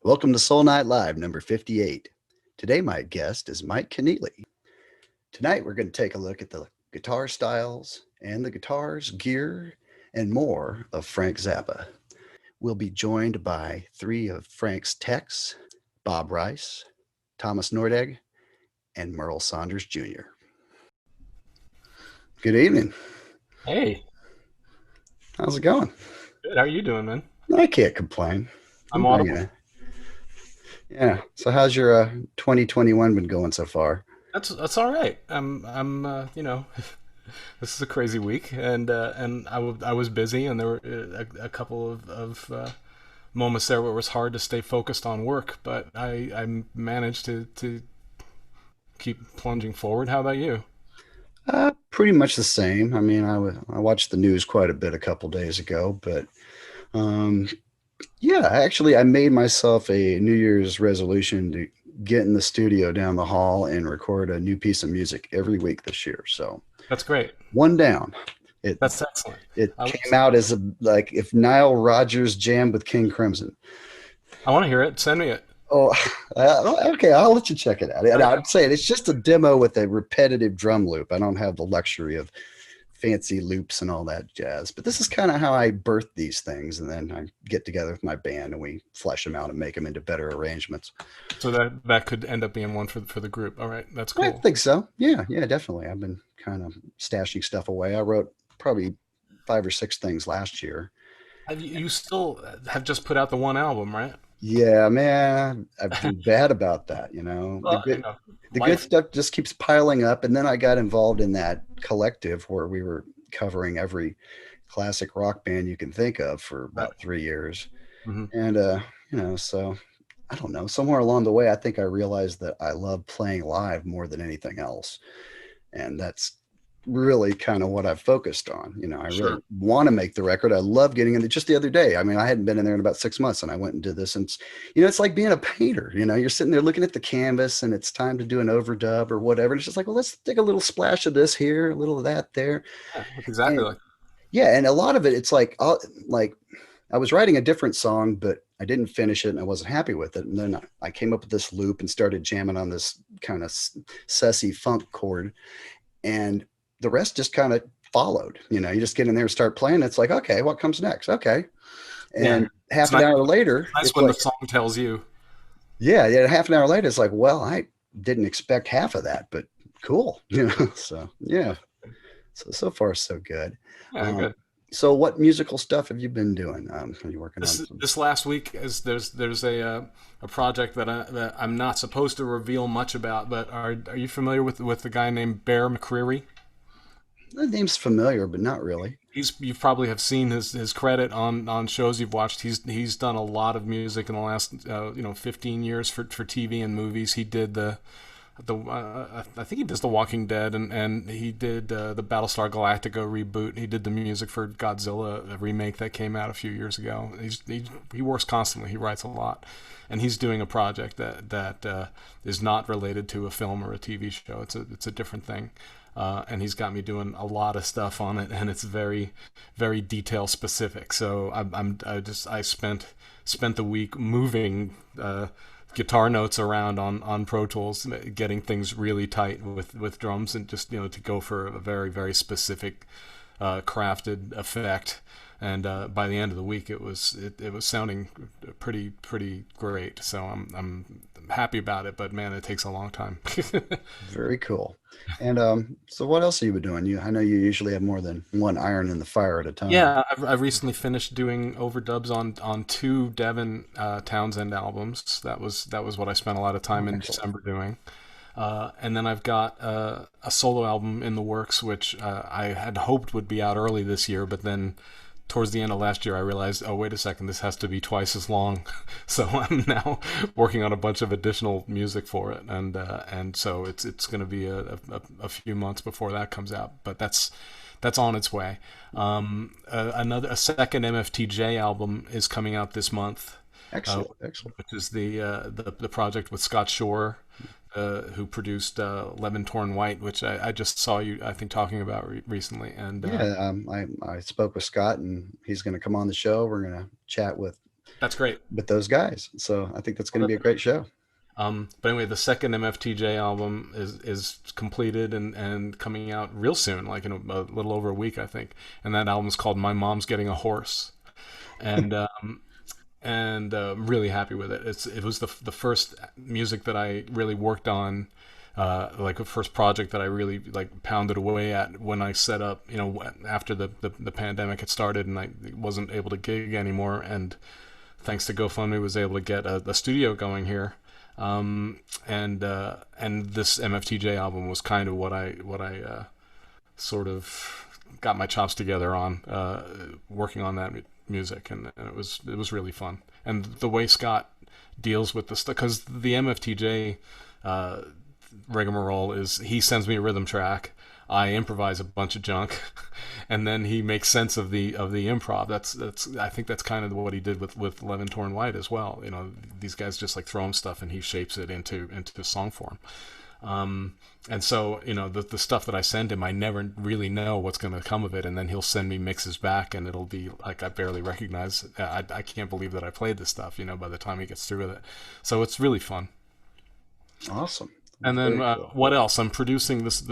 Welcome to Soul Night Live, number 58. Today, my guest is Mike Keneally. Tonight, we're going to take a look at the guitar styles and the guitars, gear, and more of Frank Zappa. We'll be joined by three of Frank's techs, Bob Rice, Thomas Nordegg, and Merle Saunders Jr. Good evening. Hey, How's it going? good. How are you doing, man? I can't complain. I'm I'm hanging audible. in. Yeah. So, how's your 2021 been going so far? That's all right. This is a crazy week, and I was busy, and there were a couple of moments there where it was hard to stay focused on work, but I managed to keep plunging forward. How about you? Pretty much the same. I mean, I watched the news quite a bit a couple days ago, but um, yeah, actually, I made myself a New Year's resolution to get in the studio down the hall and record a new piece of music every week this year. So That's great. one down. It That's excellent. it I came was out as a like if Nile Rodgers jammed with King Crimson. I want to hear it. Send me it. Oh, okay. I'll let you check it out. And Okay. I'm saying it's just a demo with a repetitive drum loop. I don't have the luxury of fancy loops and all that jazz. But this is kind of how I birth these things, and then I get together with my band and we flesh them out and make them into better arrangements. So that could end up being one for the group. All right, that's I cool. think so. Yeah, yeah, definitely. I've been kind of stashing stuff away. I wrote probably five or six things last year. You still have just put out the one album, right? Yeah, man, I feel bad about that. The Well, the good life. stuff just keeps piling up, and then I got involved in that collective where we were covering every classic rock band you can think of for Right. about 3 years. Hmm. And so I don't know, somewhere along the way I think I realized that I love playing live more than anything else, and that's really kind of what I've focused on. I really Sure. want to make the record. I love getting in it. Just the other day, I mean, I hadn't been in there in about 6 months, and I went and did this. And it's like being a painter. You're sitting there looking at the canvas, and it's time to do an overdub or whatever. And it's just like, well, let's take a little splash of this here, a little of that there. Yeah, that's exactly And like. yeah, and a lot of it, it's like I was writing a different song, but I didn't finish it, and I wasn't happy with it. And then I came up with this loop and started jamming on this kind of sussy funk chord, and the rest just kind of followed. You just get in there and start playing. It's like, okay, what comes next? Okay. Yeah, And it's half an nice. hour It's later, nice it's when the like, song tells you. yeah, yeah, half an hour later, it's like, well, I didn't expect half of that, but cool. So yeah. So far, so good. Yeah, Um, good. so what musical stuff have you been doing? Are you working on some? This last week is there's a project that I'm not supposed to reveal much about, but are you familiar with the guy named Bear McCreary? The name's familiar, but not really. He's you probably have seen his credit on shows you've watched. He's done a lot of music in the last 15 years for TV and movies. He did the I think he does The Walking Dead, and he did the Battlestar Galactica reboot. He did the music for Godzilla, a remake that came out a few years ago. He works constantly. He writes a lot, and he's doing a project that is not related to a film or a TV show. It's a different thing. And he's got me doing a lot of stuff on it, and it's very, very detail specific. So I spent the week moving guitar notes around on Pro Tools, getting things really tight with drums, and just to go for a very, very specific crafted effect. And by the end of the week, it was sounding pretty great. So I'm happy about it, but man, it takes a long time. Very cool. And so what else have you been doing? I know you usually have more than one iron in the fire at a time. Yeah, I've recently finished doing overdubs on two Devin Townsend albums. That was what I spent a lot of time Oh, in excellent. December doing. And then I've got a solo album in the works, which I had hoped would be out early this year, but then towards the end of last year, I realized, oh, wait a second, this has to be twice as long. So I'm now working on a bunch of additional music for it, and so it's going to be a few months before that comes out, but that's on its way. A second MFTJ album is coming out this month, uh, Excellent. Excellent. which is the project with Scott Shore, who produced Lemon Torn White, which I just saw you, I think, talking about recently. And Yeah, I spoke with Scott, and he's going to come on the show. We're going to chat with That's great. with those guys. So I think that's going Well, to be a great show. but anyway, the second MFTJ album is completed and coming out real soon, like in a little over a week, I think. And that album is called My Mom's Getting a Horse, and I'm really happy with it. It was the first music that I really worked on, like the first project that I really like pounded away at when I set up. After the pandemic had started and I wasn't able to gig anymore, and thanks to GoFundMe was able to get a studio going here. And this MFTJ album was kind of what I sort of got my chops together on, working on that music, and it was really fun. And the way Scott deals with the stuff, because the MFTJ rigmarole is he sends me a rhythm track, I improvise a bunch of junk, and then he makes sense of the improv. That's I think that's kind of what he did with Levin Torn White as well. These guys just like throw him stuff and he shapes it into song form. And so the stuff that I send him, I never really know what's going to come of it, and then he'll send me mixes back, and it'll be like I barely recognize. I can't believe that I played this stuff. By the time he gets through with it, so it's really fun. Awesome. And then Very cool. what else? I'm producing this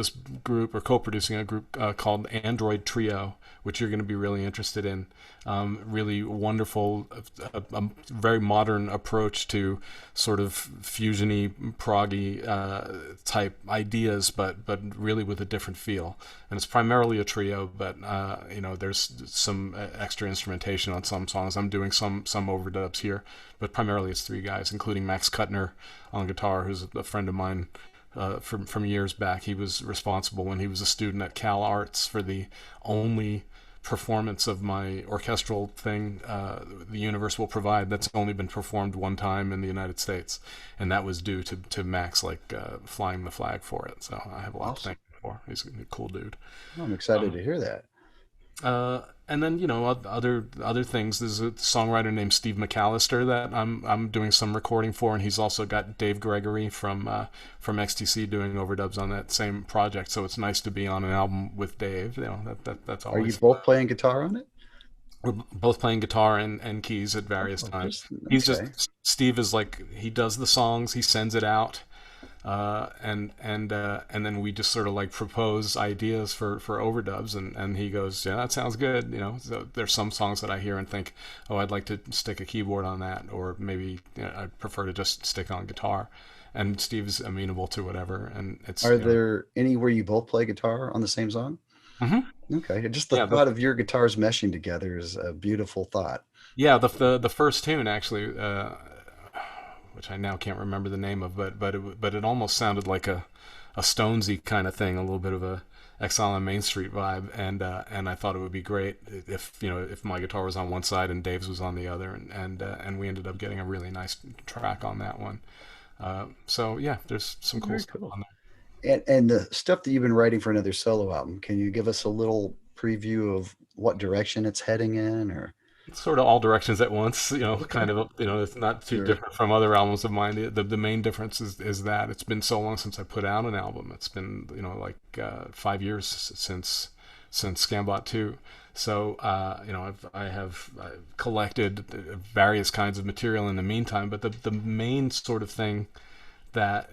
group, or co-producing a group called Android Trio, which you're going to be really interested in. Really wonderful, a very modern approach to sort of fusiony, proggy type ideas, but really with a different feel. And it's primarily a trio, but there's some extra instrumentation on some songs. I'm doing some overdubs here, but primarily it's three guys, including Max Kuttner on guitar, who's a friend of mine from years back. He was responsible when he was a student at Cal Arts for the only performance of my orchestral thing, The Universe Will Provide, that's only been performed one time in the United States, and that was due to Max flying the flag for it. So I have a lot to thank him for. He's a cool dude. I'm excited to hear that. And then other things. There's a songwriter named Steve McAllister that I'm doing some recording for, and he's also got Dave Gregory from XTC doing overdubs on that same project. So it's nice to be on an album with Dave. That's Are you always. both playing guitar on it? We're both playing guitar and keys at various times. He's Okay. just Steve is like he does the songs, he sends it out, and then we just sort of like propose ideas for overdubs, and he goes, yeah, that sounds good. So there's some songs that I hear and think, oh, I'd like to stick a keyboard on that, or maybe I'd prefer to just stick on guitar. And Steve's amenable to whatever, and it's Are there any where you both play guitar on the same song? Mhm. Okay. Just the Yeah, thought of your guitars meshing together is a beautiful thought. the first tune actually. Which I now can't remember the name of, but it almost sounded like a Stonesy kind of thing, a little bit of a Exile on Main Street vibe, and I thought it would be great if my guitar was on one side and Dave's was on the other, and we ended up getting a really nice track on that one. So yeah, there's some cool Very stuff cool. on there. And the stuff that you've been writing for another solo album, can you give us a little preview of what direction it's heading in, or? It's sort of all directions at once, Okay. kind of, it's not too Sure. different from other albums of mine. The main difference is that it's been so long since I put out an album. It's been, like 5 years since Scambot 2. So, I've collected various kinds of material in the meantime, but the main sort of thing that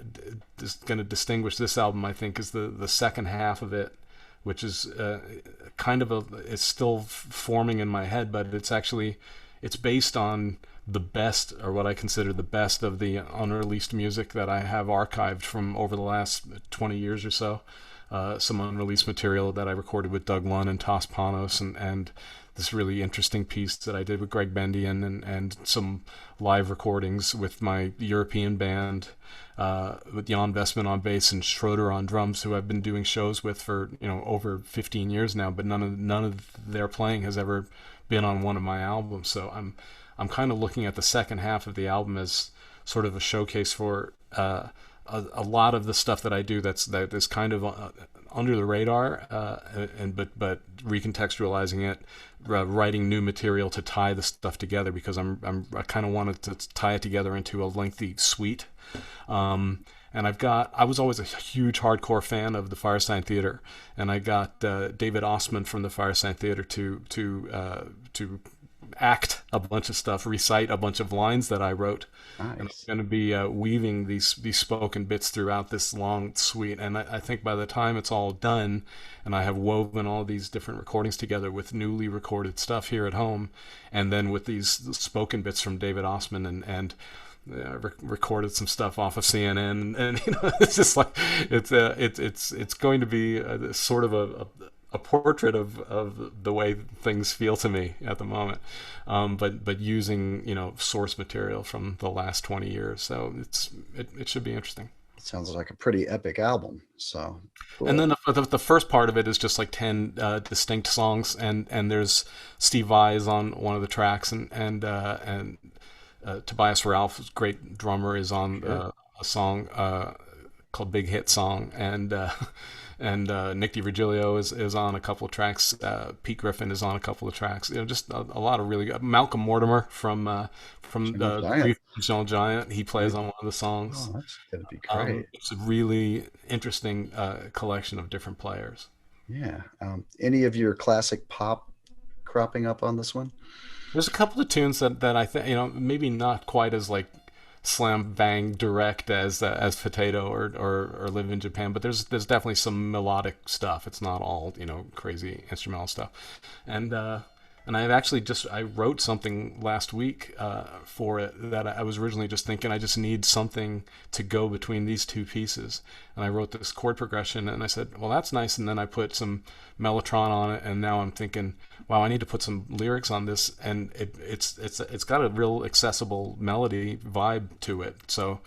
is going to distinguish this album, I think, is the second half of it, which is kind of it's still forming in my head, but it's based on the best, or what I consider the best, of the unreleased music that I have archived from over the last 20 years or so. Some unreleased material that I recorded with Doug Lunn and Toss Panos, and this really interesting piece that I did with Greg Bendian, and some live recordings with my European band, with Jan Vestman on bass and Schroeder on drums, who I've been doing shows with for over 15 years now, but none of their playing has ever been on one of my albums. So I'm kind of looking at the second half of the album as sort of a showcase for a lot of the stuff that I do that is kind of under the radar, but recontextualizing it, writing new material to tie the stuff together, because I kind of wanted to tie it together into a lengthy suite. And I was always a huge hardcore fan of the Firesign Theater, and I got David Ossman from the Firesign Theater to act a bunch of stuff, recite a bunch of lines that I wrote, and I'm Nice. going to be weaving these spoken bits throughout this long suite. And I think by the time it's all done, and I have woven all these different recordings together with newly recorded stuff here at home, and then with these spoken bits from David Osman recorded some stuff off of CNN, and it's just like it's going to be sort of a portrait of the way things feel to me at the moment, but using source material from the last 20 years. So it should be interesting. Sounds like a pretty epic album. So And cool. then the first part of it is just like 10 distinct songs, and there's Steve Vai is on one of the tracks, and Tobias Ralph, great drummer, is on Sure. a song called "Big Hit Song," and Nick DiVirgilio is on a couple of tracks. Pete Griffin is on a couple of tracks. Just a lot of really good. Malcolm Mortimer from Gentle Giant. Brief Gentle Giant. He plays Yeah. on one of the songs. Oh, that's gonna be great. It's a really interesting collection of different players. Yeah. Any of your classic pop cropping up on this one? There's a couple of tunes that I think maybe not quite as like slam bang direct as Potato or Live in Japan, but there's definitely some melodic stuff. It's not all crazy instrumental stuff, and and I've actually I wrote something last week for it that I was originally just thinking I just need something to go between these two pieces, and I wrote this chord progression, and I said, well, that's nice, and then I put some Mellotron on it, and now I'm thinking, wow, I need to put some lyrics on this, and it's got a real accessible melody vibe to it. So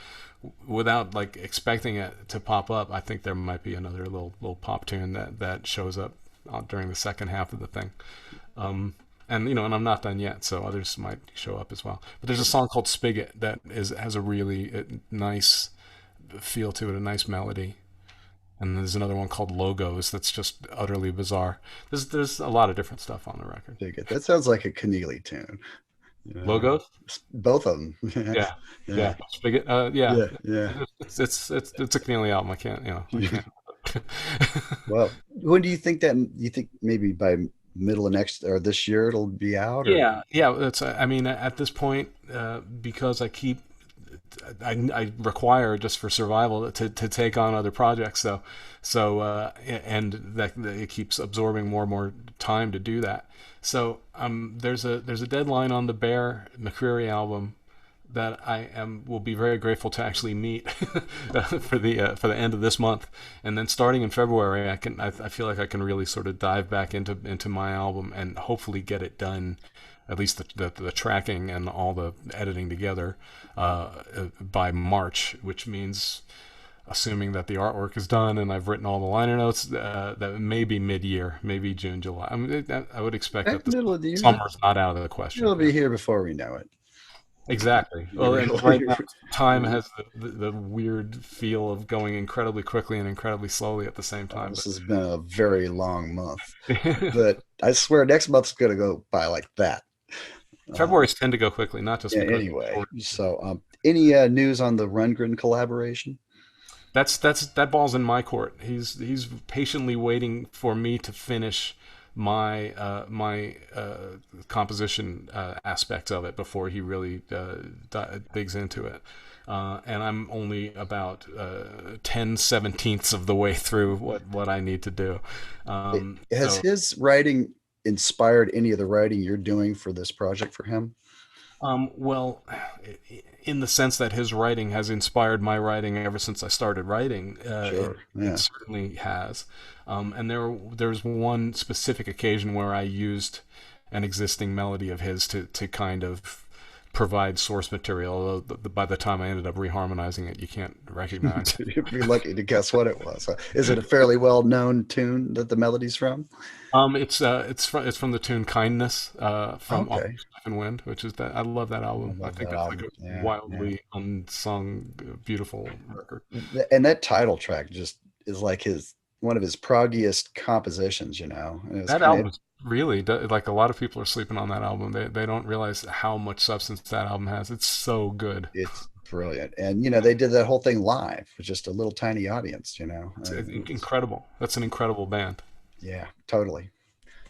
without like expecting it to pop up, I think there might be another little pop tune that shows up during the second half of the thing. And I'm not done yet, so others might show up as well. But there's a song called Spigot that has a really nice feel to it, a nice melody. And there's another one called Logos that's just utterly bizarre. There's a lot of different stuff on the record. Dig it. That sounds like a Keneally tune. You know, Logos? both of them. Yeah, Yeah. yeah. Spigot. Yeah. Yeah. Yeah. It's a Keneally album. I can't. Well, when do you think that you think maybe by middle of next or this year it'll be out or Yeah, yeah. It's. I mean, at this point, because I require just for survival to take on other projects. And that it keeps absorbing more and more time to do that. So there's a deadline on the Bear McCreary album that I will be very grateful to actually meet for the end of this month, and then starting in February, I feel like I can really sort of dive back into my album and hopefully get it done, at least the tracking and all the editing together by March, which means assuming that the artwork is done and I've written all the liner notes, that may be mid-year, maybe June, July. I mean, I would expect that the middle of the year? summer's not out of the question. It'll be here before we know it. Exactly. You Well, and right really, now, time has the weird feel of going incredibly quickly and incredibly slowly at the same time. this has been a very long month, but I swear next month's gonna go by like that. Uh, Februaries tend to go quickly, not just yeah, because anyway, so any news on the Rundgren collaboration? that ball's in my court. He's patiently waiting for me to finish my composition aspects of it before he really digs into it. And I'm only about 10/17 of the way through what I need to do. Has So his writing inspired any of the writing you're doing for this project for him? Well, in the sense that his writing has inspired my writing ever since I started writing, Sure. it Yeah. certainly has. And there's one specific occasion where I used an existing melody of his to kind of provide source material. Although by the time I ended up reharmonizing it, you can't recognize it. You'd be lucky to guess what it was. Is it a fairly well-known tune that the melody's from? It's from the tune "Kindness" from Off Okay. and Wind, which is that I love that I album. I love think that that's like album. a Yeah, yeah. wildly unsung, beautiful record. And that title track just is like his one of his proggiest compositions, And it's That kind of album is really like a lot of people are sleeping on that album. They don't realize how much substance that album has. It's so good. it's brilliant. And they did that whole thing live with just a little tiny audience, It's and it's incredible. That's an incredible band. yeah, totally.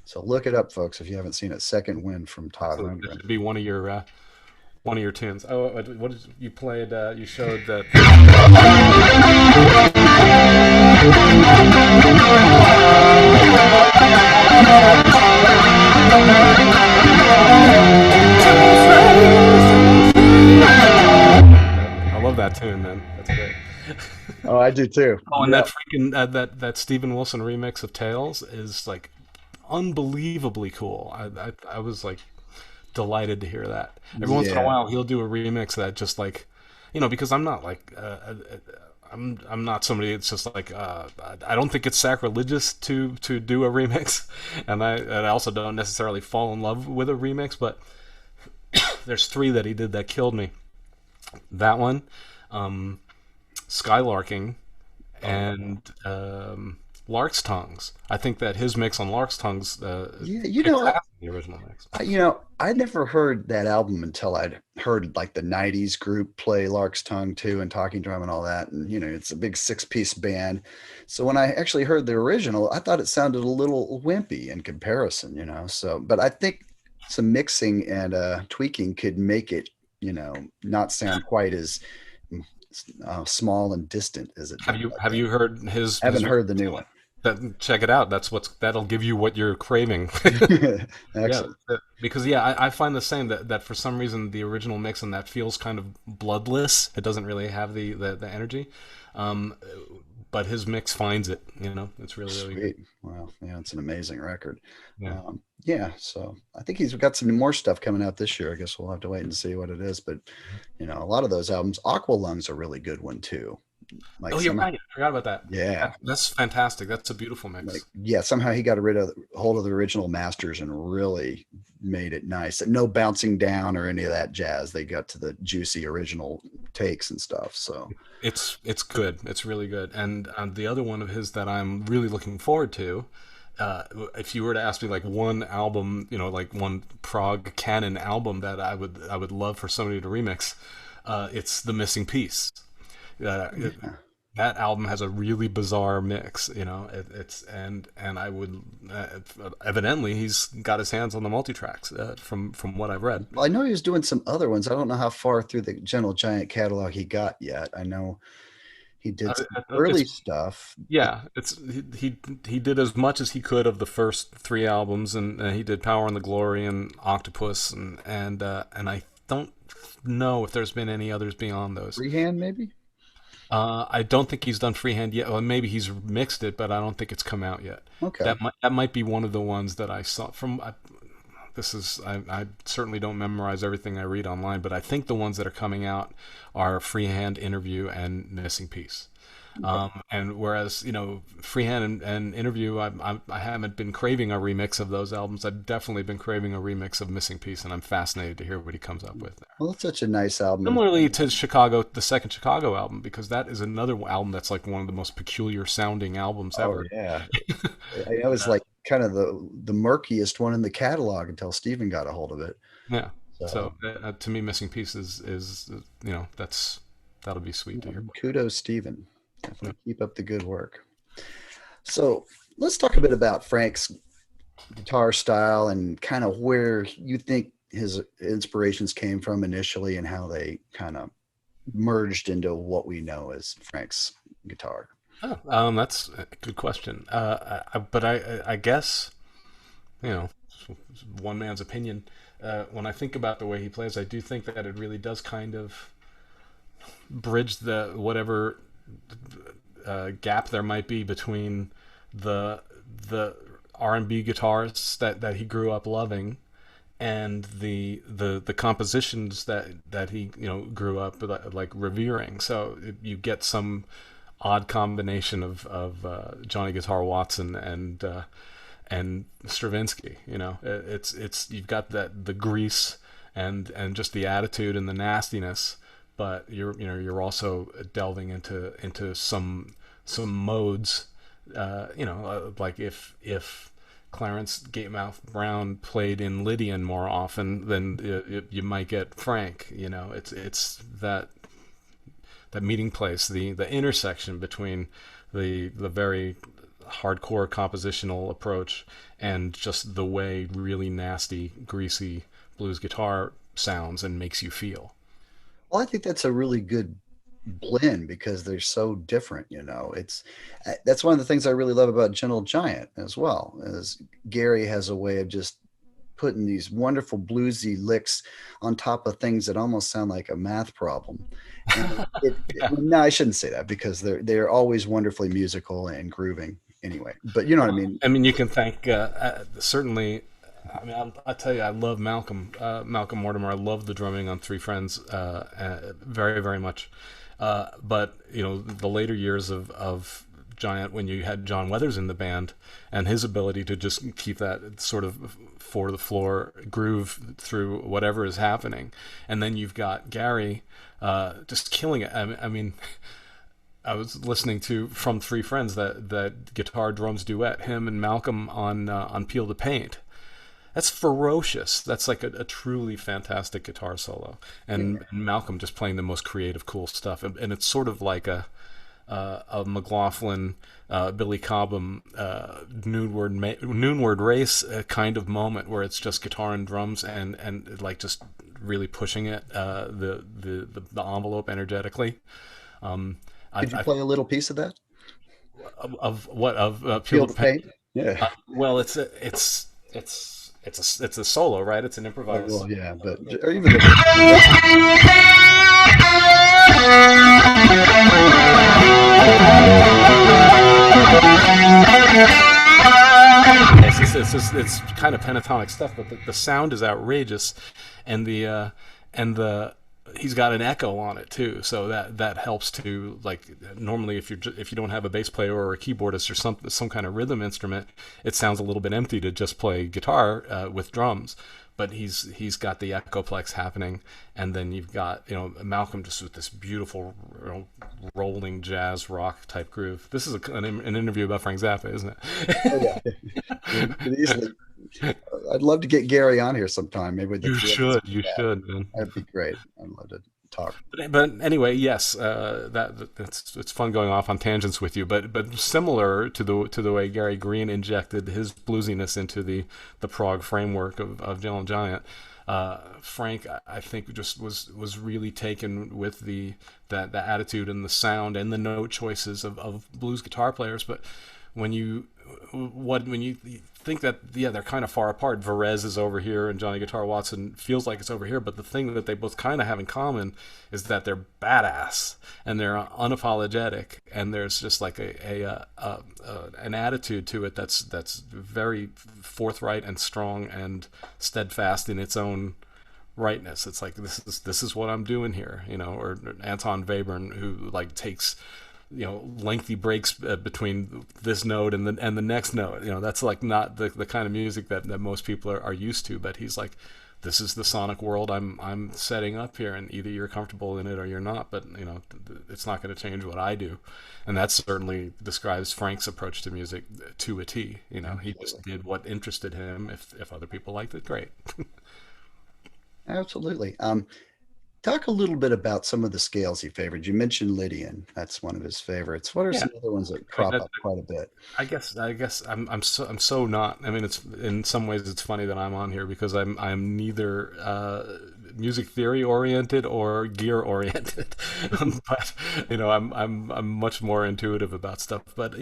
So look it up, folks, if you haven't seen it. Second Wind from Todd So that Rundgren. should be one of your tunes. Oh, what did you played? You showed that. I love that tune, man. That's great. Oh, I do too. Oh, and Yeah. that freaking that Steven Wilson remix of Tales is like unbelievably cool. I was like delighted to hear that. Every once in a Yeah. while, he'll do a remix that just like, because I'm not like I'm not somebody that's just like I don't think it's sacrilegious to do a remix, and I also don't necessarily fall in love with a remix, but there's three that he did that killed me. That one, Skylarking, and Lark's Tongues. I think that his mix on Lark's Tongues Yeah, kicks ass in the original mix. I never heard that album until I'd heard like the '90s group play Lark's Tongue too, and Talking Drum and all that. And it's a big six-piece band. So when I actually heard the original, I thought it sounded a little wimpy in comparison. So, but I think some mixing and tweaking could make it, not sound quite as small and distant as it Have did you back have then. you heard his? I haven't heard the new one. Check it out. That'll give you what you're craving. Yeah, Excellent. because yeah, I find the same that for some reason the original mix and that feels kind of bloodless. It doesn't really have the energy, um, but his mix finds it. It's really good. Sweet. Wow. Yeah, it's an amazing record. Yeah. Yeah, so I think he's got some more stuff coming out this year. I guess we'll have to wait and see what it is. But a lot of those albums, Aqua Lung's a really good one too. Like Oh, you're somehow, right. I forgot about that. yeah, That's fantastic. That's a beautiful like mix. yeah, somehow he got rid of hold of the original masters and really made it nice. No bouncing down or any of that jazz. They got to the juicy original takes and stuff. So It's good. It's really good. And the other one of his that I'm really looking forward to, if you were to ask me like one album, like one prog canon album that I would love for somebody to remix, it's The Missing Piece. It, yeah. that album has a really bizarre mix. It's and I would evidently he's got his hands on the multi tracks from what I've read. Well, I know he was doing some other ones. I don't know how far through the Gentle Giant catalog he got yet. I know he did some early It's stuff. Yeah, it's he did as much as he could of the first three albums, and he did Power and the Glory and Octopus, and I don't know if there's been any others beyond those. Freehand, maybe? I don't think he's done Freehand yet. Well, maybe he's mixed it, but I don't think it's come out yet. Okay. That might be one of the ones that I saw from. I certainly don't memorize everything I read online, but I think the ones that are coming out are Freehand, Interview, and Missing Piece. And whereas Freehand and Interview, I haven't been craving a remix of those albums. I've definitely been craving a remix of Missing Piece, and I'm fascinated to hear what he comes up with there. Well, it's such a nice album. Similarly to Chicago, the second Chicago album, because that is another album that's like one of the most peculiar sounding albums Oh ever. yeah. It was like kind of the murkiest one in the catalog until Steven got a hold of it. Yeah. So So to me, Missing Piece is that'll be sweet to hear. kudos, Steven. Yeah. Definitely keep up the good work. So let's talk a bit about Frank's guitar style and kind of where you think his inspirations came from initially and how they kind of merged into what we know as Frank's guitar. Oh, that's a good question. But I guess one man's opinion. When I think about the way he plays, I do think that it really does kind of bridge the whatever gap there might be between the R&B guitarists that he grew up loving and the compositions that he grew up like revering. So you get some odd combination of Johnny Guitar Watson and Stravinsky. It's you've got the grease and just the attitude and the nastiness, but you're also delving into some modes. Like if Clarence Gatemouth Brown played in Lydian more often, then you might get Frank. It's that meeting place, the intersection between the very hardcore compositional approach, and just the way really nasty, greasy blues guitar sounds and makes you feel. Well, I think that's a really good blend because they're so different. It's that's one of the things I really love about Gentle Giant as well. Is Gary has a way of just putting these wonderful bluesy licks on top of things that almost sound like a math problem. And no, I shouldn't say that because they're always wonderfully musical and grooving anyway. But you know what I mean? I mean, you can thank certainly. I mean, I'll tell you, I love Malcolm Mortimer. I love the drumming on Three Friends very, very much. But the later years of Giant, when you had John Weathers in the band, and his ability to just keep that sort of for the floor groove through whatever is happening, and then you've got Gary just killing it. I mean, I was listening to from Three Friends that guitar drums duet, him and Malcolm on Peel the Paint. That's ferocious. That's like a truly fantastic guitar solo, and Malcolm just playing the most creative, cool stuff. And it's sort of like a McLaughlin, Billy Cobham, Noonward Race kind of moment where it's just guitar and drums and like just really pushing it the envelope energetically. Could you play a little piece of that? Of what of Peel the Paint? Yeah. Well, it's a solo, right? It's an improvised. Well, yeah, but or even it's kind of pentatonic stuff, but the sound is outrageous, and the he's got an echo on it too, so that helps to, like, normally if you don't have a bass player or a keyboardist or some kind of rhythm instrument, it sounds a little bit empty to just play guitar with drums. But he's got the echoplex happening, and then you've got Malcolm just with this beautiful rolling jazz rock type groove. This is an interview about Frank Zappa, isn't it? Oh, yeah. Easily. I'd love to get Gary on here sometime. Maybe you should, man. That'd be great. I'd love to talk. But anyway, yes, it's fun going off on tangents with you. But similar to the way Gary Green injected his bluesiness into the prog framework of Gentle Giant, Frank, I think, just was really taken with the attitude and the sound and the note choices of blues guitar players. But when you think that, they're kind of far apart. Varese is over here and Johnny Guitar Watson feels like it's over here, but the thing that they both kind of have in common is that they're badass and they're unapologetic, and there's just like an attitude to it that's very forthright and strong and steadfast in its own rightness. It's like, this is what I'm doing here, or Anton Webern, who like takes lengthy breaks between this note and the next note. That's like not the kind of music that most people are used to. But he's like, this is the sonic world I'm setting up here, and either you're comfortable in it or you're not. But it's not going to change what I do, and that certainly describes Frank's approach to music to a T. He just did what interested him. If other people liked it, great. Absolutely. Talk a little bit about some of the scales he favored. You mentioned Lydian; that's one of his favorites. What are some other ones that crop up quite a bit? I guess I'm so not. I mean, it's in some ways it's funny that I'm on here because I'm neither music theory oriented or gear oriented, but I'm much more intuitive about stuff. But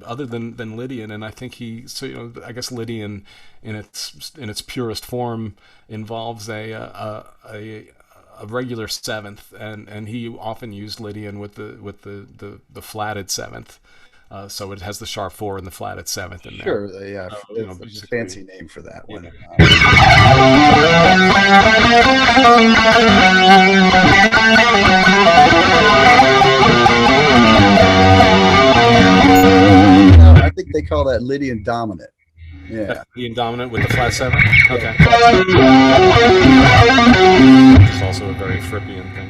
other than Lydian, and I think I guess Lydian in its purest form involves a regular seventh, and he often used Lydian with the flatted seventh, so it has the sharp four and the flatted seventh in there. Sure, yeah, there's a fancy name for that one. I think they call that Lydian dominant. Yeah, Lydian dominant with the flat seven. Okay. It's also a very Frippian thing.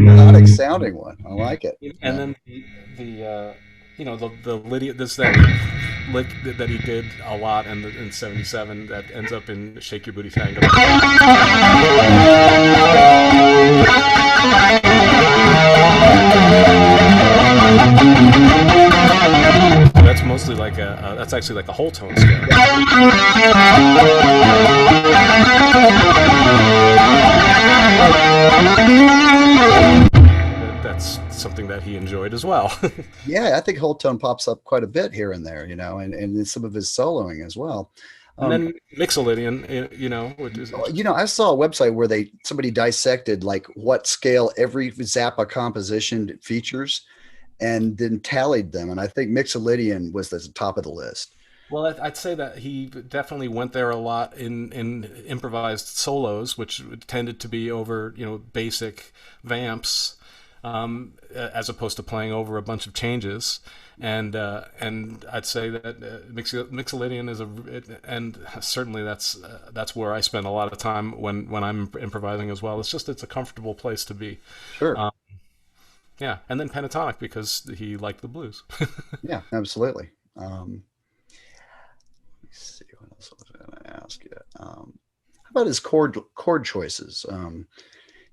Melodic sounding one. I like it. And then the Lydian, that lick that he did a lot in '77 that ends up in Shake Your Booty Tango. That's actually like a whole tone scale. That's something that he enjoyed as well. Yeah, I think whole tone pops up quite a bit here and there, and in some of his soloing as well. And then Mixolydian, I saw a website where somebody dissected like what scale every Zappa composition features, and then tallied them. And I think Mixolydian was at the top of the list. Well, I'd say that he definitely went there a lot in improvised solos, which tended to be over basic vamps, as opposed to playing over a bunch of changes. And I'd say that Mixolydian is and certainly that's where I spend a lot of time when I'm improvising as well. It's a comfortable place to be. Sure. Yeah, and then pentatonic because he liked the blues. Yeah, absolutely. Let's see what else I was going to ask you. How about his chord choices?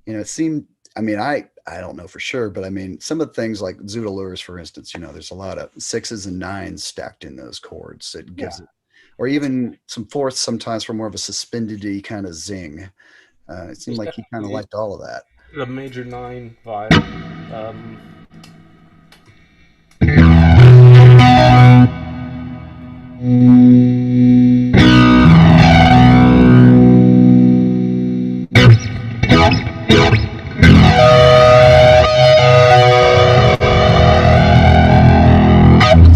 It seemed. I mean, I don't know for sure, but I mean, some of the things like Zoodalures, for instance, there's a lot of 6s and 9s stacked in those chords. It gives it, or even some 4ths sometimes for more of a suspended-y kind of zing. It seemed like he kind of liked all of that. The major 9 vibe.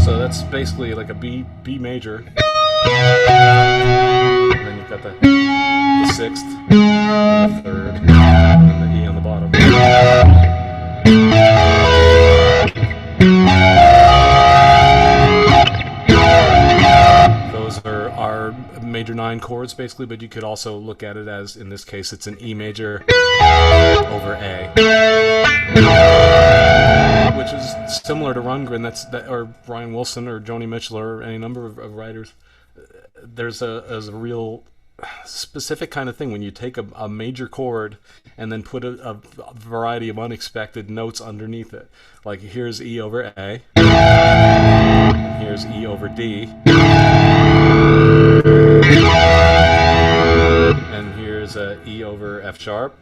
So that's basically like a B major. And then you've got the 6th, and the 3rd, and the E on the bottom. Those are major 9 chords basically, but you could also look at it as, in this case, it's an E major over A, which is similar to Rundgren. Or Brian Wilson or Joni Mitchell or any number of writers. There's a real specific kind of thing when you take a major chord and then put a variety of unexpected notes underneath it. Like here's E over A, and here's E over D, and here's E over F sharp.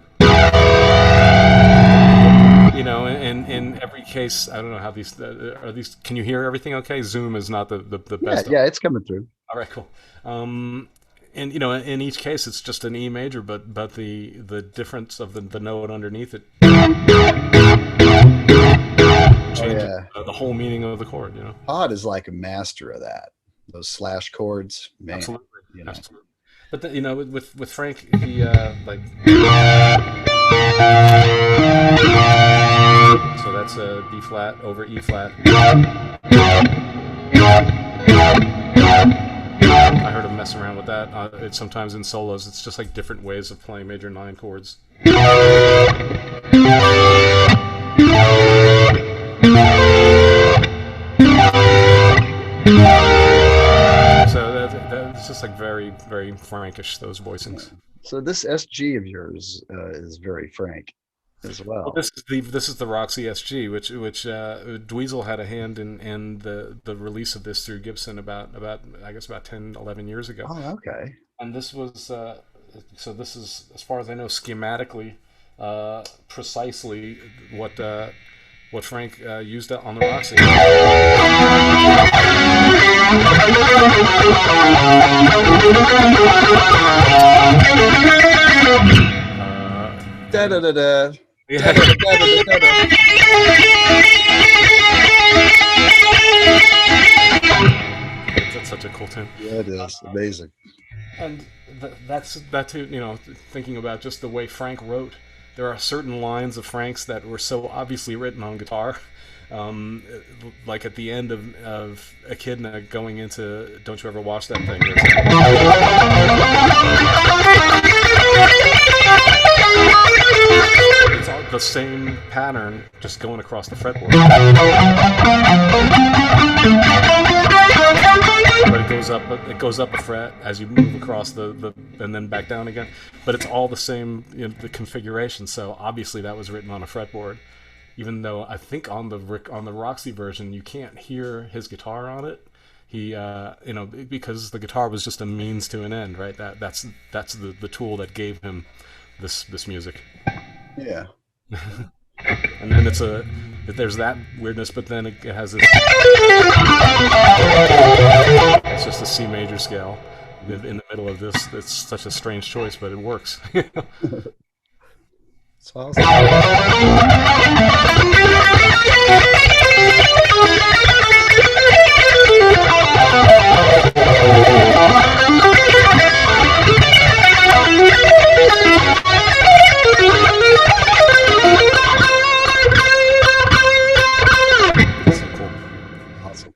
In every case, I don't know how these are. These, can you hear everything okay? Zoom is not the best. Yeah, it's coming through. All right, cool. And in each case, it's just an E major, but the difference of the note underneath it changes the whole meaning of the chord. Todd is like a master of that. Those slash chords, man. Absolutely. Absolutely. But with Frank, he so that's a D flat over E flat. I heard him mess around with that. It's sometimes in solos. It's just like different ways of playing major 9 chords. So that's just like very, very Frankish, those voicings. So this SG of yours is very Frank as well. Well, this is the Roxy Sg, which Dweezil had a hand in the release of this through Gibson about I guess about 10, 11 years ago. Oh, okay. And this was so this is, as far as I know, schematically precisely what Frank used on the Roxy. Da da da da. Yeah. That's such a cool tune. Yeah, it is amazing. And that too. Thinking about just the way Frank wrote, there are certain lines of Frank's that were so obviously written on guitar. Like at the end of Echidna going into Don't You Ever Watch That Thing. It's all the same pattern, just going across the fretboard. But it goes up a fret as you move across the and then back down again. But it's all the same, the configuration. So obviously that was written on a fretboard. Even though I think on the Roxy version you can't hear his guitar on it, because the guitar was just a means to an end, right? That's the tool that gave him this music. Yeah. And then there's that weirdness, but then it has this. It's just a C major scale in the middle of this. It's such a strange choice, but it works. It's awesome. Awesome.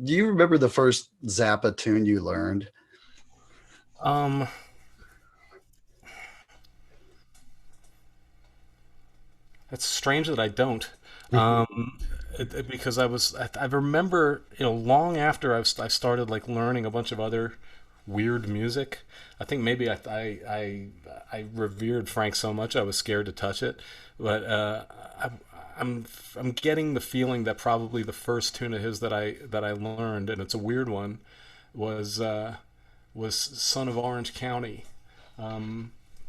Do you remember the first Zappa tune you learned? It's strange that I don't, because I remember, long after I started like learning a bunch of other weird music. I think maybe I revered Frank so much I was scared to touch it, but I'm getting the feeling that probably the first tune of his that I learned, and it's a weird one, was "Son of Orange County."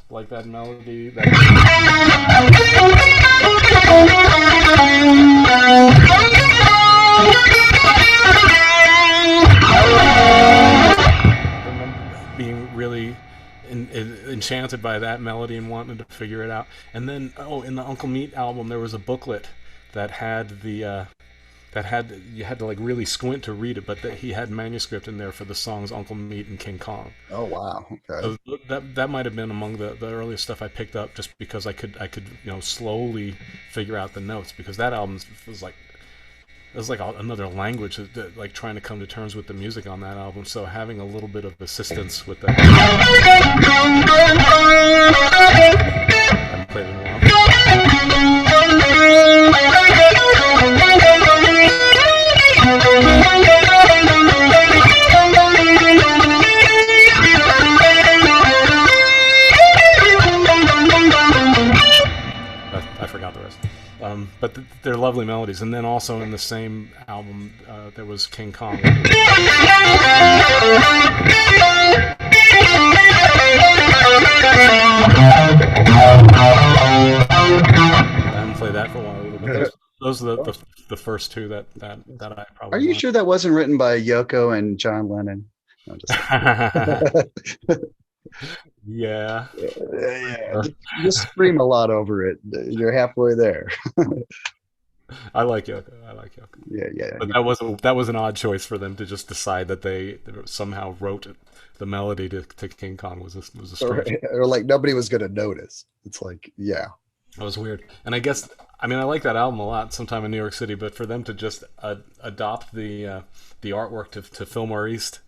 Like that melody. I remember being really enchanted by that melody and wanting to figure it out. And then, in the Uncle Meat album, there was a booklet that had you had to like really squint to read it, but he had manuscript in there for the songs Uncle Meat and King Kong. Oh wow! Okay. So that might have been among the earliest stuff I picked up, just because I could slowly figure out the notes, because that album was like another language, like trying to come to terms with the music on that album. So having a little bit of assistance with that. I haven't played it in a while. I forgot the rest. But they're lovely melodies. And then also in the same album, there was King Kong. I haven't played that for a while either. But those are the first two that I probably. Are you sure that wasn't written by Yoko and John Lennon? No, Yeah. Yeah. Just scream a lot over it. You're halfway there. I like Yoko. Yeah. But that was an odd choice for them to just decide that they somehow wrote the melody to King Kong was a strange. Or like nobody was going to notice. It's like, yeah. That was weird. And I guess, I like that album a lot, Sometime in New York City, but for them to just adopt the artwork to Fillmore East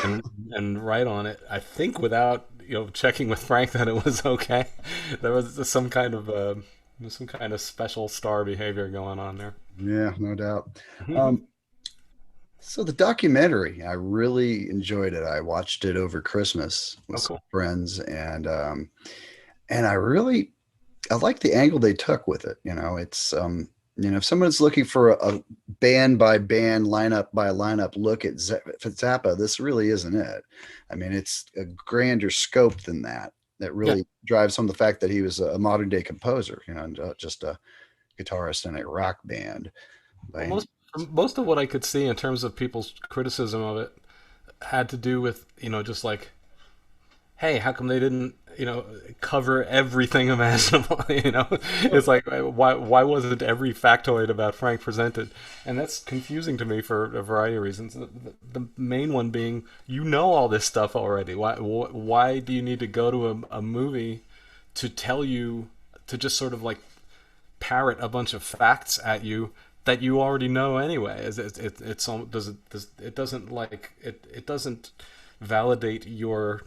and write on it, I think without checking with Frank that it was okay, there was some kind of special star behavior going on there. Yeah, no doubt. So the documentary, I really enjoyed it. I watched it over Christmas with some friends, and I like the angle they took with it. It's if someone's looking for a band by band, lineup by lineup look at Zappa, this really isn't it. It's a grander scope than that. That really drives home the fact that he was a modern day composer, and just a guitarist in a rock band. Most of what I could see in terms of people's criticism of it had to do with, just like, hey, how come they didn't, cover everything imaginable? It's like, why wasn't every factoid about Frank presented? And that's confusing to me for a variety of reasons. The main one being, all this stuff already. Why do you need to go to a movie to tell you, to just sort of like parrot a bunch of facts at you that you already know anyway? It doesn't validate your.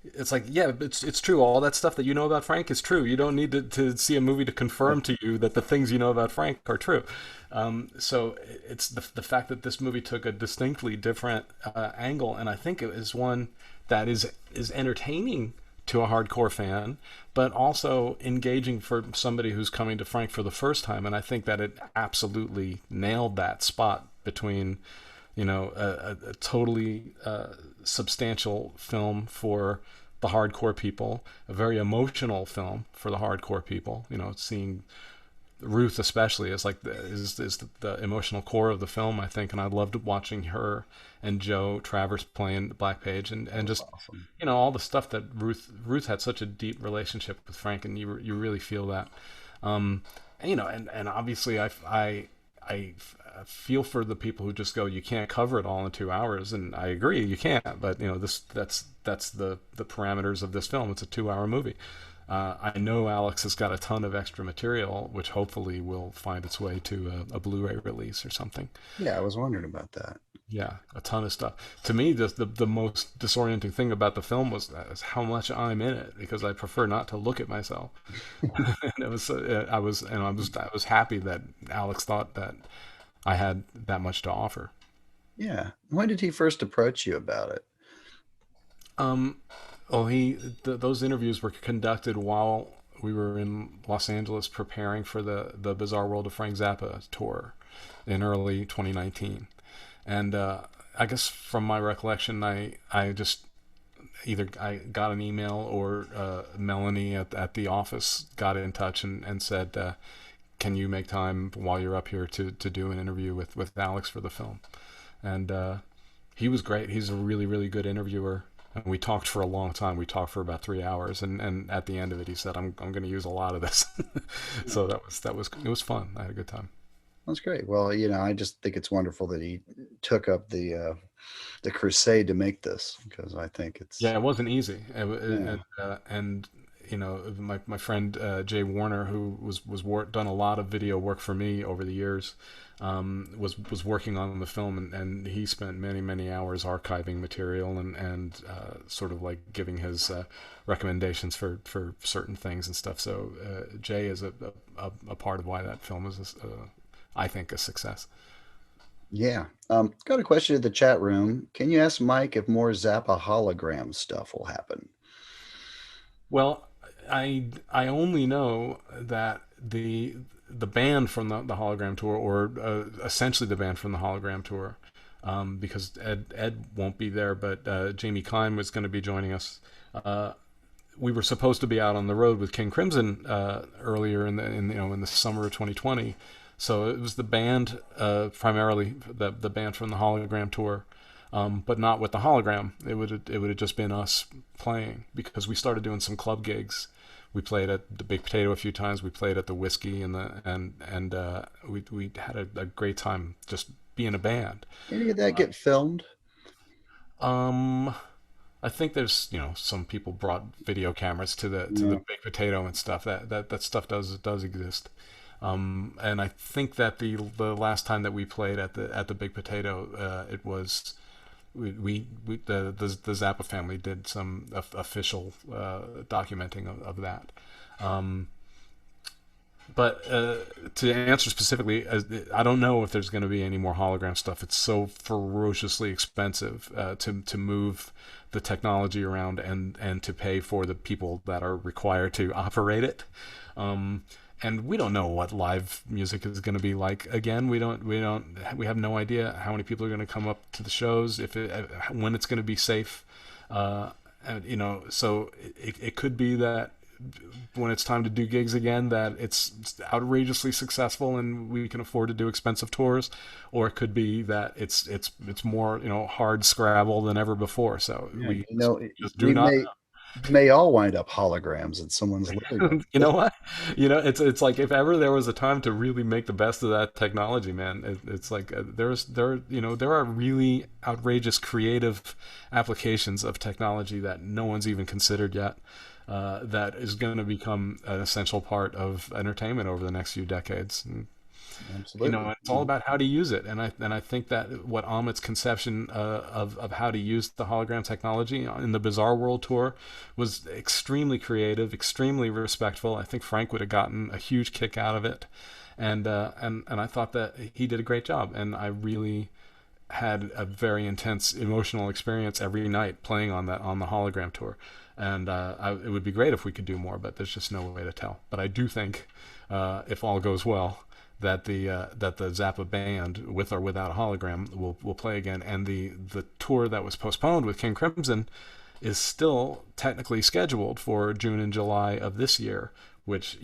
It's like, yeah, it's true. All that stuff that you know about Frank is true. You don't need to see a movie to confirm to you that the things you know about Frank are true. So it's the fact that this movie took a distinctly different angle, and I think it is one that is entertaining to a hardcore fan, but also engaging for somebody who's coming to Frank for the first time. And I think that it absolutely nailed that spot between a totally substantial film for the hardcore people, a very emotional film for the hardcore people. Seeing Ruth especially is the emotional core of the film, I think, and I loved watching her and Joe Travers playing Black Page, and just Awesome. all the stuff that Ruth had such a deep relationship with Frank, and you really feel that. And obviously I feel for the people who just go, you can't cover it all in 2 hours, and I agree, you can't. But that's the parameters of this film. It's a 2 hour movie. I know Alex has got a ton of extra material, which hopefully will find its way to a Blu-ray release or something. Yeah, I was wondering about that. Yeah, a ton of stuff. To me, the most disorienting thing about the film is how much I'm in it, because I prefer not to look at myself. And I was happy that Alex thought that I had that much to offer. Yeah. When did he first approach you about it? Um, well, those interviews were conducted while we were in Los Angeles preparing for the Bizarre World of Frank Zappa tour in early 2019. And I guess from my recollection, I just either I got an email, or Melanie at the office got in touch and said, can you make time while you're up here to do an interview with Alex for the film? And he was great. He's a really, really good interviewer. And we talked for a long time. We talked for about 3 hours, and at the end of it, he said, "I'm going to use a lot of this." So it was fun. I had a good time. That's great. Well, I just think it's wonderful that he took up the crusade to make this, because I think it's Yeah, it wasn't easy. yeah. And my friend Jay Warner, who done a lot of video work for me over the years, was working on the film, and he spent many hours archiving material, and sort of like giving his recommendations for certain things and stuff. So Jay is a part of why that film is, I think, a success. Yeah. Got a question in the chat room. Can you ask Mike if more Zappa hologram stuff will happen? Well, I only know that the band from the hologram tour, or essentially the band from the hologram tour, because Ed won't be there, but Jamie Kime was going to be joining us. We were supposed to be out on the road with King Crimson earlier in the summer of 2020. So it was the band, primarily the band from the hologram tour, but not with the hologram. It would have just been us playing, because we started doing some club gigs. We played at the Big Potato a few times. We played at the Whiskey, and we had a great time just being a band. Any of that get filmed? Um, I think there's some people brought video cameras to the Yeah. Big Potato and stuff. That stuff does exist. And I think that the last time that we played at the Big Potato, it was the Zappa family did some official documenting of that. Um, but to answer specifically, I don't know if there's going to be any more hologram stuff. It's so ferociously expensive to move the technology around, and to pay for the people that are required to operate it. And we don't know what live music is going to be like. Again, we have no idea how many people are going to come up to the shows, when it's going to be safe. So it could be that when it's time to do gigs again, that it's outrageously successful and we can afford to do expensive tours, or it could be that it's more hard scrabble than ever before. So Yeah. we just do We not. may all wind up holograms in someone's living room. You know what? It's like, if ever there was a time to really make the best of that technology, man, it's like there are really outrageous creative applications of technology that no one's even considered yet. That is going to become an essential part of entertainment over the next few decades. And, Absolutely. it's all about how to use it, and I think that what Amit's conception of how to use the hologram technology in the Bizarre World tour was extremely creative, extremely respectful. I think Frank would have gotten a huge kick out of it, and I thought that he did a great job, and I really had a very intense emotional experience every night playing on the hologram tour. And it would be great if we could do more, but there's just no way to tell. But I do think, if all goes well, that the Zappa band, with or without a hologram, will play again. And the tour that was postponed with King Crimson is still technically scheduled for June and July of this year, which,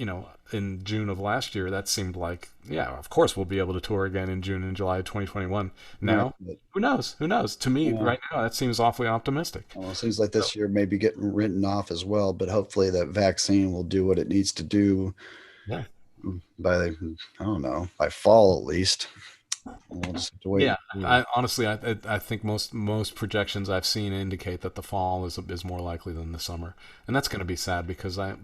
in June of last year, that seemed like, yeah, of course we'll be able to tour again in June and July of 2021. Now, who knows? Who knows? To me, right now, that seems awfully optimistic. Well, it seems like this year may be getting written off as well, but hopefully that vaccine will do what it needs to do Yeah. by, I don't know, by fall at least. We'll just have to wait. Yeah, I think most projections I've seen indicate that the fall is more likely than the summer, and that's going to be sad because I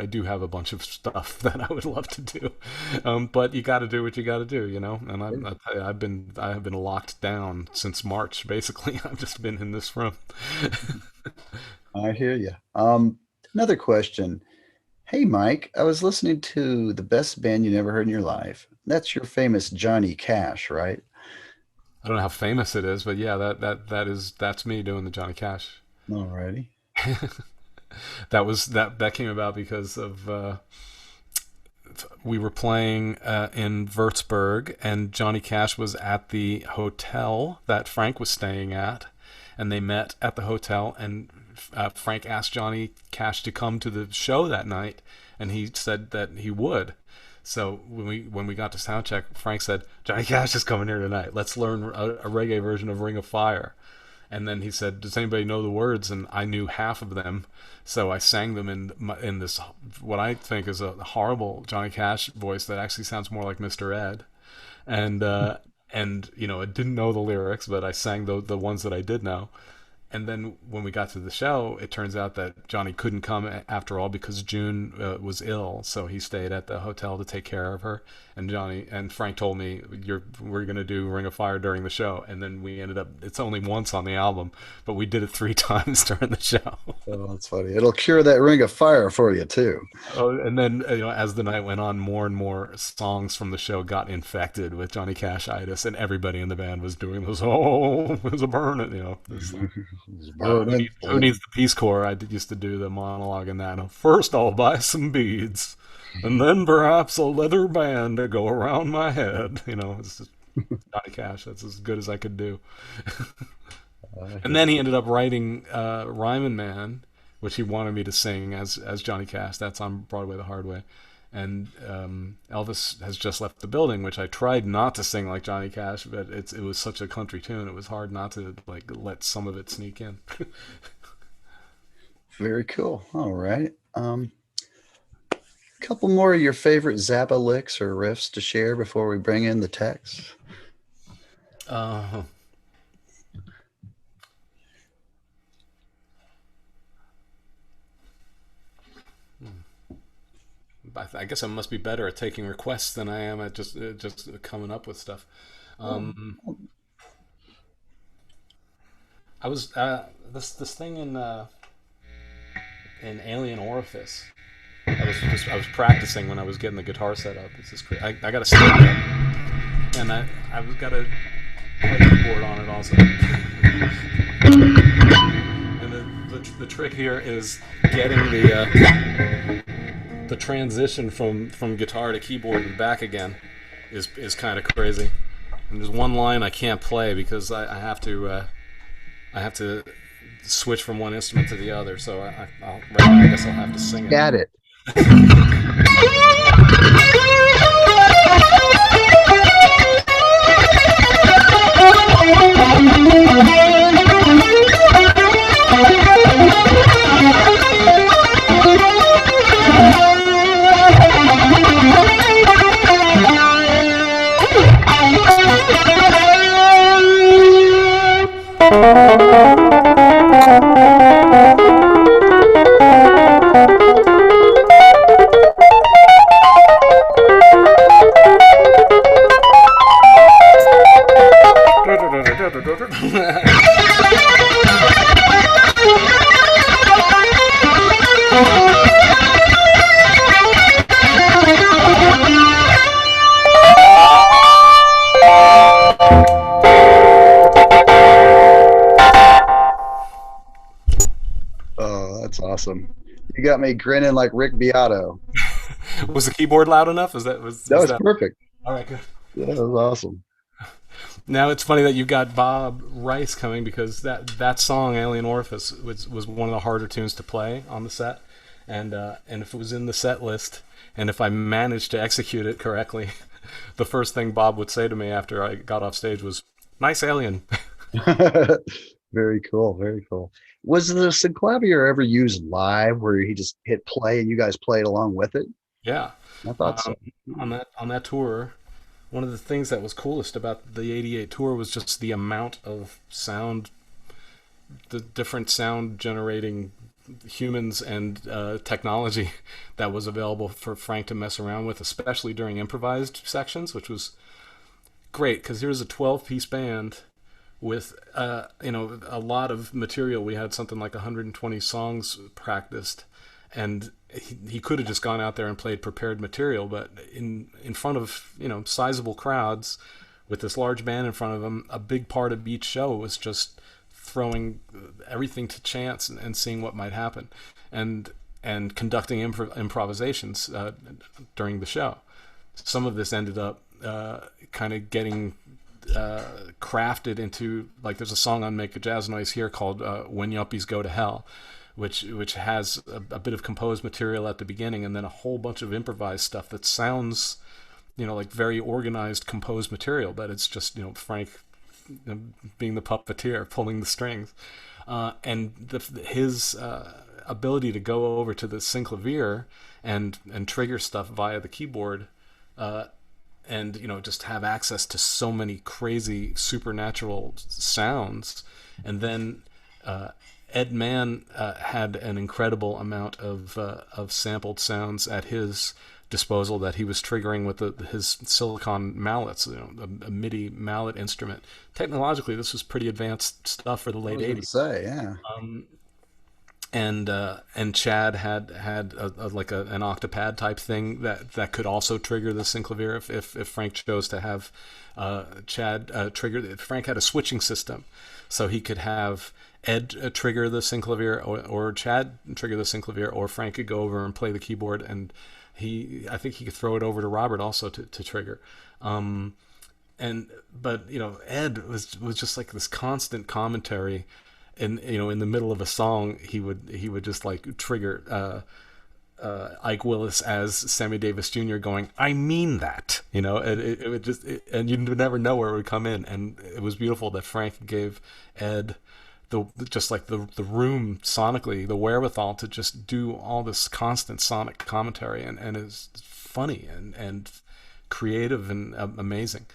do have a bunch of stuff that I would love to do, but you got to do what you got to do, And I have been locked down since March basically. I've just been in this room. I hear you. Another question. Hey, Mike, I was listening to The Best Band You Never Heard in Your Life. That's your famous Johnny Cash, right? I don't know how famous it is, but yeah, that's me doing the Johnny Cash. Alrighty. That came about because of we were playing in Würzburg, and Johnny Cash was at the hotel that Frank was staying at, and they met at the hotel, and Frank asked Johnny Cash to come to the show that night, and he said that he would. So when we got to sound check, Frank said, Johnny Cash is coming here tonight. Let's learn a reggae version of Ring of Fire. And then he said, does anybody know the words? And I knew half of them. So I sang them in this, what I think is a horrible Johnny Cash voice that actually sounds more like Mr. Ed. And I didn't know the lyrics, but I sang the ones that I did know. And then when we got to the show, it turns out that Johnny couldn't come after all because June was ill, so he stayed at the hotel to take care of her. And Frank told me, we're going to do Ring of Fire during the show. And then we ended up, it's only once on the album, but we did it 3 times during the show. Oh, that's funny. It'll cure that Ring of Fire for you too. Oh, and then as the night went on, more and more songs from the show got infected with Johnny Cash-itis, and everybody in the band was doing this. Oh, there's a burn it, who needs the Peace Corps? I used to do the monologue in that. First, I'll buy some beads, and then perhaps a leather band to go around my head. It's just Johnny Cash. That's as good as I could do. And then he ended up writing Ryman Man, which he wanted me to sing as Johnny Cash. That's on Broadway the Hard Way. And Elvis Has Just Left the Building, which I tried not to sing like Johnny Cash, but it was such a country tune. It was hard not to let some of it sneak in. Very cool. All right. Couple more of your favorite Zappa licks or riffs to share before we bring in the text. I guess I must be better at taking requests than I am at just coming up with stuff. I was this thing in Alien Orifice. I was practicing when I was getting the guitar set up. It's just crazy. I got a stick and I've got a keyboard on it also. And the trick here is getting the transition from guitar to keyboard and back again is kind of crazy. And there's one line I can't play because I have to switch from one instrument to the other. So right now I guess I'll have to sing it. Got it. Awesome. You got me grinning like Rick Beato. Was the keyboard loud enough? That was perfect. All right, good. Yeah, that was awesome. Now it's funny that you got Bob Rice coming because that song Alien Orifice was one of the harder tunes to play on the set, and if it was in the set list, and if I managed to execute it correctly, the first thing Bob would say to me after I got off stage was, "Nice Alien." Very cool. Very cool. Was the Synclavier ever used live where he just hit play and you guys played along with it? Yeah, I thought so. on that tour, one of the things that was coolest about the '88 tour was just the amount of sound, the different sound generating humans and technology that was available for Frank to mess around with, especially during improvised sections, which was great because here's a 12-piece band with a lot of material. We had something like 120 songs practiced, and he could have just gone out there and played prepared material, but in front of sizable crowds with this large band in front of him, a big part of each show was just throwing everything to chance and seeing what might happen, and conducting improvisations during the show. Some of this ended up kind of getting crafted into, like, there's a song on Make a Jazz Noise here called "When Yuppies Go to Hell," which has a bit of composed material at the beginning and then a whole bunch of improvised stuff that sounds like very organized composed material, but it's just Frank being the puppeteer pulling the strings, and his ability to go over to the Synclavier and trigger stuff via the keyboard, and just have access to so many crazy supernatural sounds. And then Ed Mann had an incredible amount of sampled sounds at his disposal that he was triggering with his silicon mallets, a MIDI mallet instrument. Technologically, this was pretty advanced stuff for the I late was going to '80s. say, yeah. And Chad had like an octopad type thing that could also trigger the Synclavier if Frank chose to have Chad trigger. Frank had a switching system, so he could have Ed trigger the Synclavier, or Chad trigger the Synclavier, or Frank could go over and play the keyboard, and I think he could throw it over to Robert also to trigger. But Ed was just like this constant commentary, and in the middle of a song he would just like trigger Ike Willis as Sammy Davis Jr. going, "I mean that," it would just and you would never know where it would come in, and it was beautiful that Frank gave Ed the room sonically, the wherewithal to just do all this constant sonic commentary, and it's funny and creative and amazing.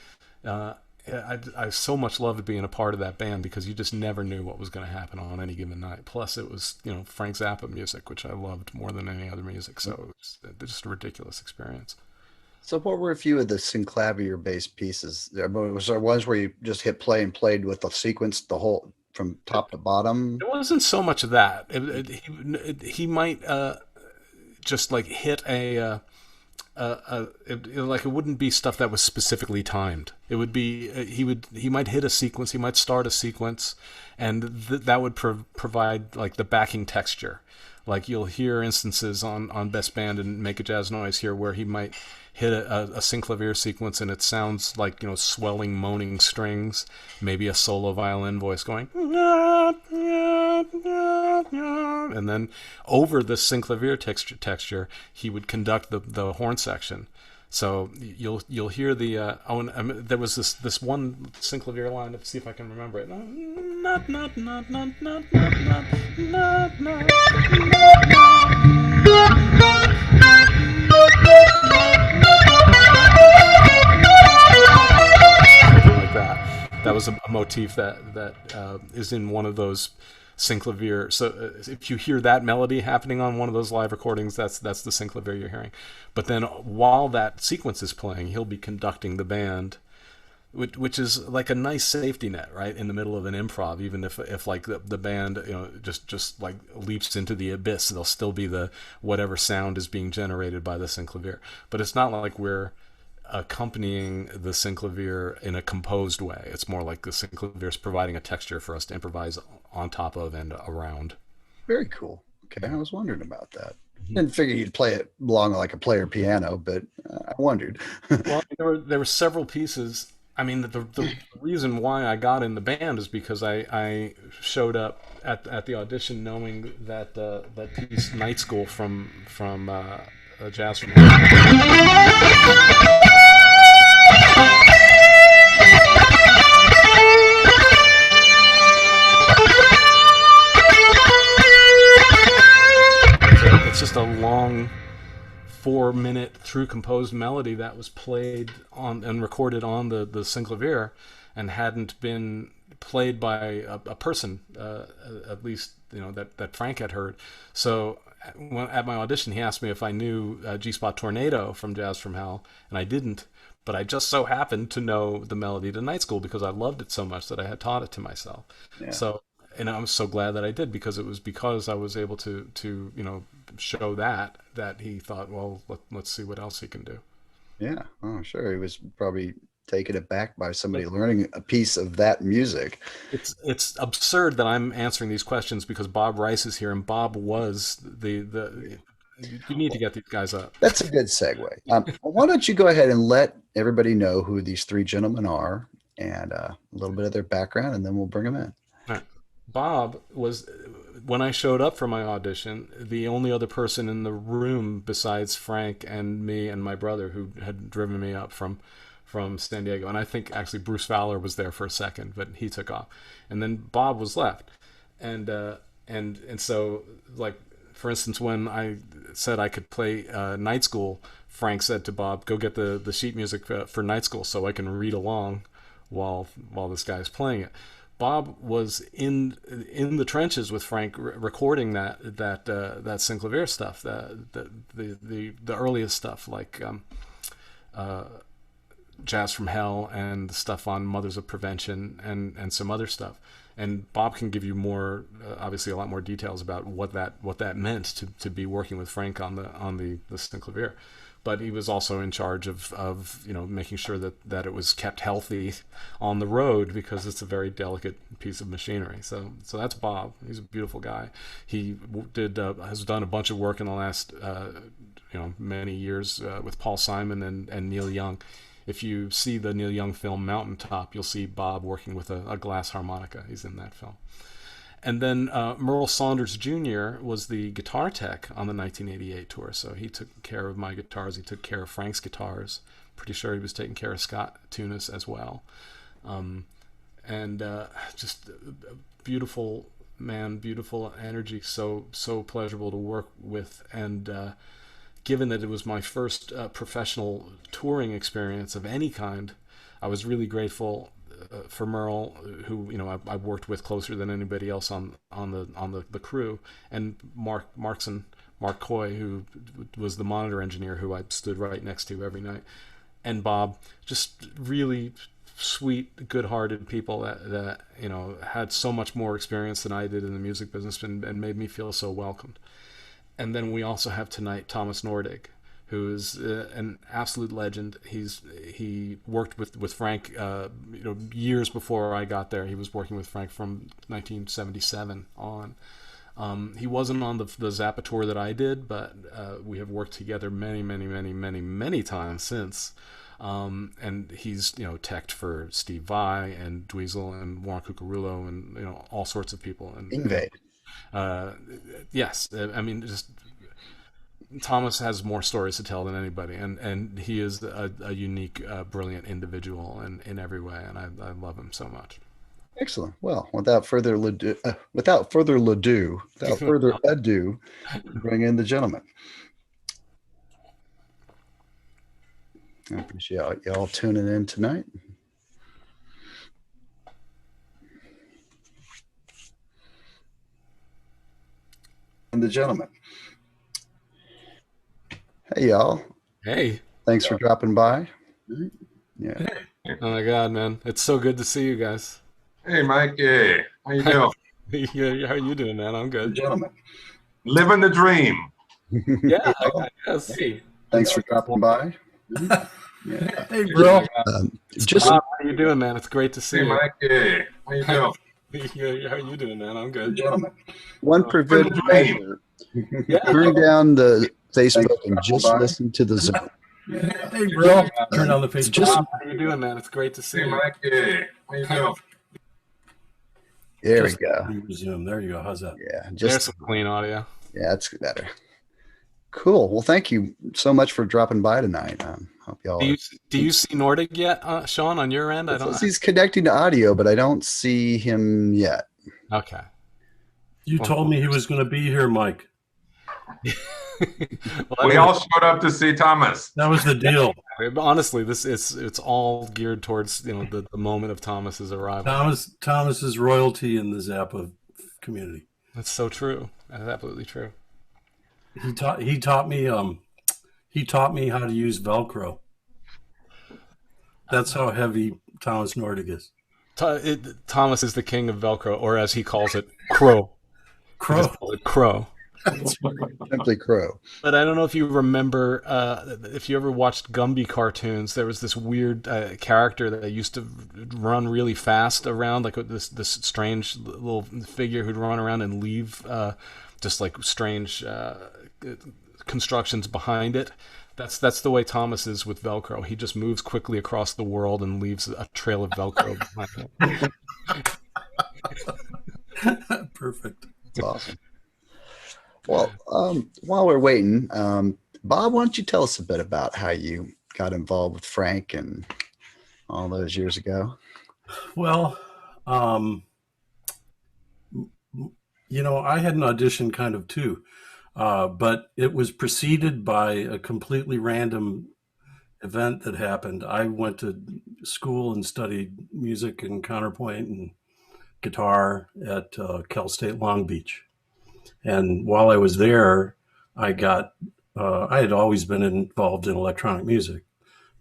I so much loved being a part of that band because you just never knew what was going to happen on any given night. Plus, it was Frank Zappa music, which I loved more than any other music. So it was just a ridiculous experience. So, what were a few of the Synclavier based pieces? Was there ones where you just hit play and played with the sequence the whole from top to bottom? It wasn't so much of that. He might just like hit like it wouldn't be stuff that was specifically timed. It would be he might hit a sequence, he might start a sequence, and that would provide like the backing texture. Like you'll hear instances on Best Band and Make a Jazz Noise here where he might hit a Synclavier sequence and it sounds like swelling moaning strings, maybe a solo violin voice going, and then over the Synclavier texture he would conduct the horn section. So you'll hear the there was this one Synclavier line. Let's see if I can remember it. Something like that. That was a motif that is in one of those Synclavier. So if you hear that melody happening on one of those live recordings, that's the Synclavier you're hearing. But then while that sequence is playing, he'll be conducting the band, which is like a nice safety net, right, in the middle of an improv. Even if like the band just like leaps into the abyss, there'll still be the whatever sound is being generated by the Synclavier. But it's not like we're accompanying the Synclavier in a composed way. It's more like the Synclavier is providing a texture for us to improvise on top of and around. Very cool. Okay, I was wondering about that. Didn't figure you'd play it along like a player piano, but I wondered. Well, there were several pieces. I mean, the reason why I got in the band is because I showed up at the audition knowing that that piece Night School from Jazz from it's just a long 4-minute through composed melody that was played on and recorded on the Synclavier and hadn't been played by a person, at least that Frank had heard. So at my audition, he asked me if I knew G-Spot Tornado from Jazz from Hell, and I didn't. But I just so happened to know the melody to Night School because I loved it so much that I had taught it to myself. Yeah. So, and I'm so glad that I did, because it was because I was able to show that he thought, well, let's see what else he can do. Yeah, oh sure, he was probably taken aback by somebody learning a piece of that music. It's absurd that I'm answering these questions because Bob Rice is here, and Bob was the. You need to get these guys up. That's a good segue. Why don't you go ahead and let everybody know who these three gentlemen are and a little bit of their background, and then we'll bring them in. All right. Bob was, when I showed up for my audition, the only other person in the room besides Frank and me and my brother, who had driven me up from San Diego. And I think actually Bruce Fowler was there for a second, but he took off. And then Bob was left. And so, like, for instance, when I said I could play Night School, Frank said to Bob, go get the sheet music for Night School so I can read along while this guy's playing it. Bob was in the trenches with Frank recording that Synclavier stuff, the earliest stuff, like Jazz from Hell and stuff on Mothers of Prevention and some other stuff. And Bob can give you more, obviously, a lot more details about what that meant to be working with Frank on the Synclavier. But he was also in charge of making sure that it was kept healthy on the road, because it's a very delicate piece of machinery. So that's Bob. He's a beautiful guy. He has done a bunch of work in the last many years with Paul Simon and Neil Young. If you see the Neil Young film Mountaintop, you'll see Bob working with a glass harmonica. He's in that film. And then Merle Saunders Jr. was the guitar tech on the 1988 tour. So he took care of my guitars. He took care of Frank's guitars. Pretty sure he was taking care of Scott Tunis as well. Just a beautiful man, beautiful energy. So pleasurable to work with. And given that it was my first professional touring experience of any kind, I was really grateful for Merle, who I worked with closer than anybody else on the crew, and Mark Coy, who was the monitor engineer, who I stood right next to every night, and Bob, just really sweet, good-hearted people that had so much more experience than I did in the music business, and made me feel so welcomed. And then we also have tonight Thomas Nordegg, who is an absolute legend. He worked with Frank years before I got there. He was working with Frank from 1977 on. He wasn't on the Zappa tour that I did, but we have worked together many times since. And he's teched for Steve Vai and Dweezil and Warren Cucurullo and all sorts of people. And Yngwie. Yes, I mean, just Thomas has more stories to tell than anybody, and he is a unique, brilliant individual in every way, and I love him so much. Excellent. Well, without further ado, bring in the gentleman. I appreciate y'all tuning in tonight. And the gentleman. Hey, y'all. Hey. Thanks for dropping by. Yeah. Oh my God, man! It's so good to see you guys. Hey, Mike. Hey, how you doing? Yeah, how you doing, man? I'm good. Gentlemen, living the dream. Yeah, I guess. Hey. Thanks for dropping by. Yeah. Hey, bro. Bob, how you doing, man? It's great to see you. Mike. Hey, how you doing? How are you doing, man? I'm good. One Living preventive the dream. measure. Yeah. Turn down the Facebook and just listen to the Zoom. Hey, Merl. Turn on the Facebook. Just How are you doing, man? It's great to see Hey, you. Mike. How you doing? there Just we go. resume. There you go. How's that? Yeah, There's just some clean audio. yeah, that's better. Cool. Well, thank you so much for dropping by tonight. Hope y'all. Do you see Nordegg yet, Sean, on your end? I It don't. says he's connecting to audio, but I don't see him yet. Okay. You told me he was going to be here, Mike. Well, We all showed up to see Thomas. That was the deal. honestly, it's all geared towards the moment of Thomas's arrival. Thomas is royalty in the Zappa community. That's so true. That's absolutely true. He taught me how to use Velcro. That's how heavy Thomas Nordegg is. Thomas is the king of Velcro, or as he calls it, crow. Crow. He just calls it crow. Simply Crow. But I don't know if you remember, if you ever watched Gumby cartoons, there was this weird character that used to run really fast around, like this strange little figure who'd run around and leave just like strange constructions behind it. That's the way Thomas is with Velcro. He just moves quickly across the world and leaves a trail of Velcro behind him. Perfect. That's awesome. Well, while we're waiting, Bob, why don't you tell us a bit about how you got involved with Frank and all those years ago? Well, I had an audition kind of too, but it was preceded by a completely random event that happened. I went to school and studied music and counterpoint and guitar at Cal State Long Beach. And while I was there, I had always been involved in electronic music.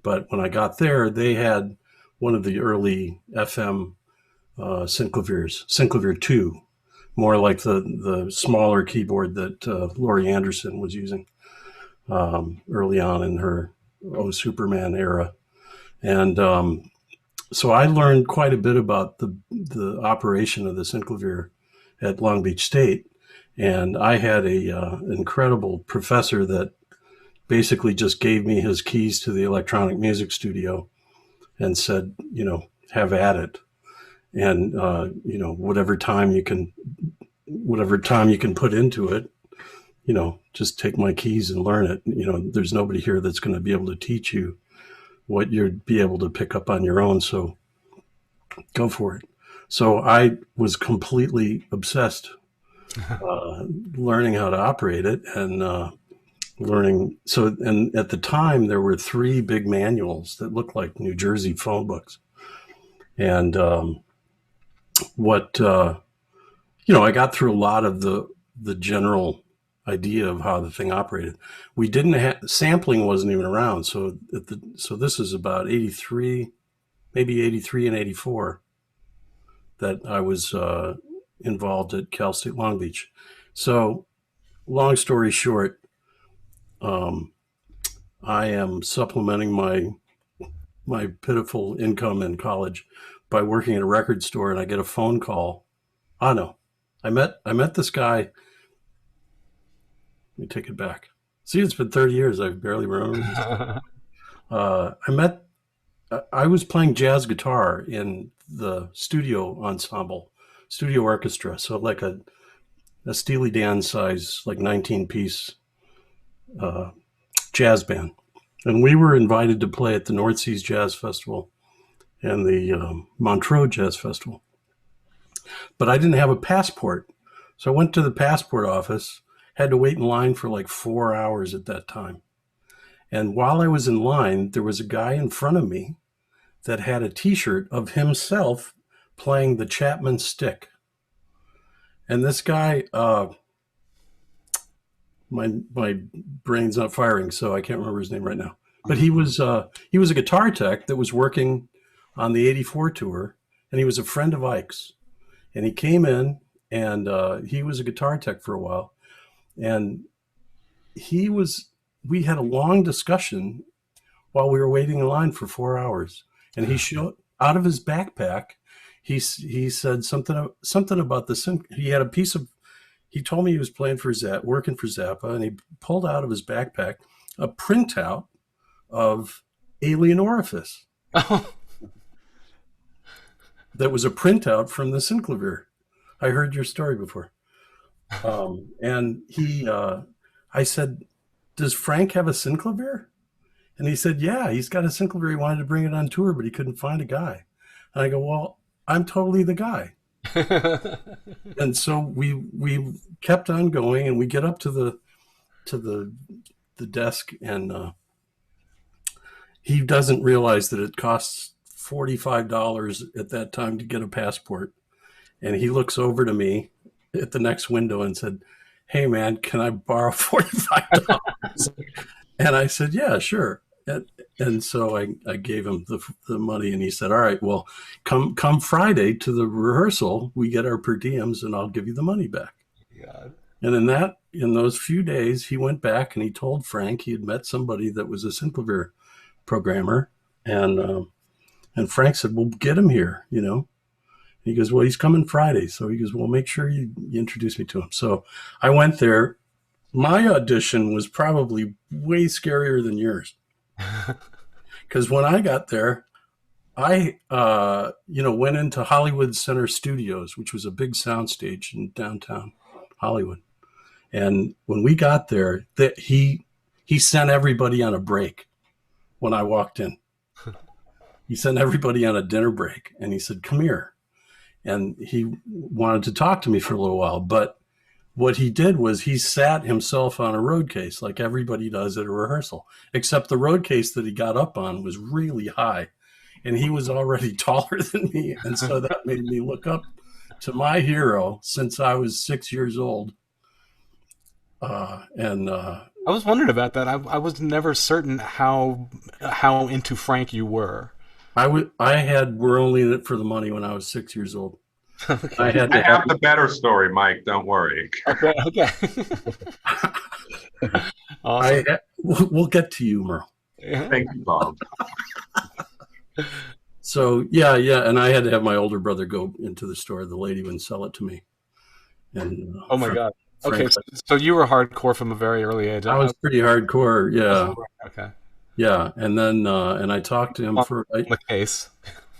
But when I got there, they had one of the early FM Synclavier 2, more like the smaller keyboard that Laurie Anderson was using early on in her Superman era. And so I learned quite a bit about the operation of the Synclavier at Long Beach State. And I had an incredible professor that basically just gave me his keys to the electronic music studio and said, have at it. And, whatever time you can put into it, just take my keys and learn it. There's nobody here that's going to be able to teach you what you'd be able to pick up on your own. So go for it. So I was completely obsessed learning how to operate it and learning. And at the time there were 3 big manuals that looked like New Jersey phone books. And I got through a lot of the general idea of how the thing operated. We didn't have sampling, wasn't even around. So this is about 83, maybe 83 and 84 that I was involved at Cal State Long Beach. So long story short, I am supplementing my pitiful income in college by working at a record store, and I get a phone call. I met this guy. Let me take it back. See, it's been 30 years. I barely remember. I was playing jazz guitar in the studio orchestra. So like a Steely Dan size, like 19-piece jazz band. And we were invited to play at the North Seas Jazz Festival and the Montreux Jazz Festival. But I didn't have a passport. So I went to the passport office, had to wait in line for like 4 hours at that time. And while I was in line, there was a guy in front of me that had a t-shirt of himself playing the Chapman stick. And this guy, my brain's not firing, so I can't remember his name right now. But he was a guitar tech that was working on the 84 tour, and he was a friend of Ike's. And he came in, and he was a guitar tech for a while. And we had a long discussion while we were waiting in line for 4 hours. And he showed, out of his backpack, he said something about the he had a piece of, he told me he was playing for working for Zappa, and he pulled out of his backpack a printout of Alien Orifice. That was a printout from the Synclavier. I heard your story before. And I said, does Frank have a Synclavier? And he said, yeah, he's got a Synclavier. He wanted to bring it on tour, but he couldn't find a guy. And I go, well, I'm totally the guy. And so we kept on going, and we get up to the desk, and he doesn't realize that it costs $45 at that time to get a passport. And he looks over to me at the next window and said, hey man, can I borrow $45? And I said, yeah, sure. And so I gave him the money, and he said, all right, well, come Friday to the rehearsal, we get our per diems, and I'll give you the money back. God. And in those few days, he went back and he told Frank he had met somebody that was a Synclavier programmer, and Frank said, well, get him here, you know. He goes, well, he's coming Friday. So he goes, well, make sure you introduce me to him. So I went there. My audition was probably way scarier than yours. Because when I got there, I went into Hollywood Center Studios, which was a big soundstage in downtown Hollywood. And when we got there, he sent everybody on a break when I walked in. He sent everybody on a dinner break, and he said, come here. And he wanted to talk to me for a little while. But what he did was he sat himself on a road case like everybody does at a rehearsal, except the road case that he got up on was really high, and he was already taller than me. And so that made me look up to my hero since I was 6 years old. I was wondering about that. I was never certain how into Frank you were. We're only in it for the money when I was 6 years old. Okay. I have the better story, Mike. Don't worry. Okay. Awesome. We'll get to you, Merle. Yeah. Thank you, Bob. So yeah, and I had to have my older brother go into the store. The lady wouldn't sell it to me. And oh my God. Okay, so you were hardcore from a very early age. I was pretty hardcore. Yeah. Okay. Yeah, and then and I talked to him for the case.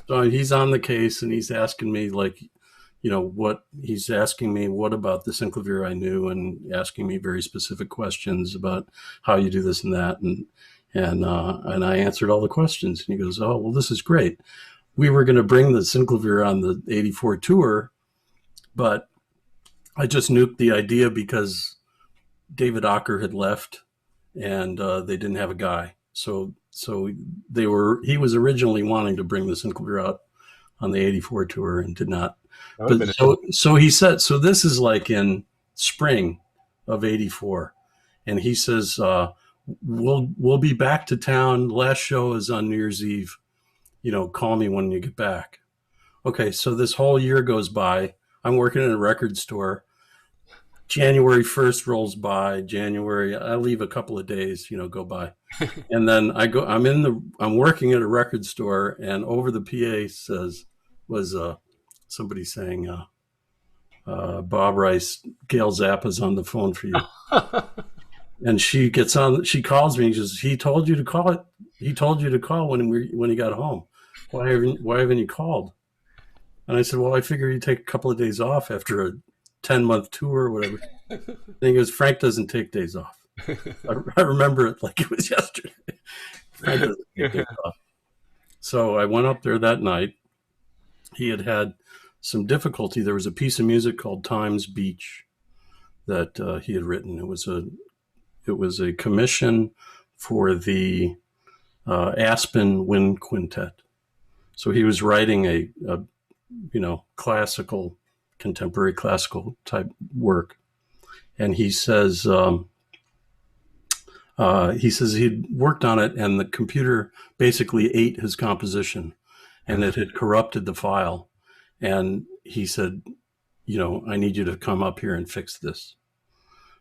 So he's on the case, and he's asking me what about the Synclavier I knew, and asking me very specific questions about how you do this and that, and I answered all the questions, and he goes, oh well, this is great. We were going to bring the Synclavier on the '84 tour, but I just nuked the idea because David Ocker had left, and they didn't have a guy. So he was originally wanting to bring the Synclavier out on the '84 tour and did not. But so he said, so this is like in spring of '84, and he says, we'll be back to town. Last show is on New Year's Eve. Call me when you get back. Okay, so this whole year goes by. I'm working in a record store. January 1st rolls by. I leave a couple of days, go by. And then I'm working at a record store, and over the PA was somebody saying, Bob Rice, Gail Zappa's on the phone for you. And she calls me and says, he told you to call it. He told you to call when he got home. Why haven't you called? And I said, well, I figure you take a couple of days off after a 10-month tour or whatever. And he goes, Frank doesn't take days off. I remember it like it was yesterday. Frank doesn't take days off. So I went up there that night. He had some difficulty. There was a piece of music called Times Beach that he had written. It was a commission for the Aspen Wind Quintet. So he was writing a contemporary classical type work. And he says he'd worked on it, and the computer basically ate his composition, and it had corrupted the file. And he said, I need you to come up here and fix this.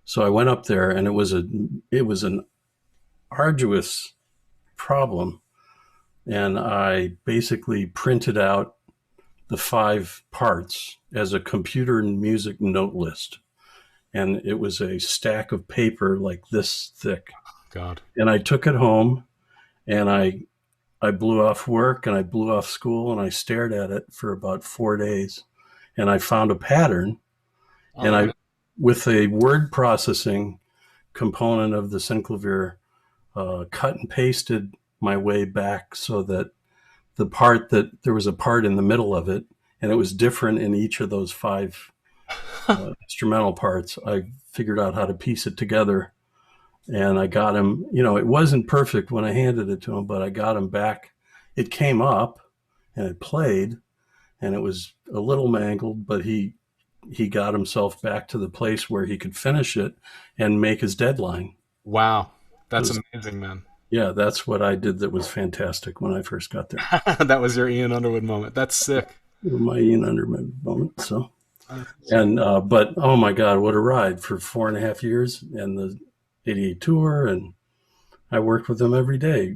So I went up there, and it was an arduous problem. And I basically printed out the 5 parts as a computer music note list. And it was a stack of paper like this thick. God. And I took it home, and I blew off work and I blew off school, and I stared at it for about 4 days. And I found a pattern, and I, with a word processing component of the Synclavier, cut and pasted my way back so that there was a part in the middle of it, and it was different in each of those 5 instrumental parts. I figured out how to piece it together, and I got him. It wasn't perfect when I handed it to him, but I got him back. It came up, and it played, and it was a little mangled, but he got himself back to the place where he could finish it and make his deadline. Wow. That's amazing, man. Yeah, that's what I did that was fantastic when I first got there. That was your Ian Underwood moment. That's sick. My Ian Underwood moment. So, and but oh my God, what a ride for 4.5 years, and the '88 tour, and I worked with him every day.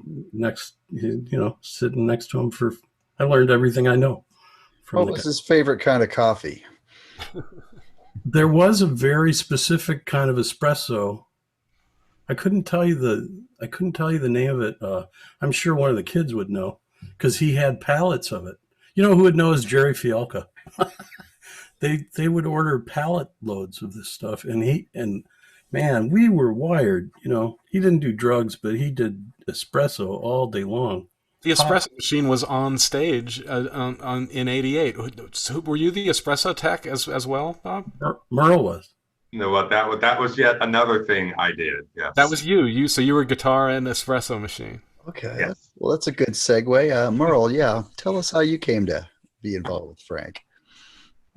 Sitting next to him I learned everything I know. What was his favorite kind of coffee? There was a very specific kind of espresso. I couldn't tell you the name of it. I'm sure one of the kids would know, because he had pallets of it. You know who would know is Jerry Fialka. They would order pallet loads of this stuff, and man, we were wired. He didn't do drugs, but he did espresso all day long. The espresso machine was on stage in '88. So were you the espresso tech as well, Bob? Merle was. No, what that was yet another thing I did. Yes, that was you. So you were guitar and espresso machine. Okay, yes. Well, that's a good segue. Merle, yeah, tell us how you came to be involved with Frank.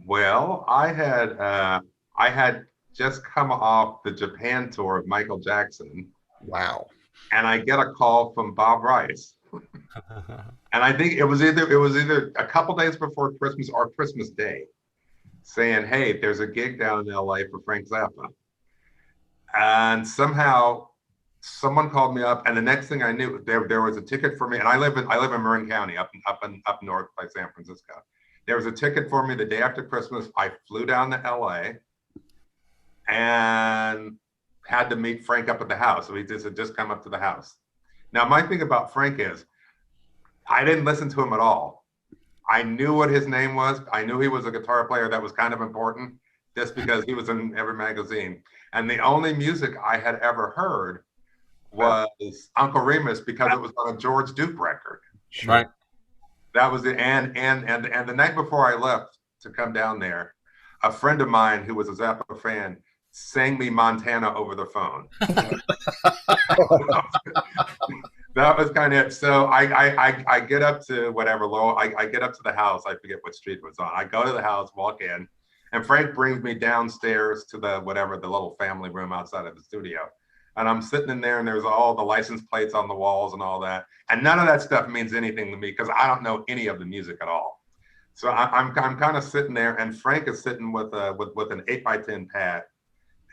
Well, I had just come off the Japan tour of Michael Jackson. Wow. And I get a call from Bob Rice. And I think it was either a couple days before Christmas or Christmas Day, saying, "Hey, there's a gig down in LA for Frank Zappa." And somehow someone called me up, and the next thing I knew, there was a ticket for me. And I live in Marin County, up north by San Francisco. There was a ticket for me the day after Christmas. I flew down to LA and had to meet Frank up at the house. So he just come up to the house. Now, my thing about Frank is I didn't listen to him at all. I knew what his name was. I knew he was a guitar player that was kind of important, just because he was in every magazine. And the only music I had ever heard was Uncle Remus, because it was on a George Duke record. Right. That was it. And the night before I left to come down there, a friend of mine who was a Zappa fan sang me Montana over the phone. That was kind of it. So I get up to whatever Lowell. I get up to the house. I forget what street it was on. I go to the house, walk in, and Frank brings me downstairs to the little family room outside of the studio. And I'm sitting in there, and there's all the license plates on the walls and all that. And none of that stuff means anything to me, because I don't know any of the music at all. So I'm kind of sitting there, and Frank is sitting with an 8x10 pad.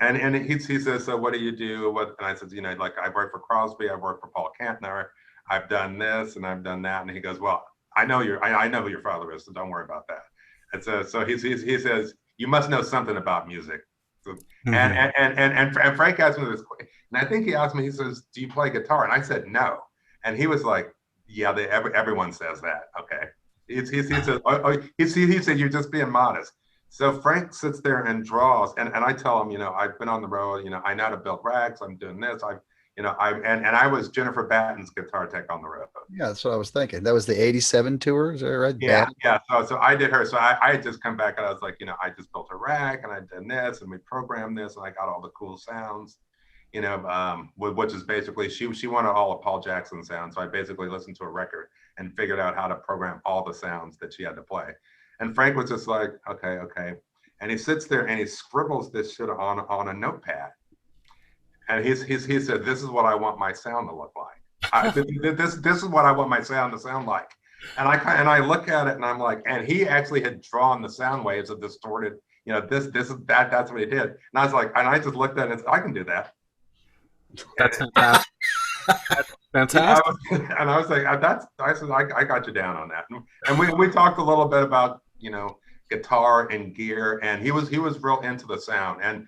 And he says, "So what do you do?" And I said, "Like, I've worked for Crosby, I've worked for Paul Kantner, I've done this and I've done that." And he goes, "Well, I know who your father is, so don't worry about that." And so he says, "You must know something about music." So, and Frank asked me this, and I think he asked me, he says, "Do you play guitar?" And I said, "No." And he was like, "Yeah, everyone says that." Okay. He said, "You're just being modest." So Frank sits there and draws, and I tell him, I've been on the road, I know how to build racks, I'm doing this, I was Jennifer Batten's guitar tech on the road. Yeah, that's what I was thinking. That was the '87 tour, is that right? Yeah. So I did her. So I had just come back, and I was like, I just built a rack, and I did this, and we programmed this, and I got all the cool sounds, which is basically, she wanted all of Paul Jackson's sounds. So I basically listened to a record and figured out how to program all the sounds that she had to play. And Frank was just like, okay. And he sits there and he scribbles this shit on a notepad. And he said, "This is what I want my sound to look like. This is what I want my sound to sound like." And I look at it, and I'm like, and he actually had drawn the sound waves of distorted, that's what he did. And I was like, and I just looked at it and said, "I can do that." That's fantastic. That's fantastic. And I was like, I said, I got you down on that. And we talked a little bit about guitar and gear, and he was real into the sound. And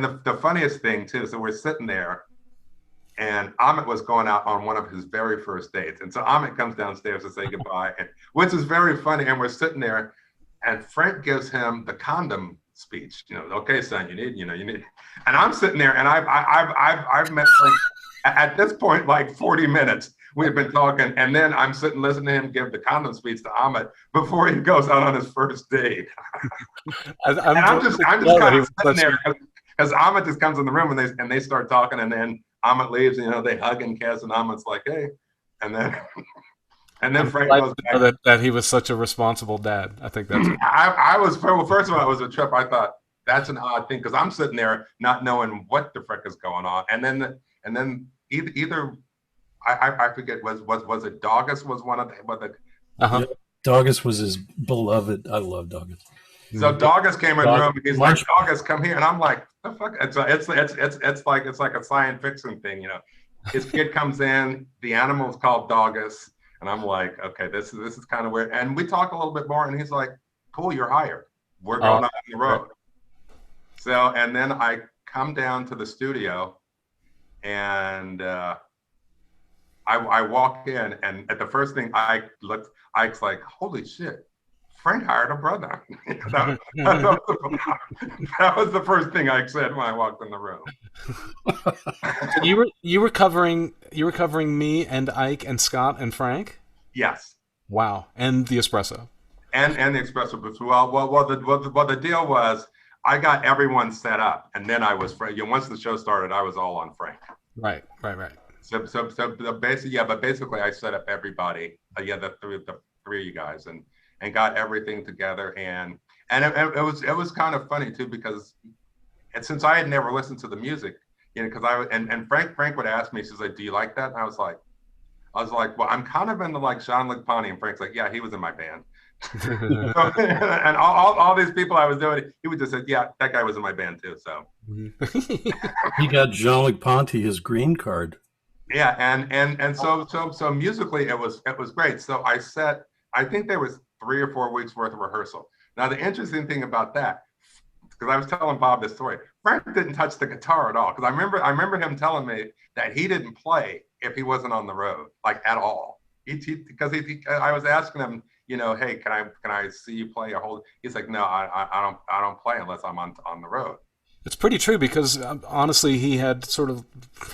the funniest thing too, so we're sitting there, and Amit was going out on one of his very first dates, and so Amit comes downstairs to say goodbye, which is very funny. And we're sitting there, and Frank gives him the condom speech. Okay, son, you need. And I'm sitting there, and I've met Frank at this point like 40 minutes. We've been talking, and then I'm sitting listening to him give the condom speech to Amit before he goes out on his first date. I'm just kind of sitting there because Amit just comes in the room and they start talking, and then Amit leaves. They hug and kiss, and Amit's like, "Hey," and then Frank goes back. That he was such a responsible dad. I think that's. I was first of all, it was a trip. I thought that's an odd thing because I'm sitting there not knowing what the frick is going on, and then either. I forget, was it Doggus was one of the Yeah, Doggus was his beloved. I love Doggus. So Doggus came in the room and he's like, Doggus, come here. And I'm like, the fuck? It's like a science fiction thing, His kid comes in, the animal's called Doggus, and I'm like, okay, this is kind of weird. And we talk a little bit more, and he's like, cool, you're hired. We're going out on the road. So, and then I come down to the studio, and I walk in, and at the first thing Ike's like, holy shit, Frank hired a brother. that was the first thing Ike said when I walked in the room. So you were covering me and Ike and Scott and Frank? Yes. Wow. And the espresso. And the espresso. Well, the deal was I got everyone set up, and then I was once the show started, I was all on Frank. Right. So basically I set up everybody, the three of you guys, and got everything together, and it was kind of funny too, because since I had never listened to the music, because and Frank would ask me, he says like, do you like that? And I was like, well, I'm kind of into like Jean-Luc Ponty, and Frank's like, yeah, he was in my band. And all these people I was doing, he would just say, yeah, that guy was in my band too. So he got Jean-Luc Ponty his green card. Yeah, and so musically it was great. So I think there was 3 or 4 weeks worth of rehearsal. Now the interesting thing about that, because I was telling Bob this story, Frank didn't touch the guitar at all. Because I remember him telling me that he didn't play if he wasn't on the road, like at all. I was asking him, hey, can I see you play or hold? He's like, no, I don't play unless I'm on the road. It's pretty true, because honestly, he had sort of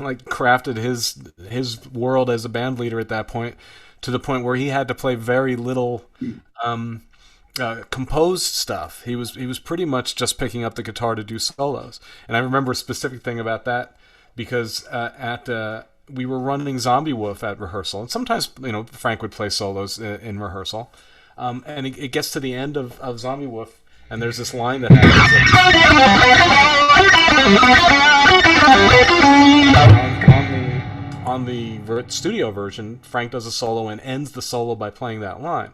like crafted his world as a band leader at that point, to the point where he had to play very little composed stuff. He was pretty much just picking up the guitar to do solos. And I remember a specific thing about that, because we were running Zombie Wolf at rehearsal, and sometimes Frank would play solos in rehearsal, and it gets to the end of Zombie Wolf. And there's this line that happens on the studio version. Frank does a solo and ends the solo by playing that line.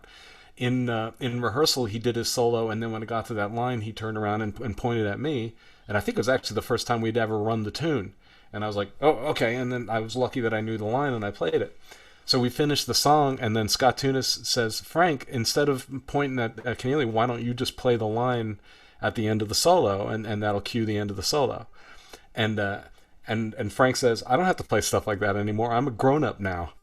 In rehearsal, he did his solo, and then when it got to that line, he turned around and pointed at me. And I think it was actually the first time we'd ever run the tune. And I was like, oh, okay. And then I was lucky that I knew the line, and I played it. So we finished the song, and then Scott Tunis says, Frank, instead of pointing at Keneally, why don't you just play the line at the end of the solo, and that'll cue the end of the solo. And Frank says, I don't have to play stuff like that anymore. I'm a grown-up now.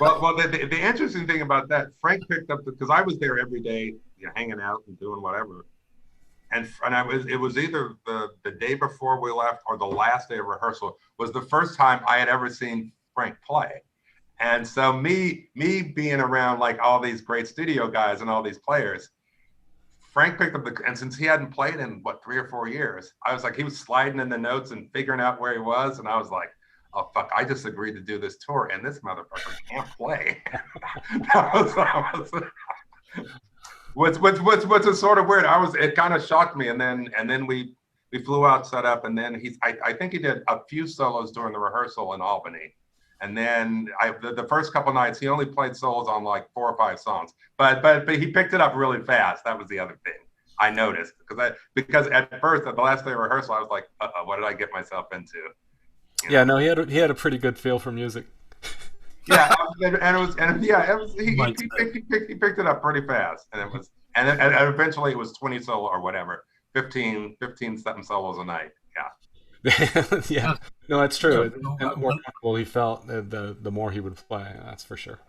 Well, the interesting thing about that, Frank picked up, because I was there every day, hanging out and doing whatever. And it was either the day before we left or the last day of rehearsal was the first time I had ever seen Frank play. And so me being around like all these great studio guys and all these players, Frank picked up and since he hadn't played in 3 or 4 years, I was like, he was sliding in the notes and figuring out where he was. And I was like, oh fuck, I just agreed to do this tour and this motherfucker can't play. What's a sort of weird. It kind of shocked me. And then we flew out, set up, and then I think he did a few solos during the rehearsal in Albany. And then the first couple nights, he only played solos on like 4 or 5 songs, but he picked it up really fast. That was the other thing I noticed, because at first, at the last day of rehearsal, I was like, what did I get myself into? Yeah, no, he had a pretty good feel for music. Yeah, and it was, and yeah, it was. Might He picked it up pretty fast, and it was, and eventually it was 20 solo or whatever, 15 something solos a night. Yeah. Yeah, no, that's true. And the more Yeah, comfortable he felt, the more he would play. That's for sure.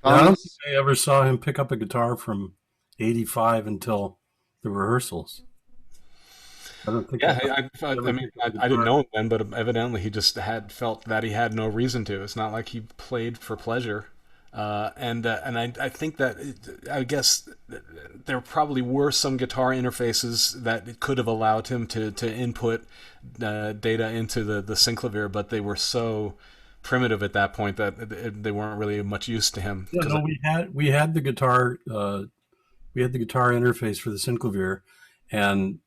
I don't think Thomas? I ever saw him pick up a guitar from '85 until the rehearsals. I don't think Yeah, ever I mean, picked up a I didn't guitar. know him then, but evidently he just had felt that he had no reason to. It's not like he played for pleasure. And I think that I guess there probably were some guitar interfaces that it could have allowed him to input data into the Synclavier, but they were so primitive at that point that they weren't really much use to him. Yeah, no, we had the guitar interface for the Synclavier, and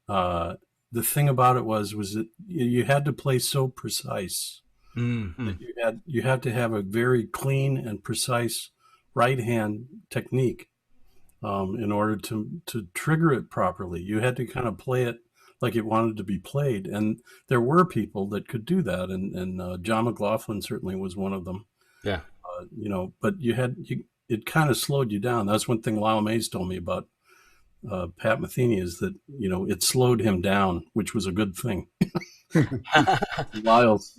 the thing about it was that you had to play so precise Mm-hmm. that you had to have a very clean and precise right hand technique in order to trigger it properly. You had to kind of play it like it wanted to be played, and there were people that could do that, and John McLaughlin certainly was one of them. Yeah. But it kind of slowed you down. That's one thing Lyle Mays told me about Pat Metheny, is that it slowed him down, which was a good thing. Lyle's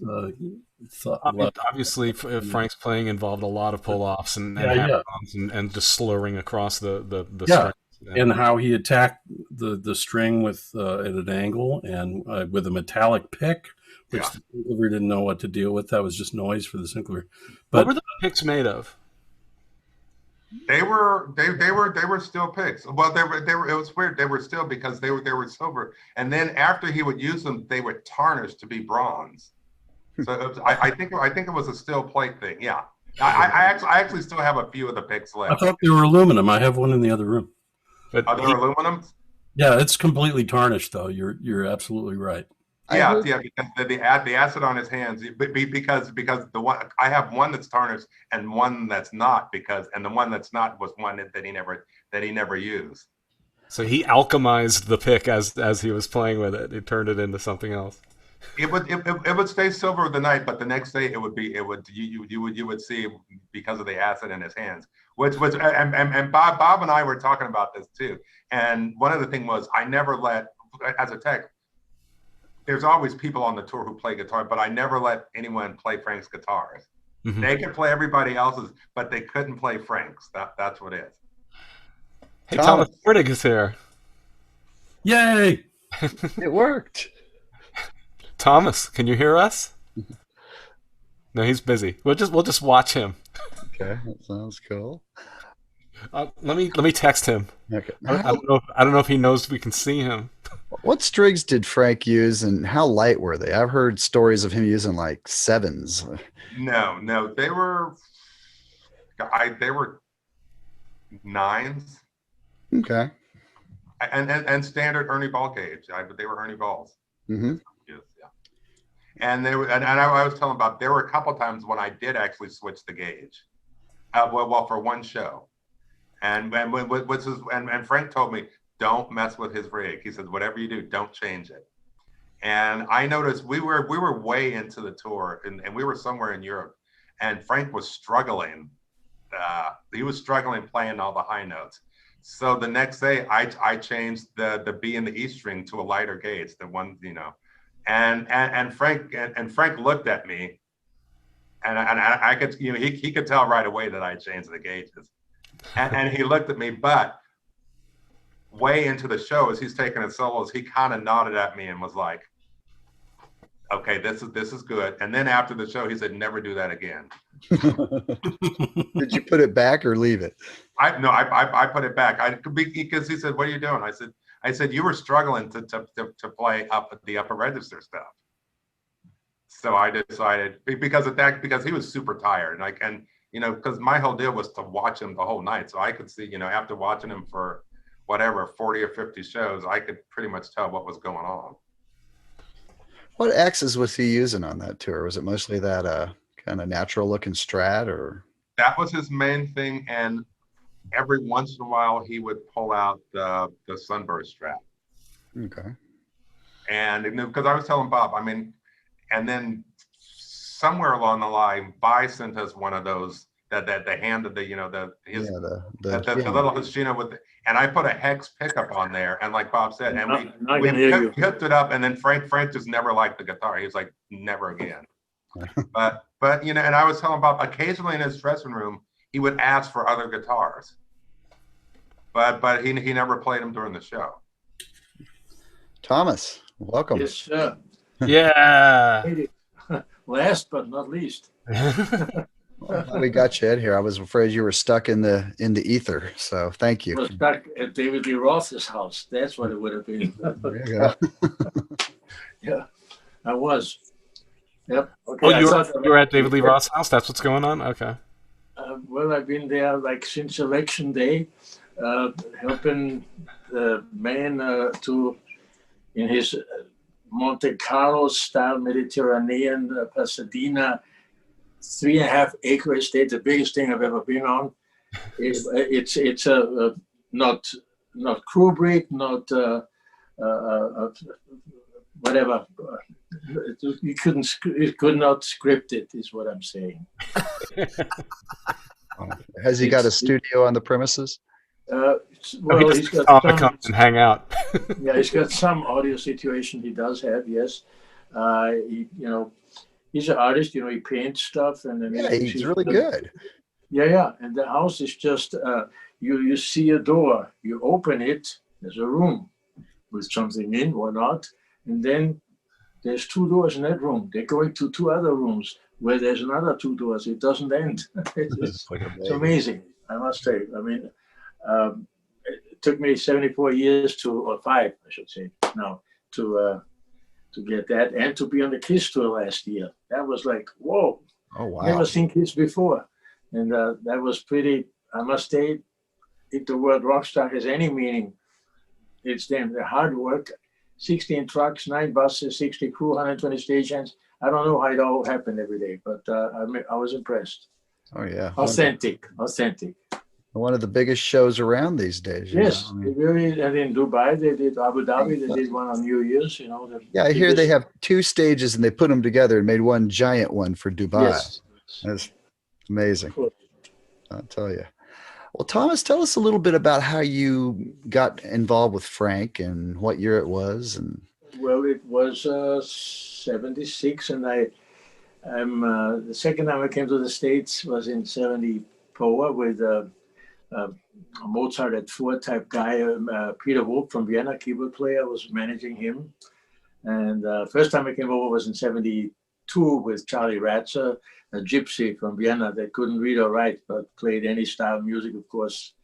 Obviously, Frank's playing involved a lot of pull-offs and yeah, hammer-ons and just slurring across the yeah, strings. and how he attacked the string with at an angle and with a metallic pick, which Yeah. the Synclavier didn't know what to deal with. That was just noise for the Synclavier. What But were the picks made of? They were still picks. Well, they were. It was weird. They were still, because they were silver. And then after he would use them, they would tarnish to be bronze. So I think it was a steel plate thing. Yeah. I actually still have a few of the picks I left. thought they were aluminum. I have one in the other room. But Are they aluminum? Yeah, it's completely tarnished, though. You're absolutely right. Yeah, yeah, because the acid on his hands, because the one I have one that's tarnished and one that's not, and the one that's not was one that he never used. So he alchemized the pick as he was playing with it. He turned it into something else. It would stay silver the night, but the next day you would see, because of the acid in his hands, which was, and Bob and I were talking about this too. And one of the thing was, I never let, as a tech, there's always people on the tour who play guitar, but I never let anyone play Frank's guitars. Mm-hmm. They could play everybody else's, but they couldn't play Frank's. That's what it is. Hey, Thomas Nordegg is here. Yay! It worked. Thomas, can you hear us? No, he's busy. We'll just watch him. Okay, that sounds cool. Let me text him. Okay. I don't know if he knows we can see him. What strings did Frank use, and how light were they? I've heard stories of him using like sevens. No, they were nines. Okay. And standard Ernie ball gauge. They were Ernie balls. Mm-hmm. Yes, yeah. And I was telling about, there were a couple times when I did actually switch the gauge. Well, for one show, and Frank told me, don't mess with his rig. He said, whatever you do, don't change it. And I noticed we were way into the tour, and we were somewhere in Europe, and Frank was struggling. He was struggling playing all the high notes. So the next day, I changed the B and the E string to a lighter gauge, the one, and Frank looked at me, and I could, he could tell right away that I changed the gauges, and he looked at me, but way into the show, as he's taking his solos, he kind of nodded at me and was like, okay, this is good. And then after the show, he said, never do that again. Did you put it back or leave it? I put it back. Because he said, what are you doing? I said you were struggling to play up the upper register stuff. So I decided, because he was super tired, and because my whole deal was to watch him the whole night. So I could see, after watching him for whatever 40 or 50 shows, I could pretty much tell what was going on. What X's was he using on that tour? Was it mostly that kind of natural looking Strat, or? That was his main thing, and every once in a while he would pull out the Sunburst Strat. Okay. And because I was telling Bob, and then somewhere along the line, Vai sent us one of those that they handed the the little Echidna with, and I put a hex pickup on there, and like Bob said, and we hooked it up, and then Frank just never liked the guitar. He was like, never again. but and I was telling Bob, occasionally in his dressing room he would ask for other guitars, but he never played them during the show. Thomas, welcome. Yes, sir. Yeah. Last but not least. Well, we got you in here. I was afraid you were stuck in the ether, so thank you. I was stuck at David Lee Roth's house. That's what it would have been. There you go. Yeah, I was. Yep. Okay. Oh, you were at David Lee Roth's house? That's what's going on? Okay. Well, I've been there like since election day, helping the man in his Monte Carlo style Mediterranean Pasadena 3.5 acre estate, the biggest thing I've ever been on. It's not Kubrick, not whatever. You could not script it, is what I'm saying. Has he got a studio on the premises? Well, he's got to come and hang out. Yeah, he's got some audio situation. He does have, yes. He's an artist. He paints stuff, and then he's really good. Yeah, and the house is just you see a door, you open it, there's a room with something in or not, and then there's 2 doors in that room. They're going to 2 other rooms where there's another 2 doors. It doesn't end. It's amazing, I must say. I mean, it took me 74 years or 5, I should say, now to get that, and to be on the Kiss tour last year. That was like, whoa. Oh, wow. Never seen Kiss before. And that was pretty, I must say, if the word rock star has any meaning, it's them. The hard work, 16 trucks, 9 buses, 60 crew, 120 stations. I don't know how it all happened every day, but I was impressed. Oh, yeah. Authentic. One of the biggest shows around these days. Yes, they really. And in Dubai, they did Abu Dhabi. They did one on New Year's. I hear they have 2 stages and they put them together and made one giant one for Dubai. Yes. That's amazing. Cool. I'll tell you. Well, Thomas, tell us a little bit about how you got involved with Frank and what year it was. Well, it was 76, and I'm the second time I came to the States was in 74 with a Mozart at 4 type guy, Peter Wolf from Vienna, keyboard player. I was managing him. And first time I came over was in 72 with Charlie Ratzer, a gypsy from Vienna that couldn't read or write, but played any style of music, of course,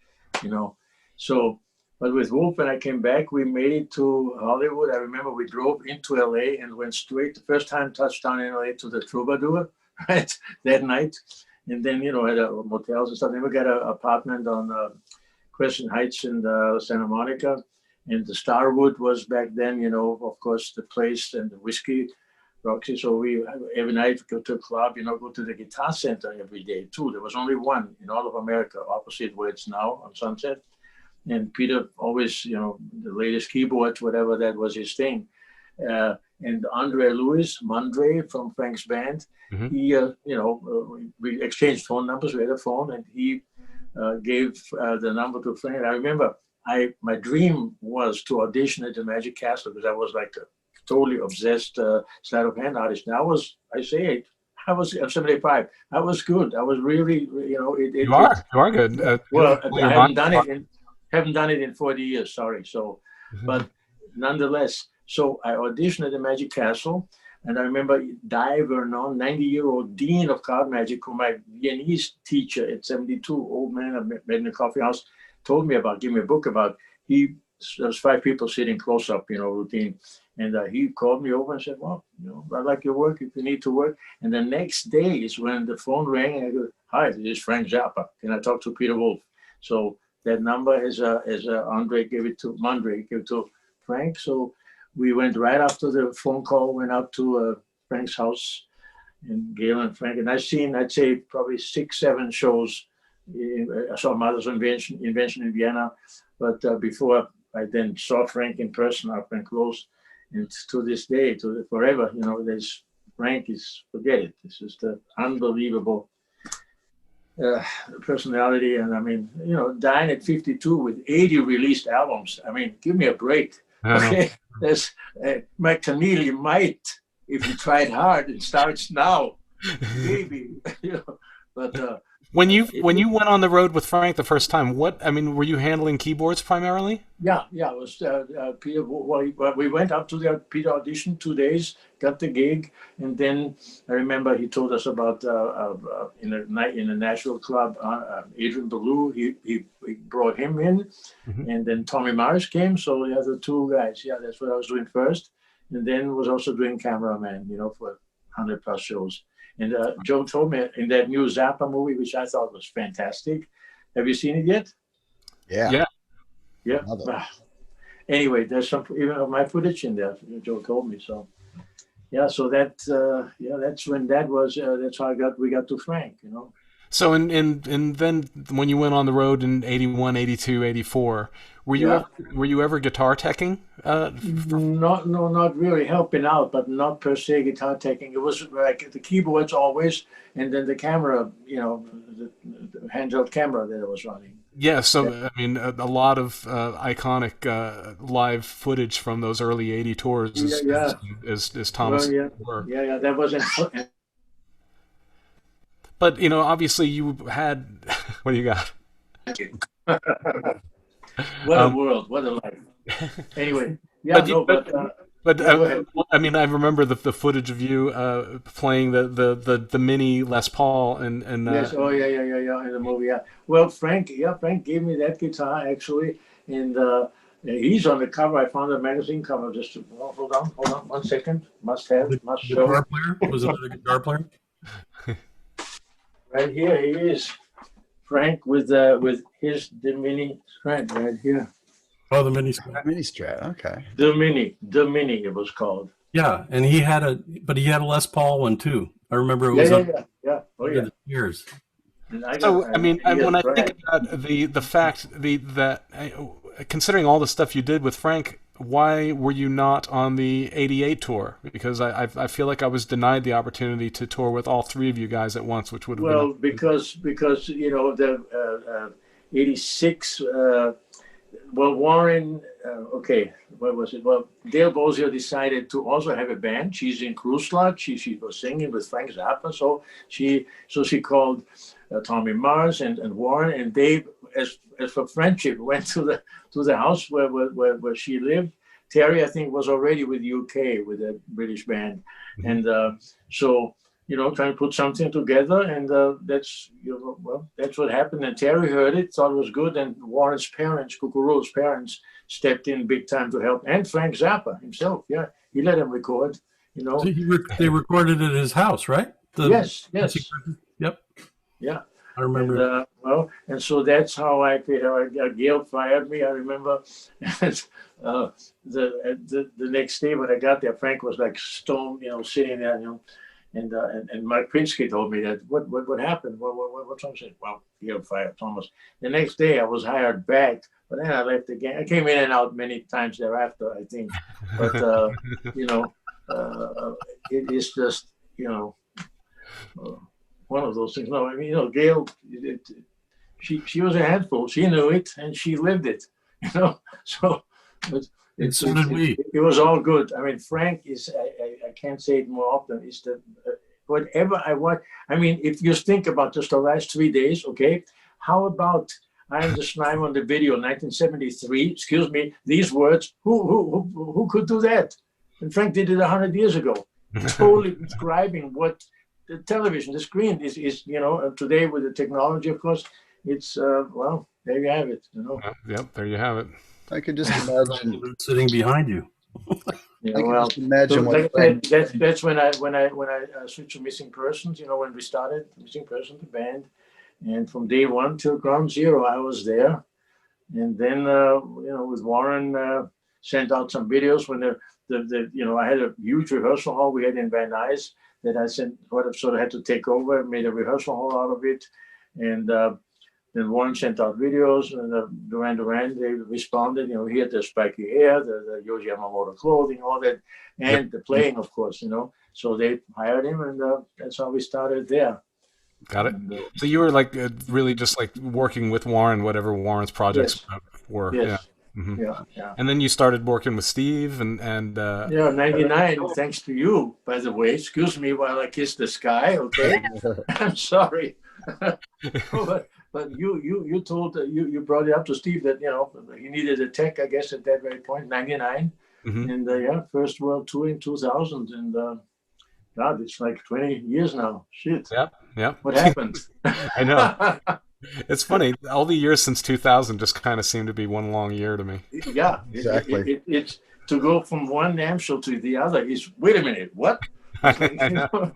So, but with Wolf, when I came back, we made it to Hollywood. I remember we drove into LA and went straight, the first time touchdown in LA, to the Troubadour, right, that night. And then, had motels and stuff. Then we got an apartment on Crescent Heights in Santa Monica. And the Starwood was back then, of course, the place and the whiskey, Roxy. So we, every night, go to a club, go to the Guitar Center every day, too. There was only one in all of America, opposite where it's now on Sunset. And Peter always, the latest keyboards, whatever, that was his thing. And Andre Lewis, Mondre from Frank's band, he, we exchanged phone numbers. We had a phone, and he gave the number to Frank. I remember my dream was to audition at the Magic Castle because I was like a totally obsessed sleight of hand artist. And I'm 75. I was good. I was really, you are good. I haven't done it in 40 years. Sorry. So, but nonetheless. So I auditioned at the Magic Castle, and I remember Di Vernon, 90-year-old dean of card magic, who my Viennese teacher at 72, old man I met in a coffee house, told me about, gave me a book about. There was 5 people sitting close up, routine. And he called me over and said, well, I like your work if you need to work. And the next day is when the phone rang, and I go, hi, this is Frank Zappa. Can I talk to Peter Wolf? So that number is Mondre gave it to Frank. So we went right after the phone call, went out to Frank's house, and Gail and Frank. And I'd say, probably 6-7 shows. I saw Mother's Invention in Vienna. But before I then saw Frank in person up and close. And to this day, forever, there's Frank is, forget it. This is the unbelievable personality. And I mean, you know, dying at 52 with 80 released albums. I mean, give me a break. Okay, there's Mike Keneally might, if he tried hard, it starts now, maybe. You know, but when you went on the road with Frank the first time, were you handling keyboards primarily? Yeah, it was Peter. Well, we went up to the Peter audition 2 days, got the gig, and then I remember he told us about in a Nashville club, Adrian Ballou. He brought him in, and then Tommy Mars came. So yeah, the two guys. Yeah, that's what I was doing first, and then was also doing cameraman. You know, for 100+ shows. And Joe told me in that new Zappa movie, which I thought was fantastic. Have you seen it yet? Yeah. Yeah. Anyway, there's some even of my footage in there. Joe told me so. Yeah. So that's when that was. That's how we got to Frank. You know. So and then when you went on the road in 81, 82, 84, were you ever guitar teching? Not really helping out, but not per se guitar teching. It was like the keyboards always, and then the camera, you know, the handheld camera that I was running. Yeah, so I mean, a lot of iconic live footage from those early '80 tours is Thomas' work. Yeah, that wasn't. But you know, obviously, you had. What do you got? What a world! What a life! Anyway, I mean, I remember the footage of you playing the mini Les Paul and yes, in the movie. Yeah, well, Frank gave me that guitar actually, and he's on the cover. I found a magazine cover. Just hold on 1 second. Must show. Guitar player? Was it a guitar player? Right here he is, Frank with his the mini Strat right here. Oh, the mini Strat. Mini Strat, okay. The mini it was called. Yeah, and he had a Les Paul one too. I remember it was yeah. Oh yeah. Years. So I mean, when I think about the fact that considering all the stuff you did with Frank, why were you not on the '88 tour? Because I feel like I was denied the opportunity to tour with all three of you guys at once, which would have been because you know the '86. Warren. Okay, what was it? Well, Dale Bozier decided to also have a band. She's in Cruise Slot. She was singing with Frank Zappa, so she called Tommy Mars and Warren, and they, as for friendship, went to the house where she lived. Terry, I think, was already with UK with a British band, and so you know, trying to put something together, and that's that's what happened. And Terry heard it, thought it was good, and Warren's parents, Kukuru's parents, stepped in big time to help, and Frank Zappa himself. Yeah, he let him record. You know, so they recorded at his house, right? Yes. Yep. Yeah. I remember. And so that's how Gail fired me. I remember, and the next day when I got there, Frank was like stone, you know, sitting there, you know, and Mike Pinsky told me that what happened? What's wrong? I said, well, Gail fired Thomas. The next day I was hired back, but then I left again. I came in and out many times thereafter, I think, but you know, it is just, you know. One of those things. No, I mean, you know, Gail, she was a handful. She knew it and she lived it, you know. So it was all good. I mean, Frank is, I can't say it more often, is the whatever I want. I mean, if you think about just the last 3 days, okay, how about I'm the Slime on the video, 1973, excuse me, these words, who could do that? And Frank did it 100 years ago, totally describing what the television, the screen is, you know, today with the technology, of course, it's, well, there you have it, you know. Yep, there you have it. I could just imagine sitting behind you. Yeah, well, just imagine so that's when I switched to Missing Persons, you know, when we started Missing Persons, the band. And from day one till ground zero, I was there. And then, you know, with Warren, sent out some videos when the you know, I had a huge rehearsal hall we had in Van Nuys that I sort of had to take over, made a rehearsal hall out of it. And Then Warren sent out videos, and Duran Duran, they responded. You know, he had the spiky hair, the Yohji Yamamoto clothing, all that, and the playing, of course. You know, so they hired him, and that's how we started there. Got it. So you were like really just like working with Warren, whatever Warren's projects were. Yes. Yeah. Mm-hmm. Yeah. And then you started working with Steve and 99, thanks to you, by the way. Excuse me while I kiss the sky, okay? I'm sorry. but you told you brought it up to Steve that, you know, he needed a tech, I guess, at that very point, 99. Mm-hmm. And first world tour in 2000, and God, it's like 20 years now. Shit. Yep. What happened? I know. It's funny. All the years since 2000 just kind of seem to be one long year to me. Yeah, exactly. It's to go from one NAMM show to the other is, wait a minute, what? I know.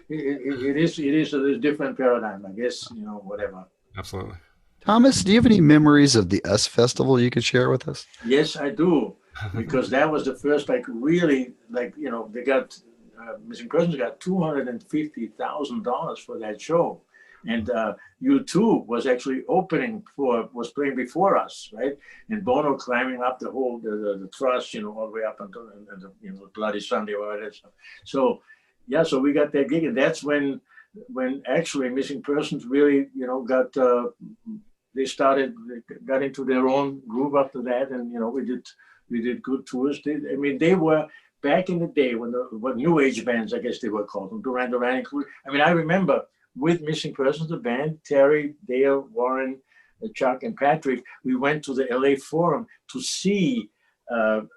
It is a different paradigm, I guess, you know, whatever. Absolutely. Thomas, do you have any memories of the US Festival you could share with us? Yes, I do, because that was the first, like, really, like, you know, they got, Missing Persons got $250,000 for that show. And U2 was actually was playing before us, right? And Bono climbing up the whole, the truss, you know, all the way up until, you know, Bloody Sunday or all that stuff. So, yeah, so we got that gig. And that's when actually Missing Persons really, you know, got into their own groove after that. And, you know, we did good tours. They were, back in the day when what new age bands, I guess they were called, Duran Duran included. I mean, I remember with Missing Persons, the band, Terry, Dale, Warren, Chuck, and Patrick, we went to the LA Forum to see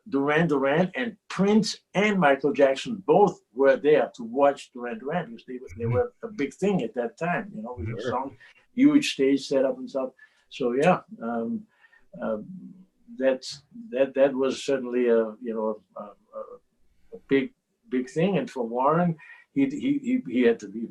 Duran Duran, and Prince and Michael Jackson both were there to watch Duran Duran, because they were a big thing at that time, you know, with the song, huge stage setup and stuff. So yeah, that was certainly a big thing. And for Warren, he had to be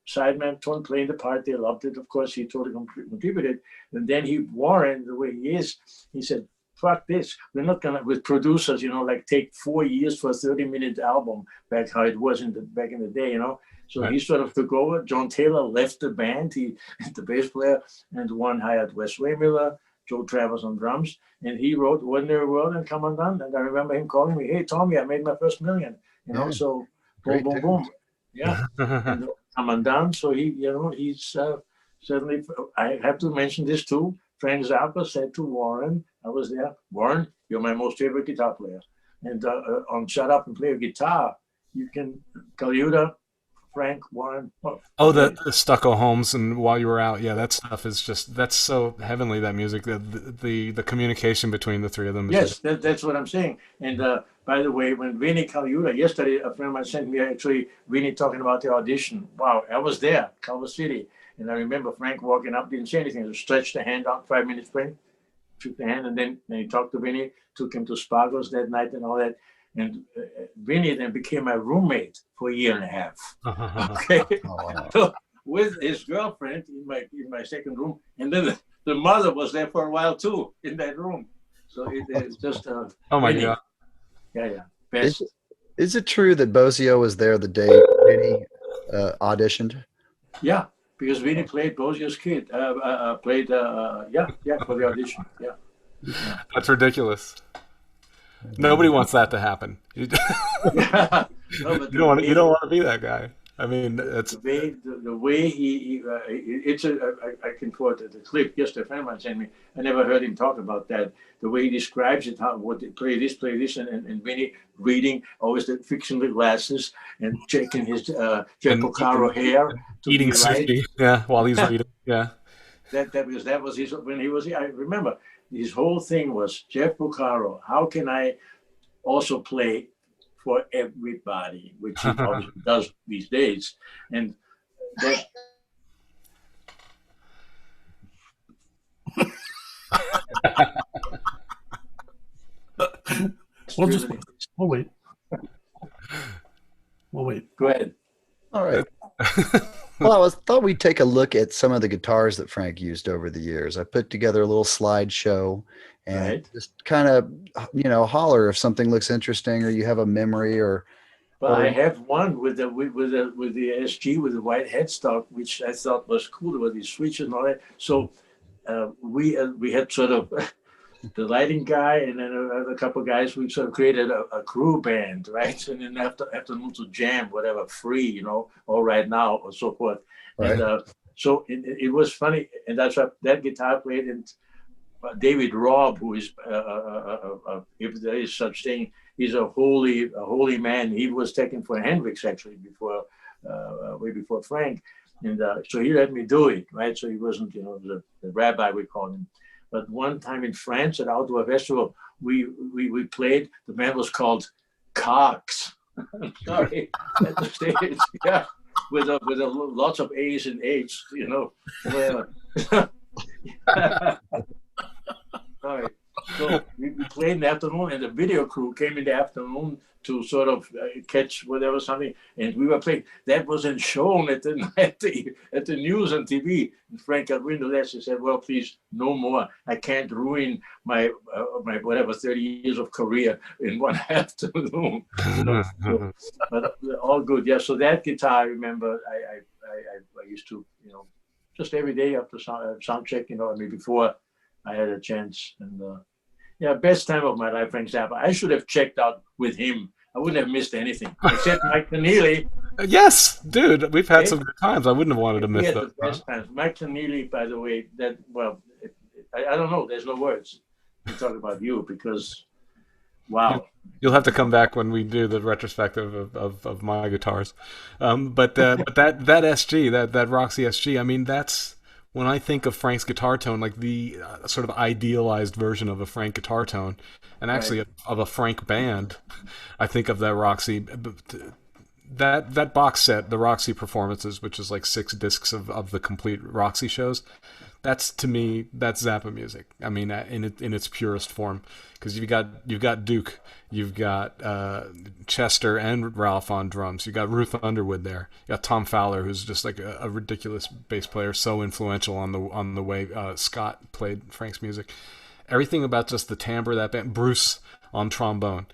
sideman tone, playing the part. They loved it. Of course, he totally contributed. And then Warren, the way he is, he said, fuck this. We're not going to, with producers, you know, like take 4 years for a 30-minute album, back how it was back in the day, you know. So right. He sort of took over. John Taylor left the band, the bass player, and Warren hired Wes Waymiller, Joe Travers on drums, and he wrote Ordinary World and Come Undone. And I remember him calling me, hey, Tommy, I made my first $1 million, you know, so boom, boom, boom. Yeah. And Come Undone. So he's certainly, I have to mention this too. Frank Zappa said to Warren, I was there, Warren, you're my most favorite guitar player. And on Shut Up and Play a Guitar, you can, Kalyuda, Frank, Warren. The Stucco Homes and While You Were Out. Yeah, that stuff is just, that's so heavenly, that music, the communication between the three of them. Yes, that's what I'm saying. And by the way, when Vinnie Kalyuda, yesterday, a friend of mine sent me actually Vinnie talking about the audition. Wow, I was there, Culver City. And I remember Frank walking up, didn't say anything, just stretched the hand out, 5 minutes frame, shook the hand, and then he talked to Vinnie, took him to Sparkles that night and all that. And Vinnie then became my roommate for a year and a half. Okay, so with his girlfriend in my second room, and then the mother was there for a while too in that room. So it's just oh my Vinnie. God, yeah, best. Is it true that Bozio was there the day Vinnie auditioned? Yeah, because Vinnie played Bozio's kid. Played for the audition. Yeah. That's ridiculous. Nobody wants that to happen. You No, but you don't want to be that guy. I mean, it's the way he it's I can quote the clip. Yes, the friend of mine sent me. I never heard him talk about that. The way he describes it, what they play this, and Vinnie reading, always fixing the glasses and checking his Jeff Porcaro hair, eating sushi, while he's reading, that was his when he was here. I remember his whole thing was Jeff Porcaro. How can I also play for everybody, which he obviously does these days, and that. We'll wait. Go ahead. All right. Well, I thought we'd take a look at some of the guitars that Frank used over the years. I put together a little slideshow and just kind of, holler if something looks interesting or you have a memory or Well, I have one with the SG with the white headstock, which I thought was cool with these switches and all that. So we had sort of the lighting guy and then a couple of guys. We sort of created a crew band, right? And then afternoon to jam, whatever, free, you know, all right now or so forth. Right. And so it was funny, and that's what that guitar played. And David Robb, who is if there is such thing. He's a holy man. He was taken for Hendrix actually before, way before Frank, and so he let me do it, right? So he wasn't, you know, the rabbi we call him. But one time in France at Outdoor Festival, we played. The band was called Cox. Sorry, at the stage, yeah, with lots of A's and H's, you know. All right. So we played in the afternoon, and the video crew came in the afternoon to sort of catch whatever something, and we were playing. That wasn't shown at the news on TV. And Frank got wind of that. He said, "Well, please, no more. I can't ruin my whatever 30 years of career in one afternoon." You know? But all good, yeah. So that guitar, I remember, I used to, you know, just every day after sound check, you know, I mean, before I had a chance, and yeah, best time of my life, Frank Zappa. I should have checked out with him. I wouldn't have missed anything, except Mike Keneally. Yes, dude, we've had some good times. I wouldn't have wanted to miss the best times. Mike Keneally, by the way, I don't know. There's no words to talk about you because, wow. You'll have to come back when we do the retrospective of my guitars. But that SG, that Roxy Sg, I mean, that's. When I think of Frank's guitar tone, like the sort of idealized version of a Frank guitar tone, and actually of a Frank band, I think of that Roxy. That box set, the Roxy Performances, which is like 6 discs of the complete Roxy shows, that's, to me, that's Zappa music. I mean, in its purest form, because you've got Duke, you've got Chester and Ralph on drums, you've got Ruth Underwood there, you got Tom Fowler, who's just like a ridiculous bass player, so influential on the way Scott played Frank's music. Everything about just the timbre of that band, Bruce on trombone,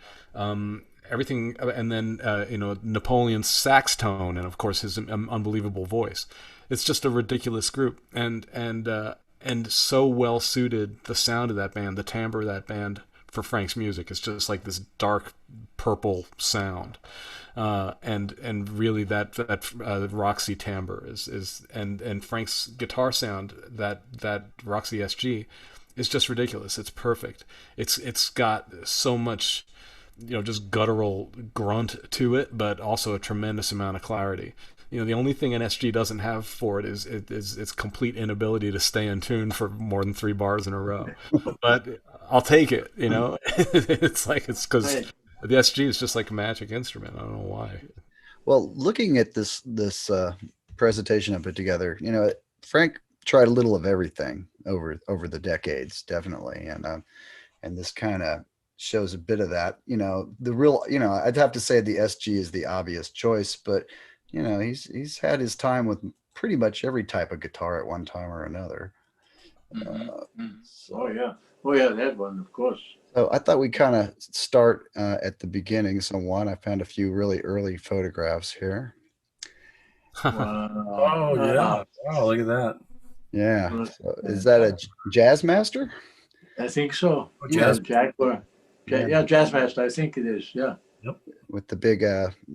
everything, and then you know, Napoleon's sax tone, and of course his unbelievable voice. It's just a ridiculous group, and so well suited, the sound of that band, the timbre of that band, for Frank's music. It's just like this dark purple sound, and really that Roxy timbre is and Frank's guitar sound, that Roxy Sg, is just ridiculous. It's perfect. It's got so much, you know, just guttural grunt to it, but also a tremendous amount of clarity. You know, the only thing an SG doesn't have for it is its complete inability to stay in tune for more than 3 bars in a row. But I'll take it, you know. It's because the SG is just like a magic instrument. I don't know why. Well, looking at this presentation I put together, you know, Frank tried a little of everything over the decades, definitely, and this kind of shows a bit of that. You know, the real, you know, I'd have to say the SG is the obvious choice, but you know, he's had his time with pretty much every type of guitar at one time or another. Oh yeah, that one, of course. So I thought we'd kind of start at the beginning. So I found a few really early photographs here. Wow. Oh yeah! Wow, look at that. Yeah. So is that a Jazzmaster? I think so. Jazz. Jaguar. Yeah, Jazzmaster. I think it is. Yeah. Yep. With the big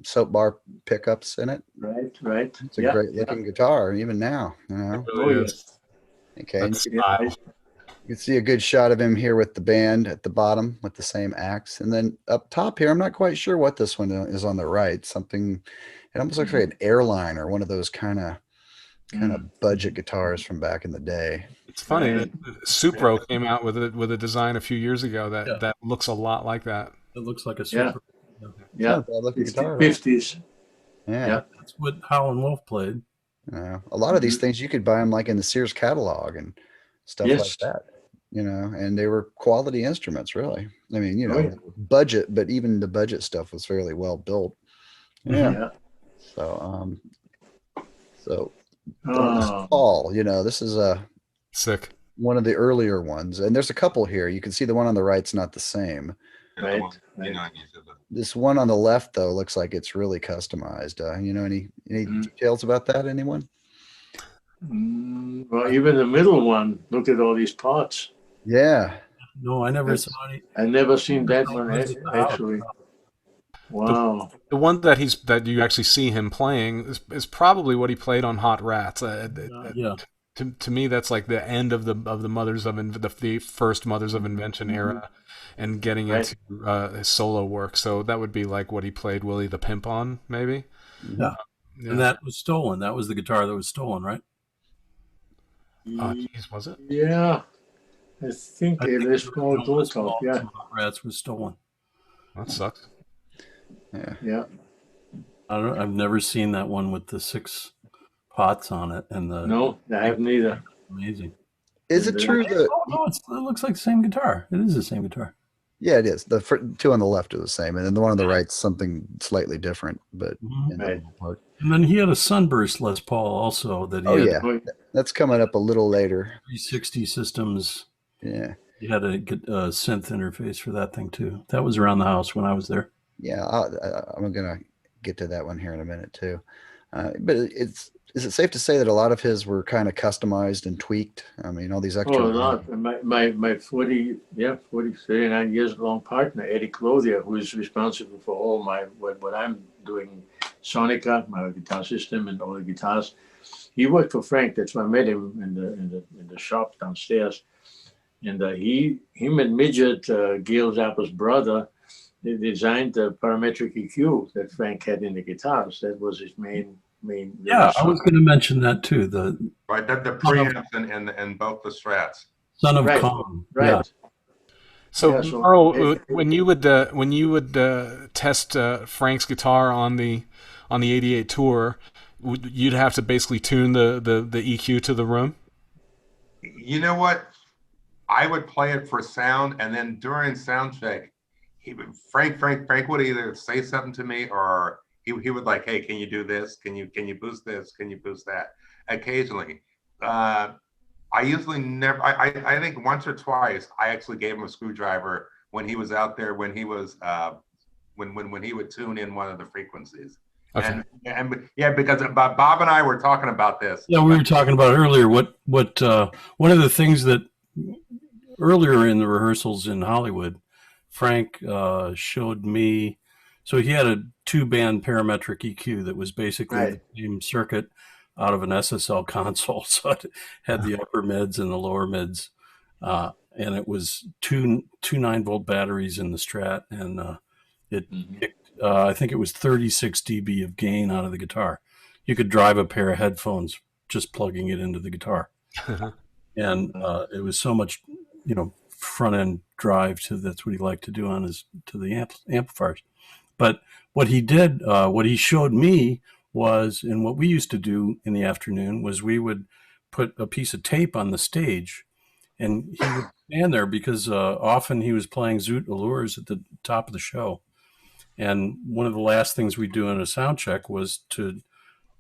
soap bar pickups in it. Right. It's a great looking guitar, even now. You know. It really is. Okay. Style. You can see a good shot of him here with the band at the bottom with the same axe. And then up top here, I'm not quite sure what this one is on the right. Something, it almost looks like an airline or one of those kind of budget guitars from back in the day. It's funny that Supro came out with a design a few years ago that looks a lot like that. It looks like a super. Yeah. Looking guitar, 50s. Yeah. That's what Howlin' Wolf played. Yeah. A lot of these things you could buy them like in the Sears catalog and stuff like that. You know, and they were quality instruments, really. I mean, you know, budget, but even the budget stuff was fairly well built. Yeah. So, Paul, you know, this is sick. One of the earlier ones, and there's a couple here. You can see the one on the right's not the same, The one, Right. you know, uses it. This one on the left, though, looks like it's really customized. You know any details about that? Anyone? Well, even the middle one, look at all these parts. Yeah. No, I never saw any. I never seen that one actually. Wow. The one that you actually see him playing is probably what he played on Hot Rats. Yeah. To me, that's like the end of the Mothers of the first Mothers of Invention era, and getting into his solo work. So that would be like what he played Willie the Pimp on, maybe. Yeah. And that was stolen. That was the guitar that was stolen, right? Geez, was it? Yeah. I think it is called Top. Yeah. Rats was stolen. That sucks. Yeah. I've never seen that one with the 6 pots on it and the. No, I haven't either. Amazing. Is it true that? No, it looks like the same guitar. It is the same guitar. Yeah, it is. The two on the left are the same, and then the one on the right's something slightly different. But Right. And then he had a Sunburst Les Paul also that he had. Yeah, that's coming up a little later. 360 Systems. Yeah. He had a synth interface for that thing too. That was around the house when I was there. Yeah, I'm gonna get to that one here in a minute too. But is it safe to say that a lot of his were kind of customized and tweaked? I mean, all these extra. Oh, a lot. My 39 years long partner, Eddie Clothier, who is responsible for all my what I'm doing, Sonica, my guitar system, and all the guitars. He worked for Frank. That's why I met him in the shop downstairs. And him and Midget, Gail Zappa's brother, they designed the parametric EQ that Frank had in the guitars. That was his main. Yeah, I was going to mention that too. The preamps and both the Strats. Son of Kong. Right. Yeah. So, Merle, when you would test Frank's guitar on the '88 tour, you'd have to basically tune the EQ to the room. You know what? I would play it for sound, and then during sound check, Frank would either say something to me, or he would like, hey, can you do this? Can you boost this? Can you boost that? Occasionally. I usually never, I think once or twice, I actually gave him a screwdriver when he was out there, when he was, when he would tune in one of the frequencies. Okay. And yeah, because Bob and I were talking about this. Yeah, we were talking about earlier, what one of the things that earlier in the rehearsals in Hollywood, Frank showed me, so he had a 2-band parametric EQ that was basically the same circuit out of an SSL console. So it had the upper mids and the lower mids. And it was two 9-volt batteries in the Strat. And it kicked, I think it was 36 dB of gain out of the guitar. You could drive a pair of headphones just plugging it into the guitar. And it was so much, front end drive that's what he liked to do to the amplifiers. But what he did, what he showed me was, and what we used to do in the afternoon was we would put a piece of tape on the stage, and he would stand there because often he was playing Zoot Allures at the top of the show. And one of the last things we do in a sound check was to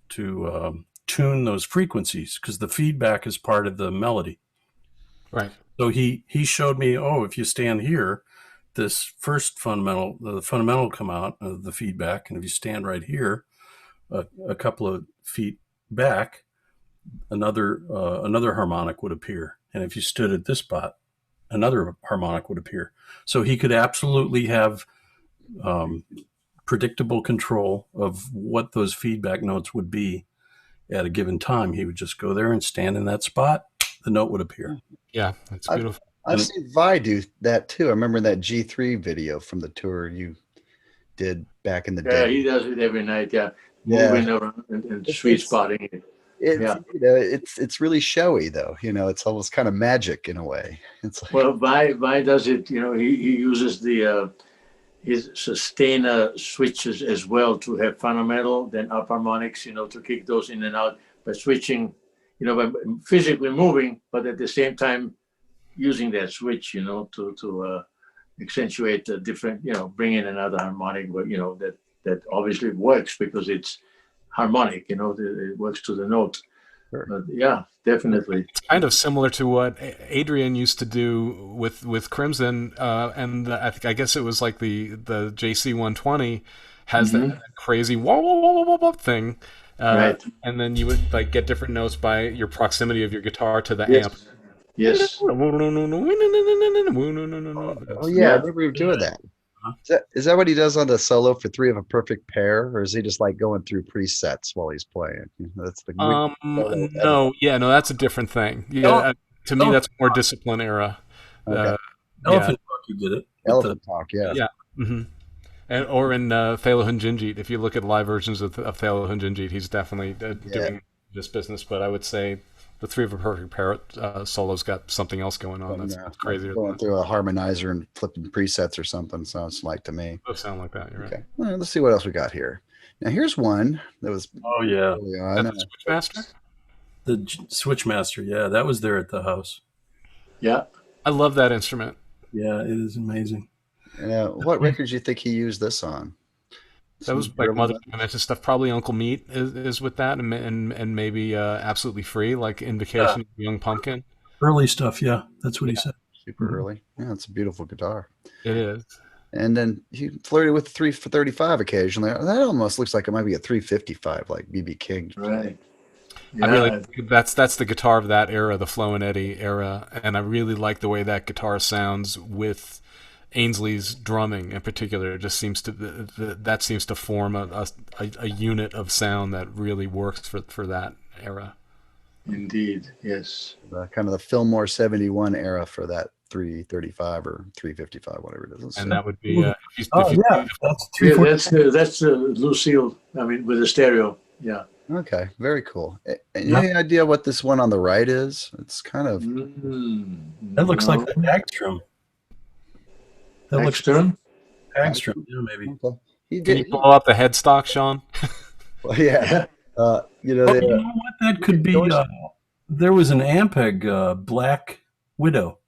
tune those frequencies, because the feedback is part of the melody. Right. So he showed me, if you stand here, this first fundamental, the fundamental will come out of the feedback. And if you stand right here, a couple of feet back, another harmonic would appear. And if you stood at this spot, another harmonic would appear. So he could absolutely have predictable control of what those feedback notes would be at a given time. He would just go there and stand in that spot. The note would appear. Yeah, that's beautiful. I've seen Vi do that too. I remember that G3 video from the tour you did back in the day. Yeah, he does it every night. Yeah, moving around and sweet spotting it. It's really showy though. It's almost kind of magic in a way. It's like, well, Vi does it. He uses his sustainer switches as well to have fundamental, then up harmonics. To kick those in and out by switching. By physically moving, but at the same time using that switch, to accentuate the different, bring in another harmonic, that obviously works because it's harmonic, it works to the note. Sure. But yeah, definitely. It's kind of similar to what Adrian used to do with Crimson, and I guess it was like the JC 120 has that crazy whoa whoa whoa whoa whoa thing, Right. and then you would like get different notes by your proximity of your guitar to the Yes. amp. Yes. Oh yeah, I remember him doing that. Is that what he does on the solo for Three of a Perfect Pair, or is he just like going through presets while he's playing? That's the No, that's a different thing. Yeah, to me that's more Discipline era. Okay. Elephant Talk, you did it. Elephant Talk, yeah. Yeah. And or in Thalo Hunjinjit, if you look at live versions of Thalo Hunjinjit, he's definitely doing this business. But I would say the Three of a Perfect Pair solo's got something else going on. That's crazier. Going through a harmonizer and flipping presets or something sounds like to me. It sound like that. You're right. Okay. Well, let's see what else we got here. Now here's one that was early on. The Switchmaster? The Switchmaster, yeah, that was there at the house. Yeah. I love that instrument. Yeah, it is amazing. What records do you think he used this on? That was like Mother Dimension stuff. Probably Uncle Meat is with that, and maybe Absolutely Free, like Invocation of the Young Pumpkin. Early stuff, yeah. That's what he said. Super early. Yeah, it's a beautiful guitar. It is. And then he flirted with 3 for 35 occasionally. That almost looks like it might be a 355, like B.B. King. Right. Yeah. I really that's the guitar of that era, the Flo and Eddie era, and I really like the way that guitar sounds with Ainsley's drumming in particular. It just seems to that seems to form a unit of sound that really works for that era. Indeed, yes. Kind of the Fillmore 71 era for that 335 or 355, whatever it is. And that would be that's Lucille. I mean, with the stereo. Yeah. Okay, very cool. Any idea what this one on the right is? It's kind of that looks like the Hagstrom. That looks Hagstrom? Hagstrom, yeah, maybe. Okay. Can you pull up the headstock, Sean? Well, yeah. You know what that could be? There was an Ampeg Black Widow.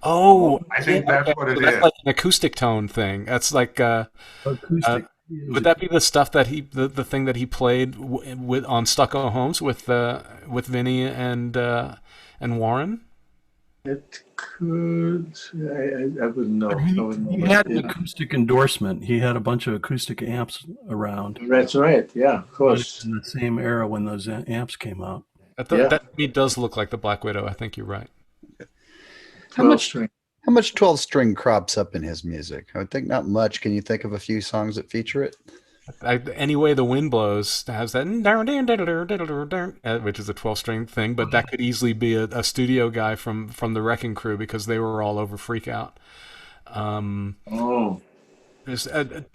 Oh, I think that's what it is. That's like an acoustic tone thing. That's like acoustic. Would that be the stuff that the thing that he played with on Stucco Homes with Vinny and Warren? It could. I wouldn't know. He had an acoustic endorsement. He had a bunch of acoustic amps around. That's right. Yeah, of course. In the same era when those amps came out. That to me does look like the Black Widow. I think you're right. How much 12-string crops up in his music? I would think not much. Can you think of a few songs that feature it? Any Way the Wind Blows has that, which is a 12-string thing, but that could easily be a studio guy from the Wrecking Crew because they were all over Freak Out. To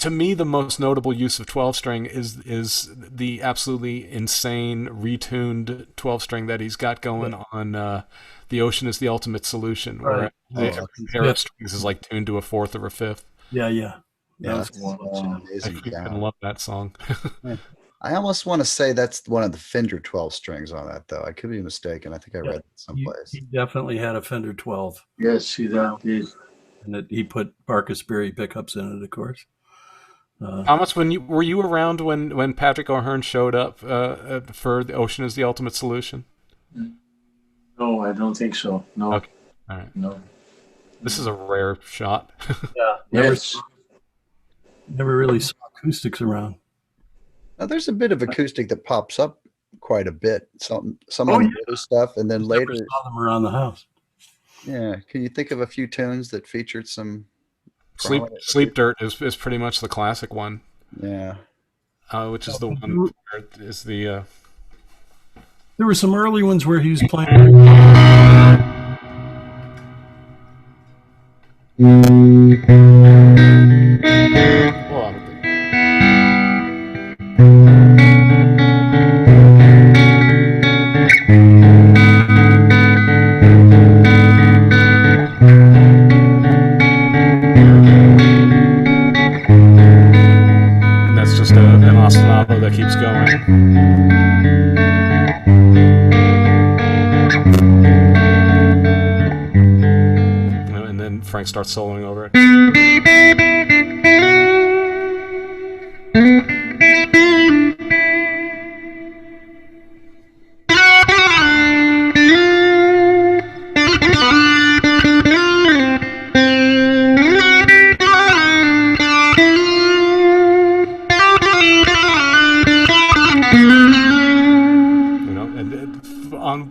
me, the most notable use of 12-string is the absolutely insane retuned 12-string that he's got going on The Ocean is the Ultimate Solution, where every pair of strings is like tuned to a fourth or a fifth. Yeah, that's amazing. I love that song. I almost want to say that's one of the Fender 12 strings on that, though. I could be mistaken. I think I read that someplace. He definitely had a Fender 12. Yes, he did. And he put Barkus Berry pickups in it, of course. Thomas, were you around when Patrick O'Hearn showed up for The Ocean is the Ultimate Solution? No, I don't think so. No. Okay. All right. No. This is a rare shot. Never really saw acoustics around. Now, there's a bit of acoustic that pops up quite a bit. Some of the other stuff, and then later saw them around the house. Yeah, can you think of a few tunes that featured some? Sleep Dirt is pretty much the classic one. Yeah. Which is the one where is the. There were some early ones where he was playing. And that's just an ostinato that keeps going. And then Frank starts soloing over it.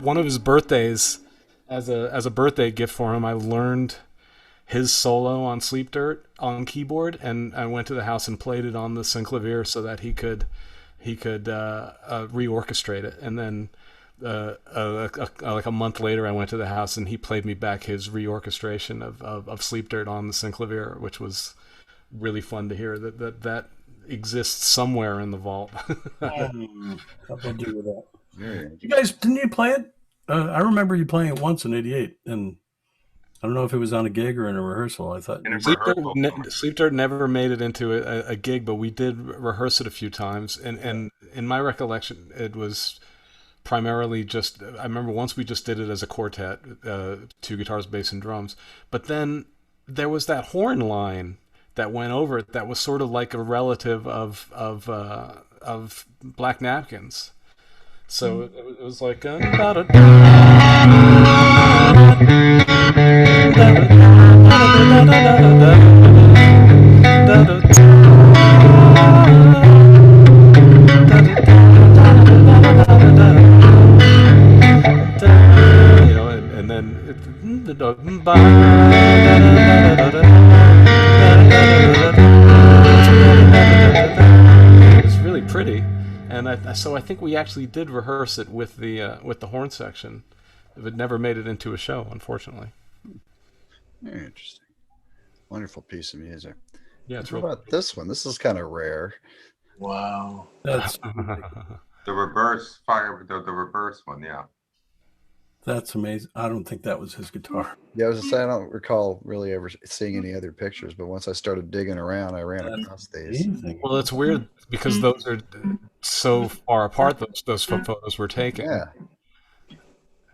one of his birthdays, as a birthday gift for him, I learned his solo on Sleep Dirt on keyboard, and I went to the house and played it on the Synclavier so that he could reorchestrate it. And then like a month later, I went to the house and he played me back his reorchestration of Sleep Dirt on the Synclavier, which was really fun to hear. That exists somewhere in the vault. Something to do with that. Yeah. You guys, didn't you play it? I remember you playing it once in '88, and I don't know if it was on a gig or in a rehearsal. I thought Sleep Dirt never made it into a gig, but we did rehearse it a few times. And in my recollection, it was primarily just, I remember once we just did it as a quartet, 2 guitars, bass, and drums. But then there was that horn line that went over it that was sort of like a relative of Black Napkins. So it was like and then it was really pretty. And so I think we actually did rehearse it with the horn section. It never made it into a show, unfortunately. Very interesting. Wonderful piece of music. Yeah, it's what about this one? This is kind of rare. Wow. That's the reverse fire. The reverse one, yeah. That's amazing. I don't think that was his guitar. Yeah, I was just saying, I don't recall really ever seeing any other pictures, but once I started digging around, I ran across these. Amazing. Well, it's weird because those are so far apart. Those photos were taken. Yeah.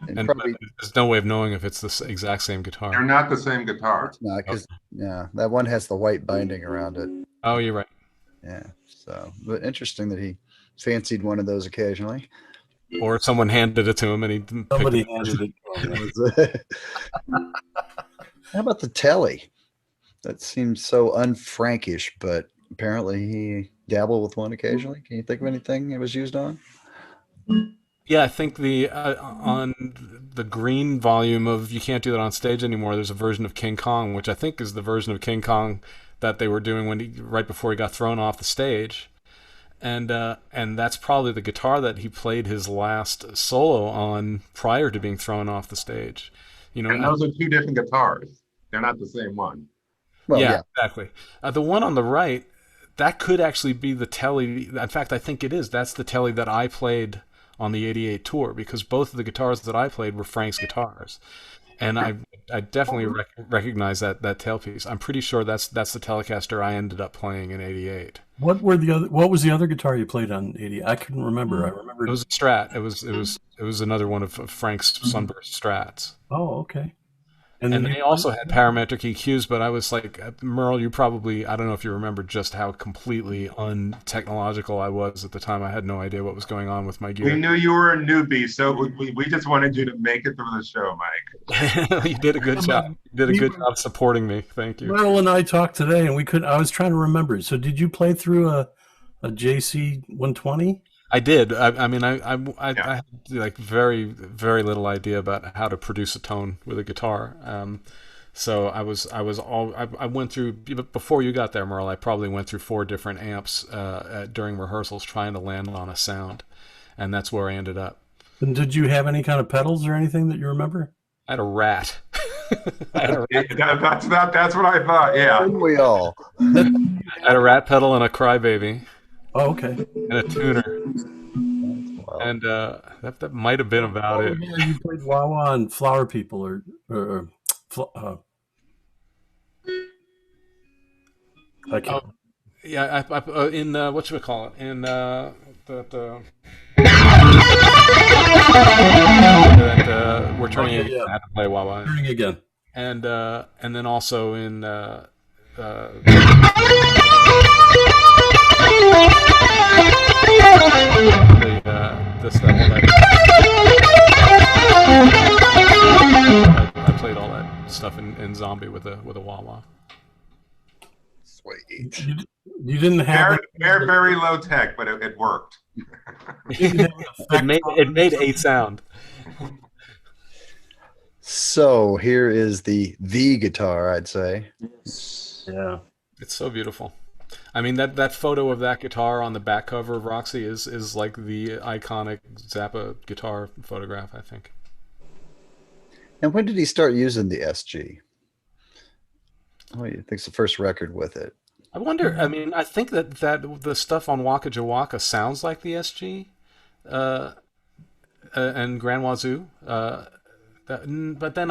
And probably, there's no way of knowing if it's the exact same guitar. They're not the same guitar. It's not, because that one has the white binding around it. Oh, you're right. Yeah. So, but interesting that he fancied one of those occasionally. Or someone handed it to him and he Somebody handed it to him. How about the telly? That seems so un-Frankish, but apparently he dabbled with one occasionally. Can you think of anything it was used on? Yeah, I think on the green volume of You Can't Do That on Stage Anymore, there's a version of King Kong, which I think is the version of King Kong that they were doing right before he got thrown off the stage. And that's probably the guitar that he played his last solo on prior to being thrown off the stage. And those are 2 different guitars. They're not the same one. Well, yeah, exactly. The one on the right, that could actually be the telly. In fact, I think it is. That's the telly that I played on the '88 tour, because both of the guitars that I played were Frank's guitars. And I definitely recognize that tailpiece. I'm pretty sure that's the Telecaster I ended up playing in '88. What was the other guitar you played on '88? I couldn't remember. I remember it was a Strat. It was another one of Frank's Sunburst Strats. Oh, okay. And they also had parametric EQs, but I was like, Merle, you probably, I don't know if you remember just how completely untechnological I was at the time. I had no idea what was going on with my gear. We knew you were a newbie, so we just wanted you to make it through the show, Mike. You did a good job. You did a good job supporting me. Thank you. Merle and I talked today, and I was trying to remember. So did you play through a JC 120? I did. I mean, I had like very, very little idea about how to produce a tone with a guitar. So I went through, before you got there, Merle, I probably went through 4 different amps during rehearsals trying to land on a sound, and that's where I ended up. And did you have any kind of pedals or anything that you remember? I had a Rat. That's what I thought. Yeah. We all. I had a Rat pedal and a Crybaby. Oh, okay. And a tuner. Wow. And that might have been about it. Yeah, you played Wah Wah and Flower People I can't. Yeah, I in whatchamacallit, in we're turning again. I have to play Wah Wah. Turning again. And then also in I played all that stuff in Zombie with a wah wah. Sweet. You didn't have very low tech, but it worked. It made a sound. So here is the guitar, I'd say. Yes. Yeah. It's so beautiful. I mean, that photo of that guitar on the back cover of Roxy is like the iconic Zappa guitar photograph, I think. And when did he start using the SG? What do you think's the first record with it? I wonder. I mean, I think that the stuff on Waka Jawaka sounds like the SG, and Grand Wazoo. But then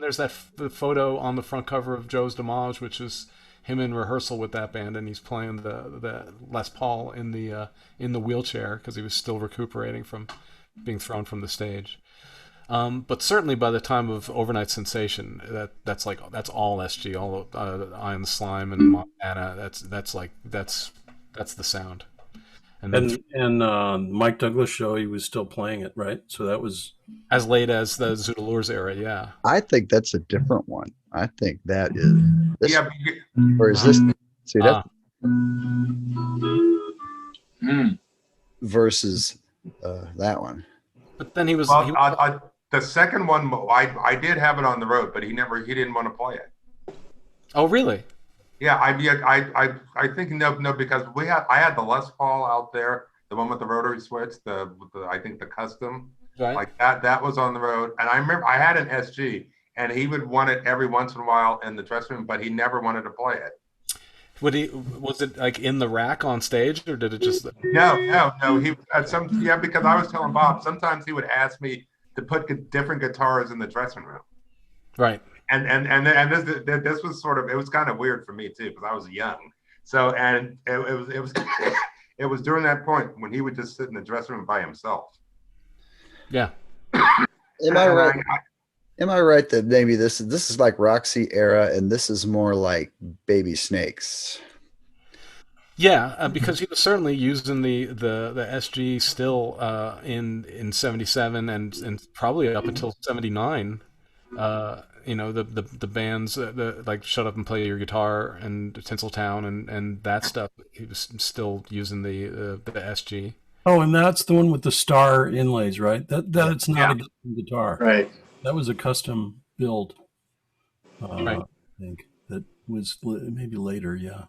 there's that photo on the front cover of Joe's Damage, which is him in rehearsal with that band, and he's playing the Les Paul in the wheelchair because he was still recuperating from being thrown from the stage. But certainly by the time of Overnight Sensation, that's all SG, all Eye on the Slime and Montana. That's the sound. And Mike Douglas show, he was still playing it, right? So that was as late as the Zoodalours era, yeah. I think that's a different one. I think that is this, Yeah, or is this? See that versus that one. But then he was. well, the second one, I did have it on the road, but he didn't want to play it. Oh, really? Yeah, I think no, because I had the Les Paul out there, the one with the rotary switch, I think the custom, Right. like that was on the road, and I remember I had an SG, and he would want it every once in a while in the dressing room, but he never wanted to play it. Was it like in the rack on stage, or did it just? No. He because I was telling Bob sometimes he would ask me to put different guitars in the dressing room. Right. And this was it was kind of weird for me too because I was young. So and it was it was during that point when he would just sit in the dressing room by himself. Yeah. Am I right? Am I right that maybe this is like Roxy era, and this is more like Baby Snakes? Yeah, because he was certainly using the SG still in '77 and probably up until '79. The bands like Shut Up and Play Your Guitar and Tinseltown and that stuff. He was still using the SG. Oh, and that's the one with the star inlays, right? That it's not a guitar, Right. That was a custom build. Right. I think that was maybe later. Yeah.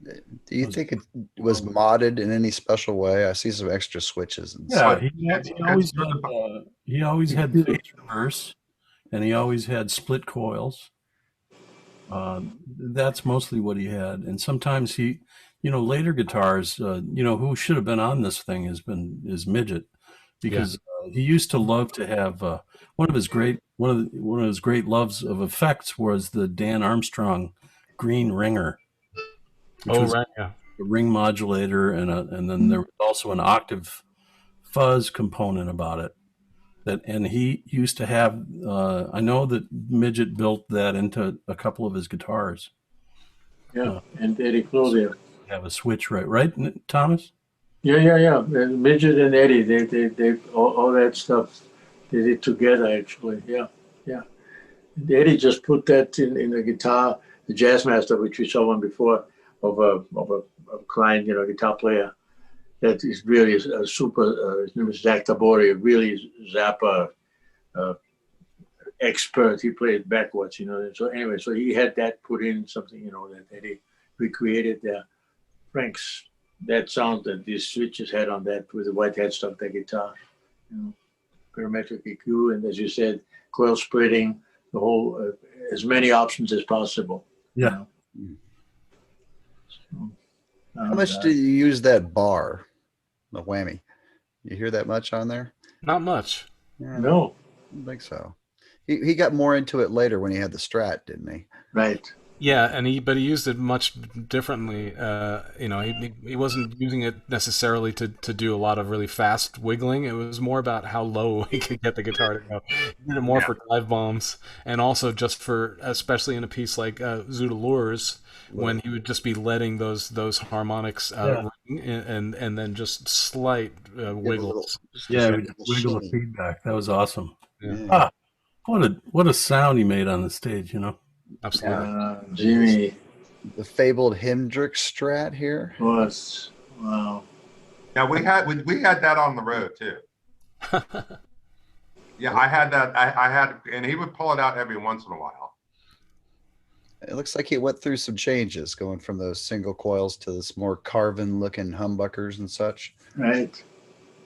Do you think it was modded in any special way? I see some extra switches. And Yeah, stuff. he always had phase reverse, and he always had split coils. That's mostly what he had, and sometimes later guitars. Who should have been on this thing is Midget, because he used to love to have one of his great loves of effects was the Dan Armstrong Green Ringer. Which was right, yeah. a ring modulator, and then there was also an octave fuzz component about it. And he used to have. I know that Midget built that into a couple of his guitars. Yeah, and Eddie Claudia have a switch, right, Thomas? Yeah. And Midget and Eddie, they all that stuff. They did together, actually. Yeah. Eddie just put that in the guitar, the Jazzmaster, which we saw one before. Of a client, guitar player that is really a super. His name is Zach Tabori, really Zappa expert. He played backwards, So anyway, so he had that put in something, that he recreated there. Frank's that sound that these switches had on that with the white headstock, that guitar, parametric EQ, and as you said, coil splitting, the whole as many options as possible. Yeah. How much do you use that bar, the whammy? You hear that much on there? Not much. Yeah, No. I don't think so. He got more into it later when he had the Strat, didn't he? Right. Yeah, but he used it much differently. He wasn't using it necessarily to do a lot of really fast wiggling. It was more about how low he could get the guitar to go. He did it more for dive bombs, and also just for, especially in a piece like Zoodalours, when he would just be letting those harmonics ring and then just slight wiggles. Wiggle the feedback. That was awesome. Yeah. What a sound he made on the stage, Absolutely. Jimmy The fabled Hendrix Strat here. was wow. Yeah, we had that on the road too. Yeah, I had that. I had, and he would pull it out every once in a while. It looks like he went through some changes, going from those single coils to this more carven-looking humbuckers and such. Right.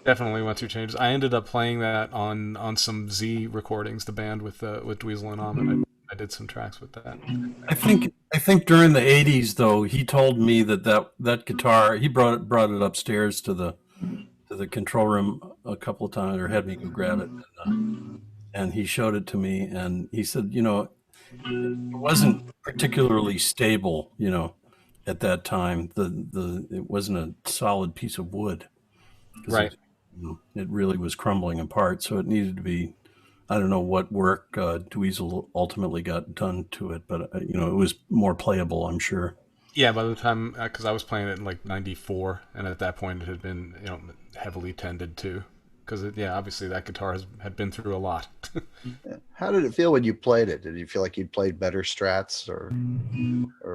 Definitely went through changes. I ended up playing that on some Z recordings, the band with Dweezil and Ahmed. I did some tracks with that. I think during the '80s, though, he told me that guitar, he brought it upstairs to the control room a couple of times, or had me go grab it, and he showed it to me, and he said, it wasn't particularly stable, at that time. It wasn't a solid piece of wood, Right. It really was crumbling apart, so it needed to be. I don't know what work Dweezil ultimately got done to it, but it was more playable, I'm sure. Yeah, by the time, because I was playing it in like '94, and at that point it had been heavily tended to, because obviously that guitar had been through a lot. How did it feel when you played it? Did you feel like you'd played better strats, or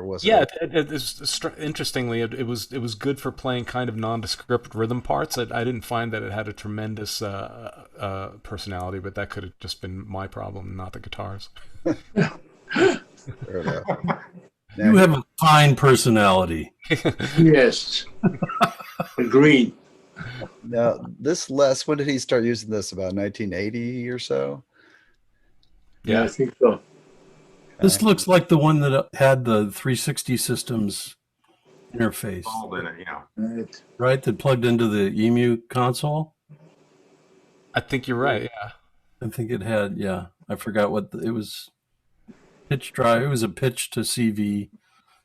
was Yeah, it? interestingly, it was good for playing kind of nondescript rhythm parts. I didn't find that it had a tremendous personality, but that could have just been my problem, not the guitars. Fair enough. You have a fine personality. Yes. Agreed. Now, this Les, when did he start using this? About 1980 or so? Yeah, I think so. This looks like the one that had the 360 systems interface. All in it, yeah. Right, that plugged into the EMU console? I think you're right, yeah. I think it had, yeah. I forgot what it was. Pitch drive. It was a pitch to CV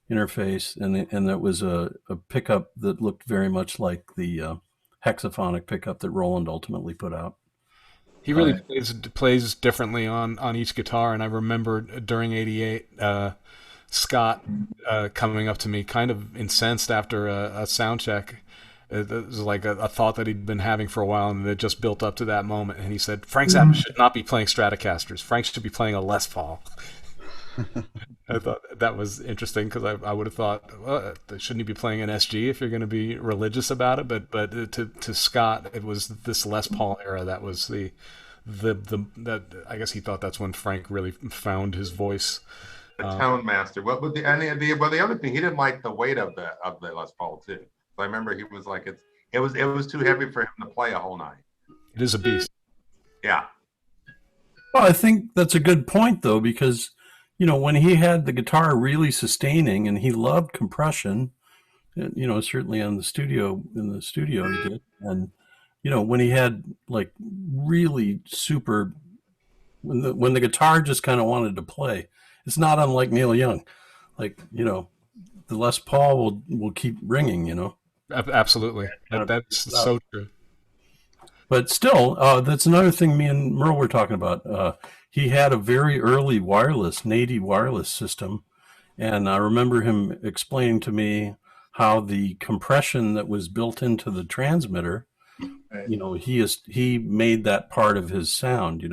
interface, and it was a pickup that looked very much like the hexaphonic pickup that Roland ultimately put out. He really plays differently on each guitar, and I remember during '88, Scott coming up to me, kind of incensed after a sound check. It was like a thought that he'd been having for a while, and it just built up to that moment. And he said, "Frank Zappa should not be playing Stratocasters. Frank should be playing a Les Paul." I thought that was interesting, because I would have thought, well, shouldn't he be playing an SG if you're going to be religious about it? But to Scott, it was this Les Paul era that was that I guess he thought that's when Frank really found his voice. The tone master. What was the other thing? He didn't like the weight of the Les Paul too. So I remember he was like, it was too heavy for him to play a whole night. It is a beast. Yeah. Well, I think that's a good point, though, because when he had the guitar really sustaining, and he loved compression, certainly in the studio he did, and when he had like really super, when the guitar just kind of wanted to play, it's not unlike Neil Young, like the Les Paul will keep ringing, Absolutely, that's so true. But still, that's another thing me and Merle were talking about. He had a very early Nady wireless system, and I remember him explaining to me how the compression that was built into the transmitter, he made that part of his sound,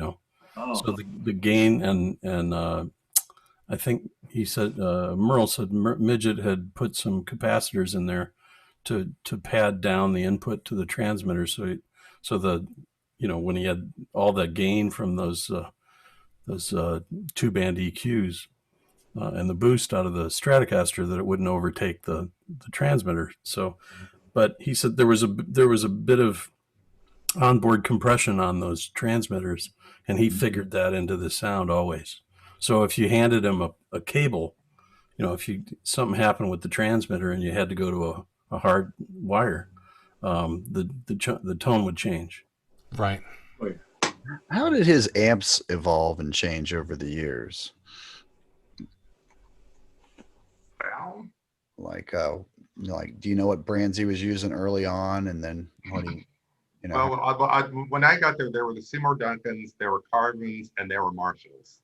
Oh. So the gain and I think he said, Merle said Midget had put some capacitors in there to pad down the input to the transmitter, so the when he had all that gain from those two-band EQs and the boost out of the Stratocaster, that it wouldn't overtake the transmitter. So, but he said there was a bit of onboard compression on those transmitters, and he figured that into the sound always. So if you handed him a cable, if something happened with the transmitter and you had to go to a hard wire, the tone would change. Right. How did his amps evolve and change over the years? Well, do you know what brands he was using early on, and then what he, when I got there were the Seymour Duncans, there were Carvins, and there were Marshalls.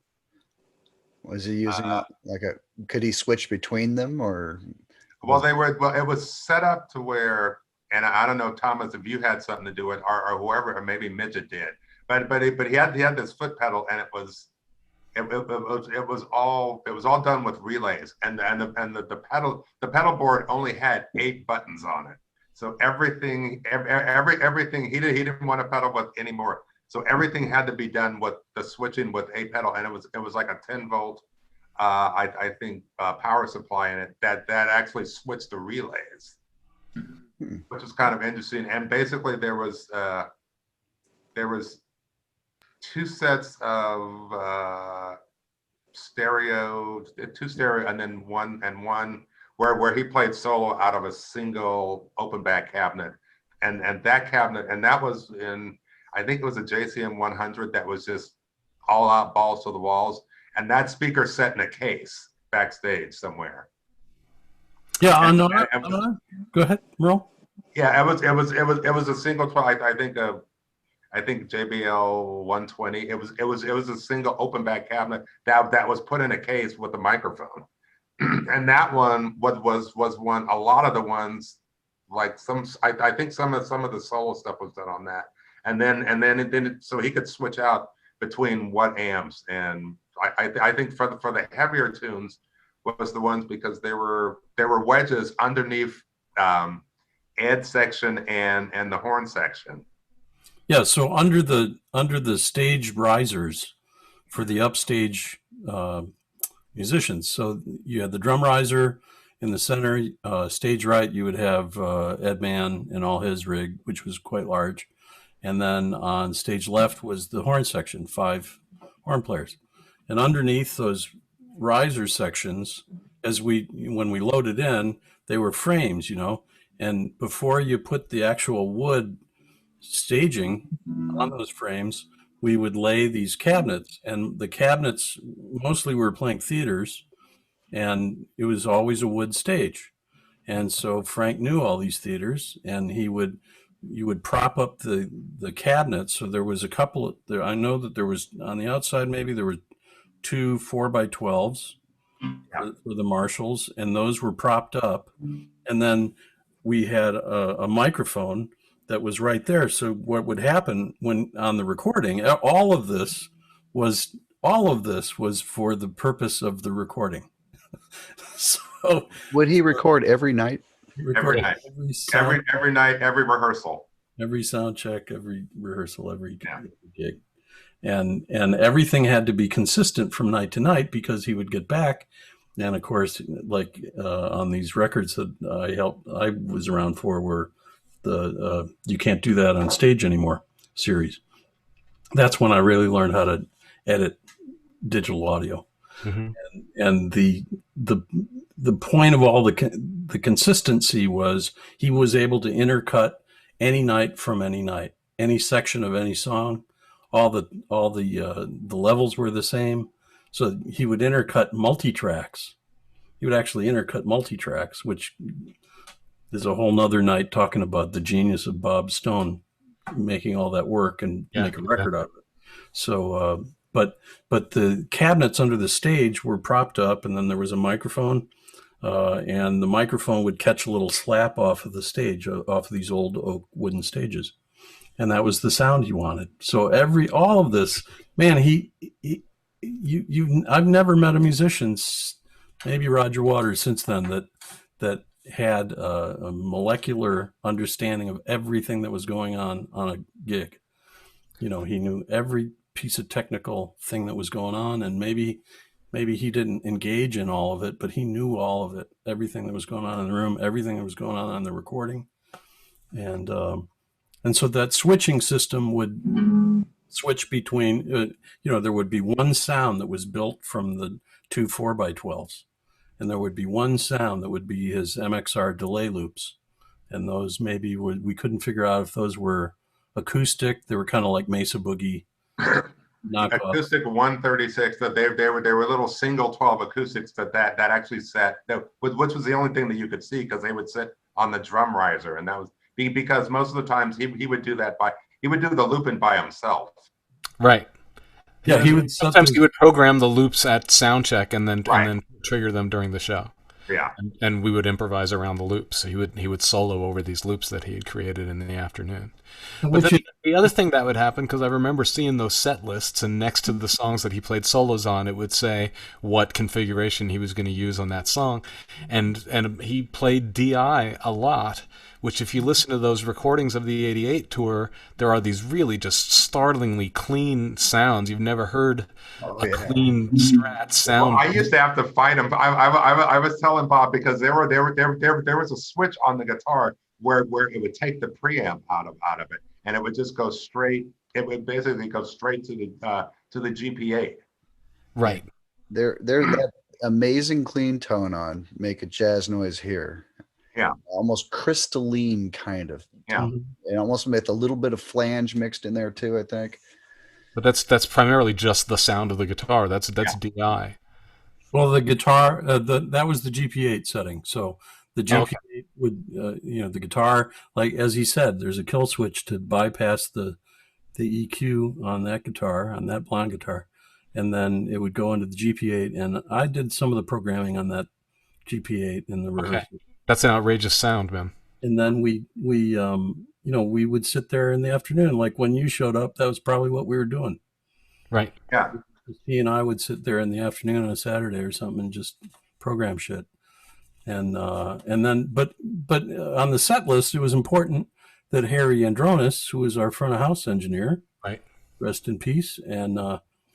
Was he using could he switch between them, or? Well, it was set up to where, and I don't know, Thomas, if you had something to do with, or whoever, or maybe Midget did, but he had this foot pedal, and it was all done with relays, and the pedal board only had 8 buttons on it. So everything he didn't want to pedal with anymore. So everything had to be done with the switching with a pedal, and it was like a 10 volt, I think, power supply in it that actually switched the relays, which was kind of interesting. And basically there was 2 sets of stereo, and then one where he played solo out of a single open back cabinet, and that cabinet, and that was in, I think it was a JCM 100 that was just all out, balls to the walls, and that speaker set in a case backstage somewhere. Yeah, go ahead, Merle. Yeah, it was a single 12. I think JBL 120. It was a single open back cabinet that was put in a case with a microphone, and that one was one. A lot of the ones, like I think some of the solo stuff was done on that, and then so he could switch out between what amps, and I think for the heavier tunes was the ones, because there were wedges underneath Ed section and the horn section. Yeah, so under the stage risers for the upstage musicians, so you had the drum riser in the center, stage right, you would have Ed Mann and all his rig, which was quite large, and then on stage left was the horn section, 5 horn players, and underneath those riser sections, when we loaded in, they were frames, and before you put the actual wood staging on those frames, we would lay these cabinets, and the cabinets, mostly we were playing theaters, and it was always a wood stage. And so Frank knew all these theaters, and you would prop up the cabinets. So there was a couple there. I know that there was on the outside, maybe there were 2 4x12s for the Marshalls, and those were propped up. And then we had a microphone that was right there. So what would happen when on the recording, all of this was for the purpose of the recording. So would he record every night? Every night, every night, every rehearsal, every sound check, every rehearsal, every gig, and everything had to be consistent from night to night, because he would get back. And of course, like on these records that I was around for, where the You Can't Do That on Stage Anymore series. That's when I really learned how to edit digital audio. Mm-hmm. And the point of all the consistency was he was able to intercut any night from any night, any section of any song. All the levels were the same. So he would intercut multi-tracks. He would actually intercut multi-tracks, which is a whole nother night talking about the genius of Bob Stone making all that work and make a record out of it. So, but the cabinets under the stage were propped up, and then there was a microphone, and the microphone would catch a little slap off of the stage, off of these old oak wooden stages. And that was the sound he wanted. So all of this, man, I've never met a musician, maybe Roger Waters since then, that had a molecular understanding of everything that was going on a gig. He knew every piece of technical thing that was going on, and maybe he didn't engage in all of it, but he knew all of it, everything that was going on in the room, everything that was going on the recording. And so that switching system would switch between, there would be one sound that was built from the 2 4x12s. And there would be one sound that would be his MXR delay loops. And those maybe we couldn't figure out if those were acoustic. They were kind of like Mesa Boogie knockoff. Acoustic 136, that they were little single 12 acoustics that actually set, which was the only thing that you could see, because they would sit on the drum riser. And that was because most of the times he would do the looping by himself. Right. Yeah, sometimes he would program the loops at sound check and then trigger them during the show. Yeah. and we would improvise around the loops. So he would solo over these loops that he had created in the afternoon. But then the other thing that would happen, because I remember seeing those set lists, and next to the songs that he played solos on, it would say what configuration he was going to use on that song, and he played DI a lot. Which, if you listen to those recordings of the '88 tour, there are these really just startlingly clean sounds. You've never heard a clean Strat sound. Well, I used to have to fight him. I was telling Bob, because there was a switch on the guitar where it would take the preamp out of it, and it would just go straight. It would basically go straight to the GP8. Right. They're that amazing clean tone on Make a Jazz Noise Here. Yeah. Almost crystalline kind of. Yeah. And almost with a little bit of flange mixed in there too, I think. But that's primarily just the sound of the guitar. That's DI. Well, the guitar, that was the GP8 setting. So the GP8 would, the guitar, like as he said, there's a kill switch to bypass the EQ on that guitar, on that blonde guitar, and then it would go into the GP8. And I did some of the programming on that GP8 in the rehearsal. That's an outrageous sound, man. And then we would sit there in the afternoon, like when you showed up. That was probably what we were doing. Right. Yeah. He and I would sit there in the afternoon on a Saturday or something and just program shit. And then, but on the set list, it was important that Harry Andronis, who was our front of house engineer, right, rest in peace, and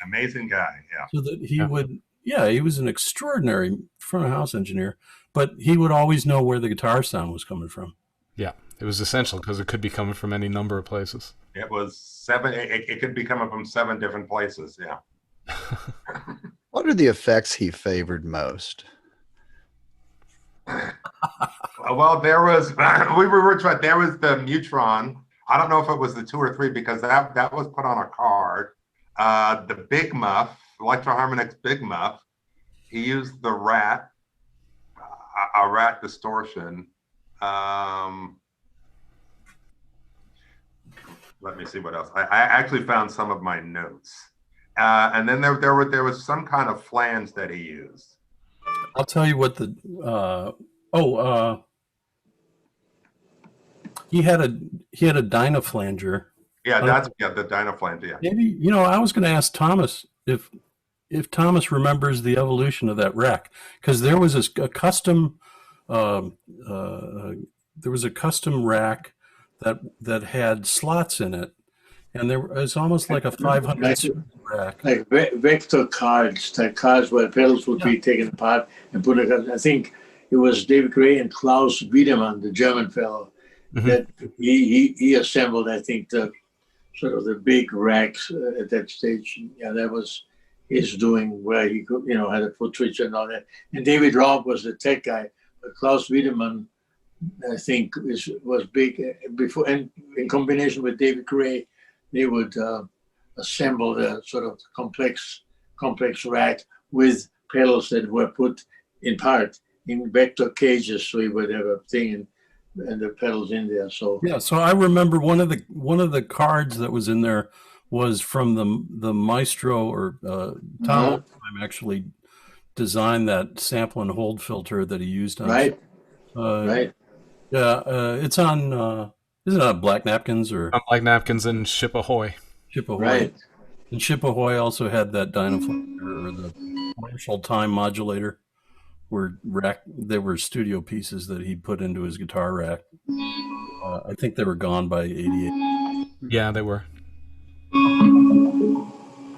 amazing guy, yeah. So that he would, he was an extraordinary front of house engineer, but he would always know where the guitar sound was coming from. Yeah, it was essential because it could be coming from any number of places. It was 7. It could be coming from 7 different places. Yeah. What are the effects he favored most? Well, there was there was the Mutron. I don't know if it was the 2 or 3 because that was put on a card. The Big Muff, Electro Harmonix Big Muff. He used the Rat, a Rat distortion. Let me see what else. I actually found some of my notes. And then there was some kind of flange that he used. I'll tell you what the he had a Dynaflanger. Yeah, that's the Dynaflanger. Yeah. Maybe I was going to ask Thomas if Thomas remembers the evolution of that rack, because there was a custom rack that had slots in it. And there was almost like a 500 rack. Like vector cards, like cards where pedals would be taken apart and put it. I think it was David Gray and Klaus Wiedemann, the German fellow, that he assembled, I think, the sort of the big racks at that stage. Yeah, that was his doing, where he could, had a foot switch and all that. And David Robb was the tech guy, but Klaus Wiedemann, I think, was big before, and in combination with David Gray, they would assemble the sort of complex rack with pedals that were put in part in vector cages, so you would have a thing and the pedals in there. So so I remember one of the cards that was in there was from the Maestro, or Tom actually designed that sample and hold filter that he used on. Right. Yeah, it's on. Isn't it on Black Napkins or? On Black Napkins and Ship Ahoy. Ship Ahoy. Right. And Ship Ahoy also had that Dynaflanger, or the Marshall Time modulator, where they were studio pieces that he put into his guitar rack. I think they were gone by '88. Yeah, they were.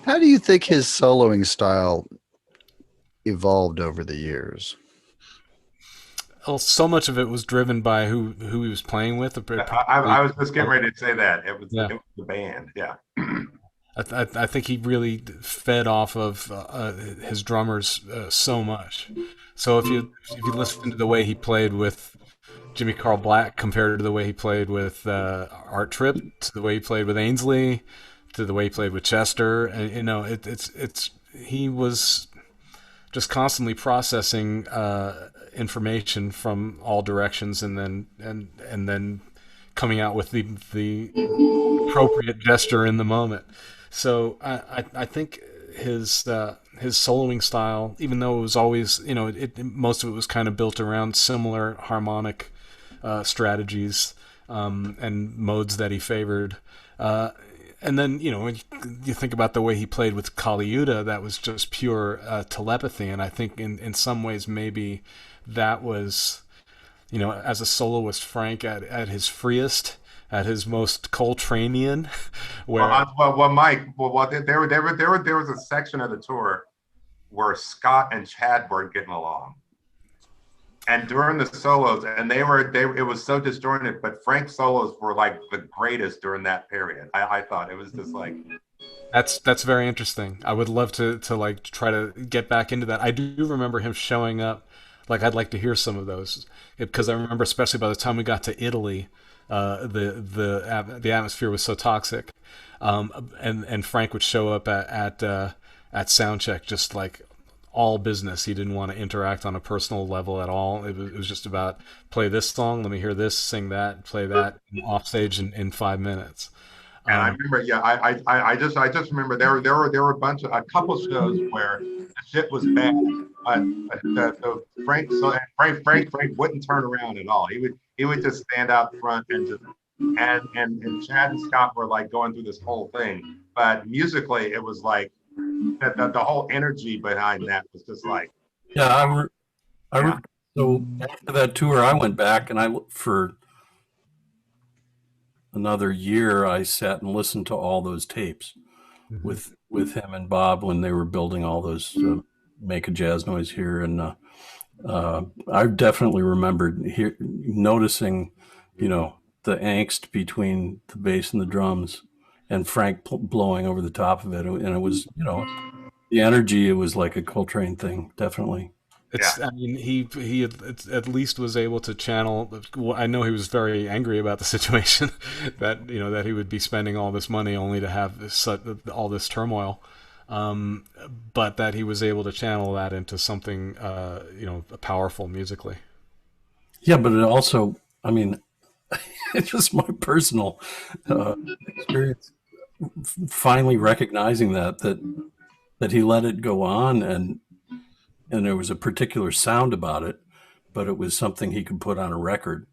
How do you think his soloing style evolved over the years? Well, so much of it was driven by who he was playing with. I was just getting ready to say that. It was the band. Yeah. I think he really fed off of his drummers so much. So if you listen to the way he played with Jimmy Carl Black compared to the way he played with Art Tripp, to the way he played with Ainsley, to the way he played with Chester, and he was just constantly processing information from all directions, and then coming out with the appropriate gesture in the moment. So I think his soloing style, even though it was always, most of it was kind of built around similar harmonic strategies and modes that he favored. And then, when you think about the way he played with Kali Yuta, that was just pure telepathy. And I think in some ways maybe that was, as a soloist, Frank at his freest, at his most Coltranean. Where Mike, there was a section of the tour where Scott and Chad weren't getting along. And during the solos, and it was so disjointed, but Frank's solos were like the greatest during that period. I thought it was just like. That's very interesting. I would love to like try to get back into that. I do remember him showing up. Like, I'd like to hear some of those, because I remember, especially by the time we got to Italy, the atmosphere was so toxic, and Frank would show up at soundcheck just like all business. He didn't want to interact on a personal level at all. It was just about, play this song, let me hear this, sing that, play that, off stage in 5 minutes. And I remember, I just remember there were a couple shows where the shit was bad, but Frank wouldn't turn around at all. He would just stand out front and just and Chad and Scott were like going through this whole thing, but musically it was like the whole energy behind that was just like. Yeah, so after that tour, I went back and for another year, I sat and listened to all those tapes with him and Bob when they were building all those Make a Jazz Noise Here. And I definitely remembered noticing, the angst between the bass and the drums and Frank blowing over the top of it. And it was, the energy, it was like a Coltrane thing, definitely. I mean, he at least was able to channel. I know he was very angry about the situation, that that he would be spending all this money only to have all this turmoil, but that he was able to channel that into something powerful musically. Yeah, but it also, I mean, it's just my personal experience. Finally recognizing that he let it go on and there was a particular sound about it, but it was something he could put on a record.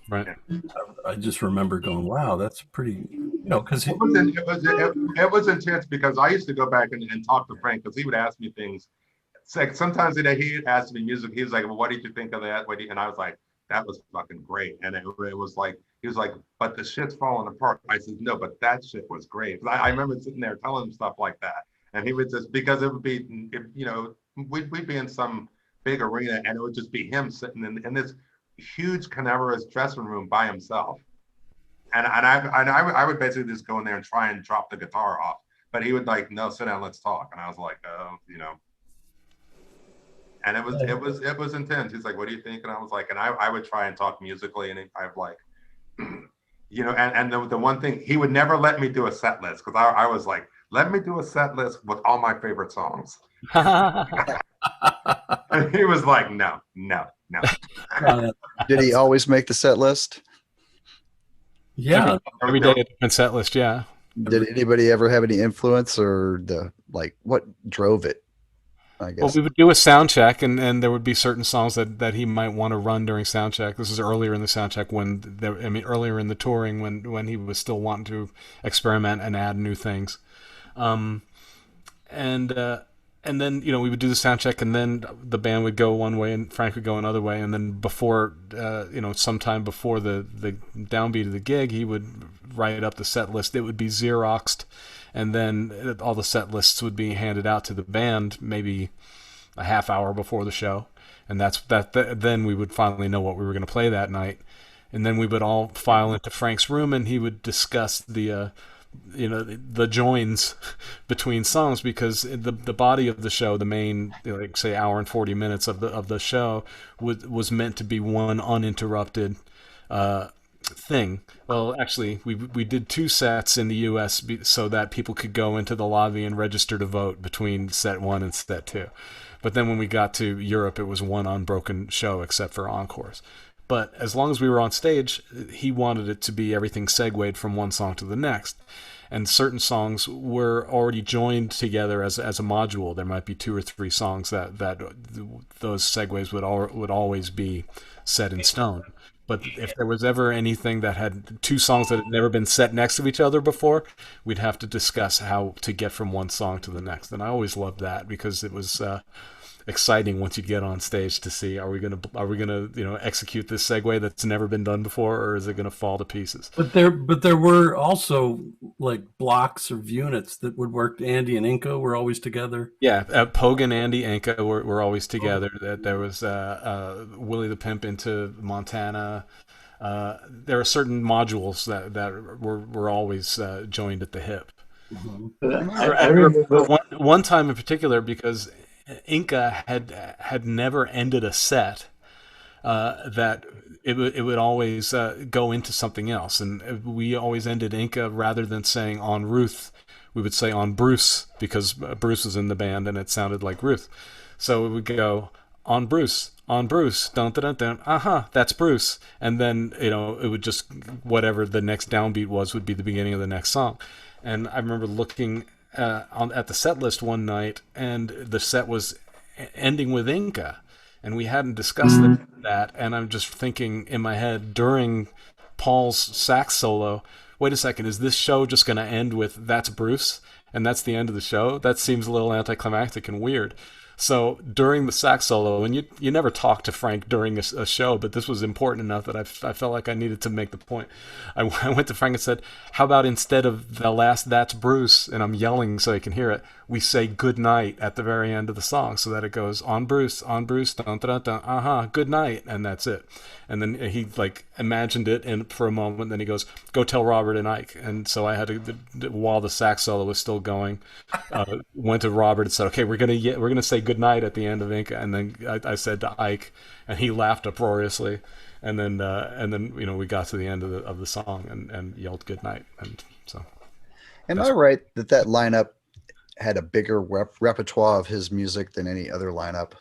Right. I just remember going, wow, that's pretty, because it was intense, because I used to go back and talk to Frank, because he would ask me things. It's like sometimes he'd ask me music. He was like, well, what did you think of that? And I was like, that was fucking great. And it was like, he was like, but the shit's falling apart. I said, no, but that shit was great. I remember sitting there telling him stuff like that. And he would just, because it would be, we'd be in some big arena and it would just be him sitting in this huge cadaverous dressing room by himself. And I would basically just go in there and try and drop the guitar off. But he would like, no, sit down, let's talk. And I was like, oh, And it was intense. He's like, what do you think? And I was like, and I would try and talk musically, and I'd like, and the one thing, he would never let me do a set list, because I was like, let me do a set list with all my favorite songs. And he was like, no. Did he always make the set list? Yeah. Every day a different set list, yeah. Did anybody ever have any influence, or what drove it? I guess. Well, we would do a sound check, and there would be certain songs that he might want to run during sound check. This is earlier in the sound check earlier in the touring when he was still wanting to experiment and add new things. And then we would do the sound check, and then the band would go one way and Frank would go another way, and then before sometime before the downbeat of the gig, he would write up the set list. It would be Xeroxed, and then all the set lists would be handed out to the band maybe a half hour before the show, and then we would finally know what we were going to play that night, and then we would all file into Frank's room, and he would discuss the joins between songs, because the body of the show, the main, say hour and 40 minutes of the show was meant to be one uninterrupted thing. Well, actually, we did 2 sets in the U.S. so that people could go into the lobby and register to vote between set 1 and set 2. But then when we got to Europe, it was one unbroken show except for encores. But as long as we were on stage, he wanted it to be everything segued from one song to the next. And certain songs were already joined together as a module. There might be 2 or 3 songs that those segues would always be set in stone. But if there was ever anything that had 2 songs that had never been set next to each other before, we'd have to discuss how to get from one song to the next. And I always loved that because it was exciting once you get on stage to see, are we gonna execute this segue that's never been done before, or is it gonna fall to pieces? But there were also like blocks of units that would work. Andy and Inca were always together. Yeah, Pogan, Andy, Inca were always together. There was Willie the Pimp into Montana. There are certain modules that were always joined at the hip. Mm-hmm. I remember one time in particular, because Inca had never ended a set, that it would always go into something else, and we always ended Inca, rather than saying on Ruth, we would say on Bruce, because Bruce was in the band and it sounded like Ruth. So it would go on Bruce, dun dun dun dun, that's Bruce, and then it would just, whatever the next downbeat was would be the beginning of the next song. And I remember looking at the set list one night, and the set was ending with Inca, and we hadn't discussed that. And I'm just thinking in my head during Paul's sax solo, wait a second, is this show just going to end with that's Bruce and that's the end of the show? That seems a little anticlimactic and weird. So during the sax solo, and you never talk to Frank during a show, but this was important enough that I felt like I needed to make the point. I went to Frank and said, how about instead of the last "that's Bruce," and I'm yelling so he can hear it, we say "good night" at the very end of the song, so that it goes on Bruce, dun dun dun, good night, and that's it. And then he like imagined it, and for a moment, then he goes, "Go tell Robert and Ike." And so I had to, while the sax solo was still going, went to Robert and said, "Okay, we're gonna say good night at the end of Inca." And then I said to Ike, and he laughed uproariously. And then we got to the end of the song and yelled good night. And so, am I right that lineup had a bigger repertoire of his music than any other lineup?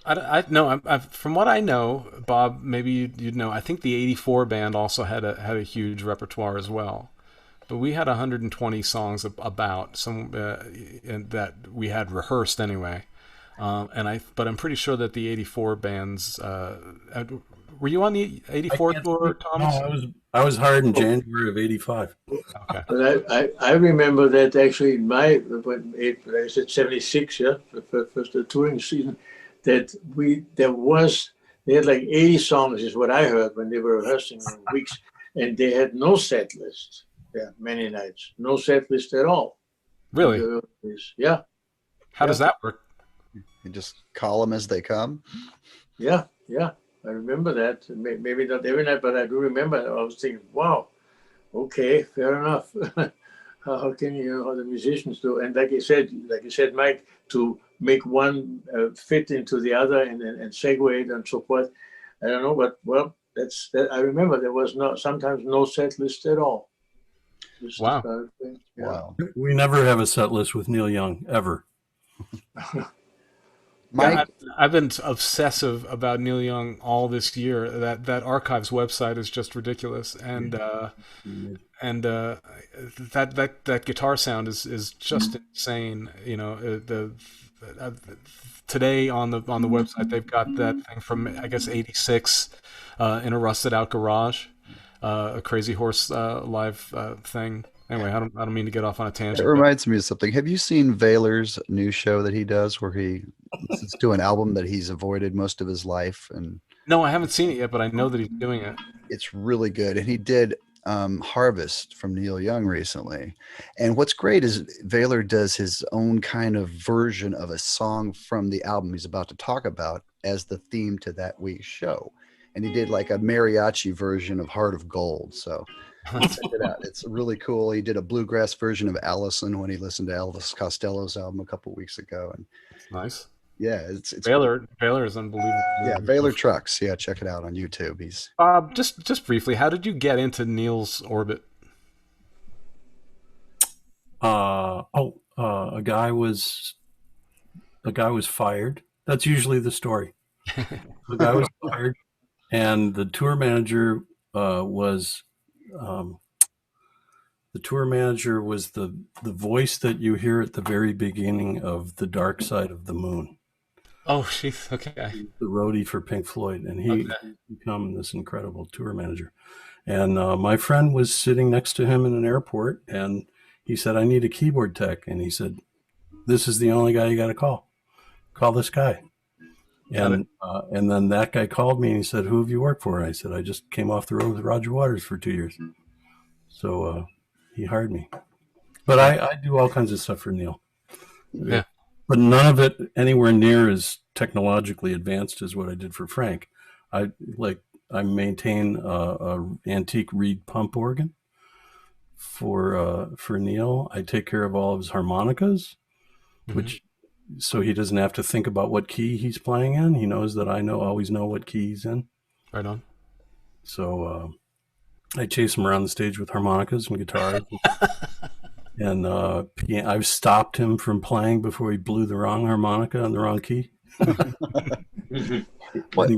I know. From what I know, Bob, maybe you'd know. I think the '84 band also had a huge repertoire as well. But we had 120 songs about some, and that we had rehearsed anyway. But I'm pretty sure that the '84 bands. Were you on the '84 tour, Thomas? No, I was hired in January of '85. Okay. But I remember that actually in when I said 76, yeah, the touring season, that they had like 80 songs is what I heard when they were rehearsing in weeks, and they had no set list. Yeah, many nights, no set list at all. Really? Yeah. How does that work? You just call them as they come? Yeah. I remember that. Maybe not every night, but I do remember. I was thinking, wow, okay, fair enough. How can how the musicians do? And like you said, Mike, to make one fit into the other and segue it and so forth. I don't know, but well, I remember there was sometimes no set list at all. Wow. Wow. We never have a set list with Neil Young, ever. Mike, I've been obsessive about Neil Young all this year. That Archives website is just ridiculous, and that guitar sound is just insane. Today on the website they've got that thing from I guess '86 in a rusted out garage, a Crazy Horse live thing. Anyway, I don't mean to get off on a tangent. It reminds me of something. Have you seen Vaylor's new show that he does where he listens to an album that he's avoided most of his life? And no, I haven't seen it yet, but I know that he's doing it. It's really good. And he did Harvest from Neil Young recently. And what's great is Vaylor does his own kind of version of a song from the album he's about to talk about as the theme to that week's show. And he did like a mariachi version of Heart of Gold. So check it out. It's really cool. He did a bluegrass version of Allison when he listened to Elvis Costello's album a couple weeks ago. And nice. Yeah, it's Vaylor is unbelievable. Yeah, Vaylor Trucks. Yeah, check it out on YouTube. He's Bob. Just briefly, how did you get into Neil's orbit? A guy was fired. That's usually the story. The guy was fired, And the tour manager was the voice that you hear at the very beginning of The Dark Side of the Moon. Oh, sheesh. Okay. The roadie for Pink Floyd, and he's become this incredible tour manager. And my friend was sitting next to him in an airport, and he said, "I need a keyboard tech." And he said, "This is the only guy you got to call. Call this guy." And then that guy called me and he said, "Who have you worked for?" And I said, "I just came off the road with Roger Waters for 2 years." So he hired me. But I do all kinds of stuff for Neil. Yeah. But none of it anywhere near as technologically advanced as what I did for Frank. I maintain a antique reed pump organ for Neil. I take care of all of his harmonicas, which so he doesn't have to think about what key he's playing in. He knows that I always know what key he's in. Right on. So I chase him around the stage with harmonicas and guitars. And I've stopped him from playing before he blew the wrong harmonica on the wrong key. What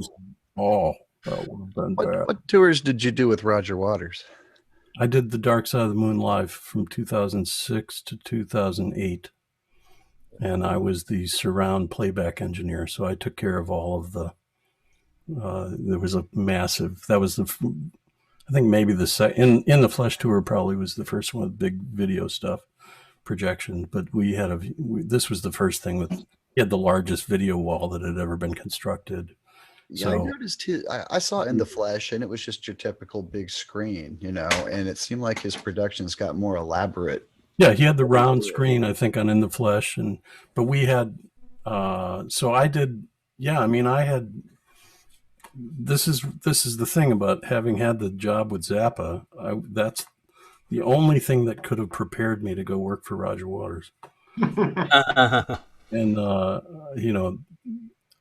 tours did you do with Roger Waters? I did The Dark Side of the Moon live from 2006 to 2008. And I was the surround playback engineer. So I took care of all of the, there was a massive, that was I think maybe the second, in the Flesh tour probably was the first one with big video stuff, projection. But this was the first thing with, he had the largest video wall that had ever been constructed. Yeah, I noticed I saw it in the Flesh, and it was just your typical big screen, and it seemed like his productions got more elaborate. Yeah, he had the round screen, I think, on In the Flesh, but we had, so I did, I had, this is the thing about having had the job with Zappa. That's the only thing that could have prepared me to go work for Roger Waters. And,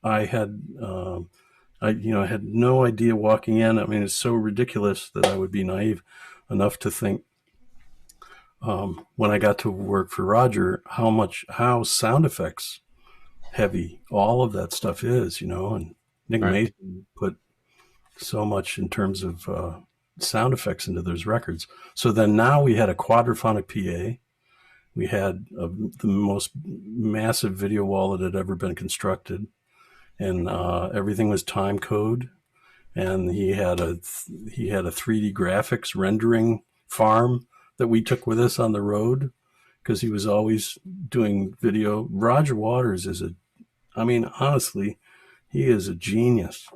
I had, I had no idea walking in. I mean, it's so ridiculous that I would be naive enough to think, when I got to work for Roger, how sound effects heavy all of that stuff is, and Nick Mason put so much in terms of sound effects into those records. So then now we had a quadraphonic PA. We had the most massive video wall that had ever been constructed, and everything was time code. And he had a 3D graphics rendering farm that we took with us on the road because he was always doing video. Roger Waters honestly, he is a genius,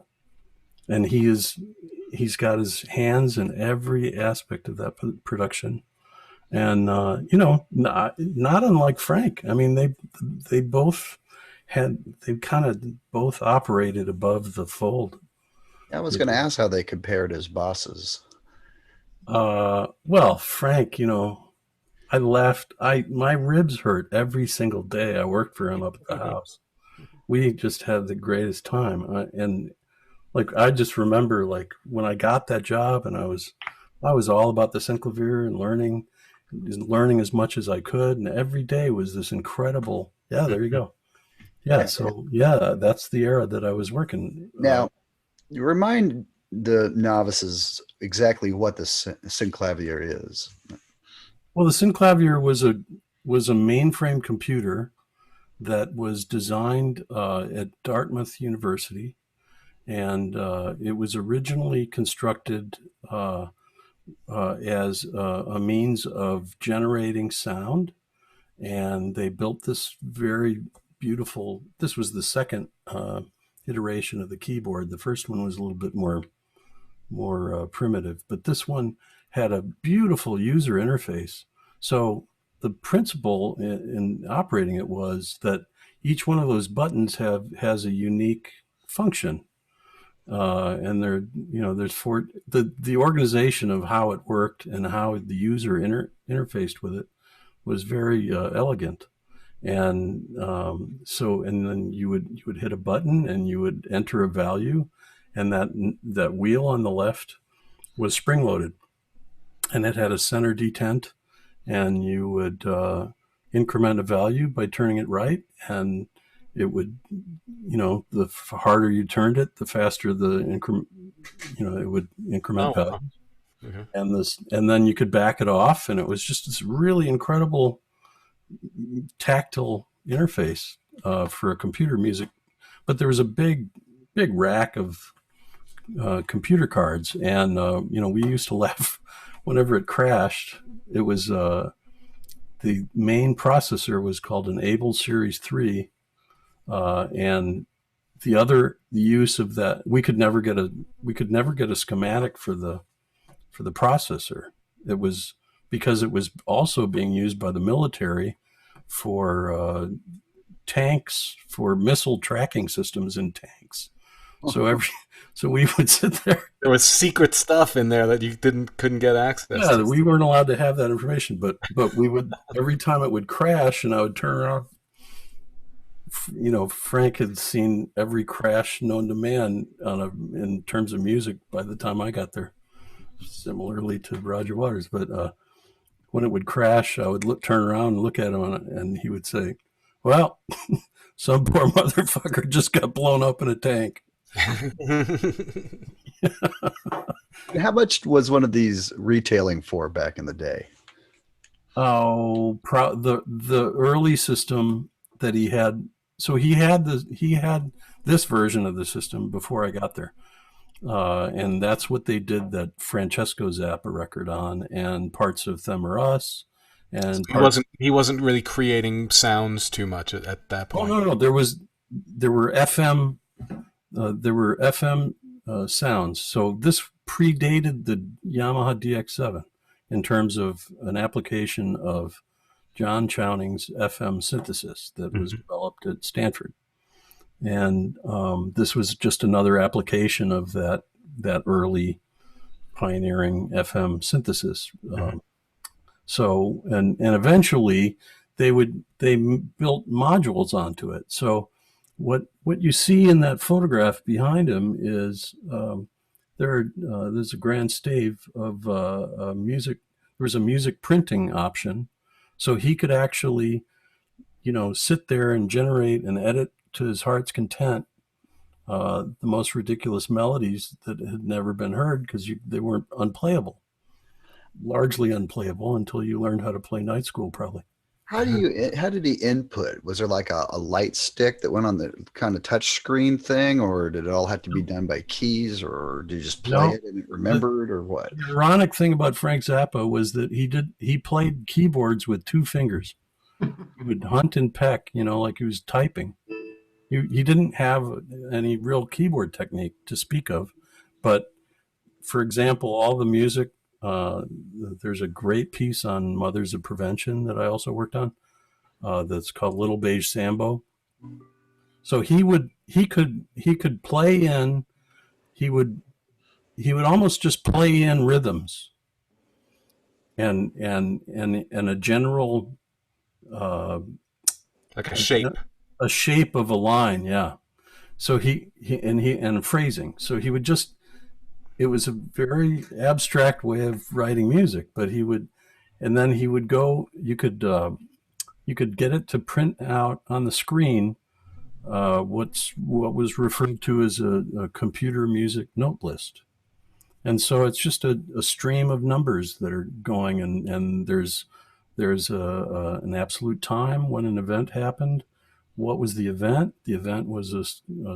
and he's got his hands in every aspect of that production. And, not unlike Frank. I mean, they both kind of both operated above the fold. I was going to ask how they compared as bosses. Well, Frank, I left. My ribs hurt every single day I worked for him up at the house. We just had the greatest time. And I just remember when I got that job, and I was all about the Synclavier and learning as much as I could. And every day was this incredible, there you go. Yeah. So that's the era that I was working. Now, you remind the novices exactly what the Synclavier is. Well, the Synclavier was a mainframe computer that was designed at Dartmouth University, and it was originally constructed as a means of generating sound, and they built this very beautiful. This was the second iteration of the keyboard. The first one was a little bit more primitive, but this one had a beautiful user interface. So the principle in operating it was that each one of those buttons has a unique function, and there's the organization of how it worked and how the user interfaced with it was very elegant. And and then you would hit a button and you would enter a value, and that wheel on the left was spring loaded, and it had a center detent, and you would increment a value by turning it right, and it would, the harder you turned it, the faster the increment, it would increment value. Wow. Okay. And then you could back it off, and it was just this really incredible tactile interface for a computer music. But there was a big rack of computer cards, and we used to laugh whenever it crashed. It was the main processor was called an Able Series 3, and the use of that, we could never get a schematic for the processor. It was because it was also being used by the military for tanks, for missile tracking systems in tanks. So we would sit there. There was secret stuff in there that you couldn't get access to. Yeah, we weren't allowed to have that information, but we would, every time it would crash and I would turn around, Frank had seen every crash known to man in terms of music by the time I got there, similarly to Roger Waters. But when it would crash, I would turn around and look at him, and he would say, well, some poor motherfucker just got blown up in a tank. How much was one of these retailing for back in the day? Oh, the early system that he had. So he had this version of the system before I got there, and that's what they did that Francesco Zappa record on, and parts of Them Or Us, and he wasn't really creating sounds too much at that point. Oh no, there were FM. There were FM sounds. So this predated the Yamaha DX7 in terms of an application of John Chowning's FM synthesis that was developed at Stanford. And this was just another application of that early pioneering FM synthesis. So eventually they built modules onto it. So what you see in that photograph behind him is there's a grand stave of music. There was a music printing option, so he could actually, sit there and generate and edit to his heart's content the most ridiculous melodies that had never been heard because they weren't unplayable, largely unplayable until you learned how to play Night School, probably. How did he input? Was there like a light stick that went on the kind of touch screen thing, or did it all have to be done by keys, or did you just play it and it remembered, or what? The ironic thing about Frank Zappa was that he played keyboards with two fingers. He would hunt and peck, like he was typing. He didn't have any real keyboard technique to speak of, but for example, all the music. There's a great piece on Mothers of Prevention that I also worked on that's called Little Beige Sambo. So he could play in, he would almost just play in rhythms and a general like a shape of a line, yeah. So he and phrasing. So he would just. It was a very abstract way of writing music, but he would go. You could get it to print out on the screen what was referred to as a computer music note list, and so it's just a stream of numbers that are going, and there's an absolute time when an event happened. What was the event? The event was a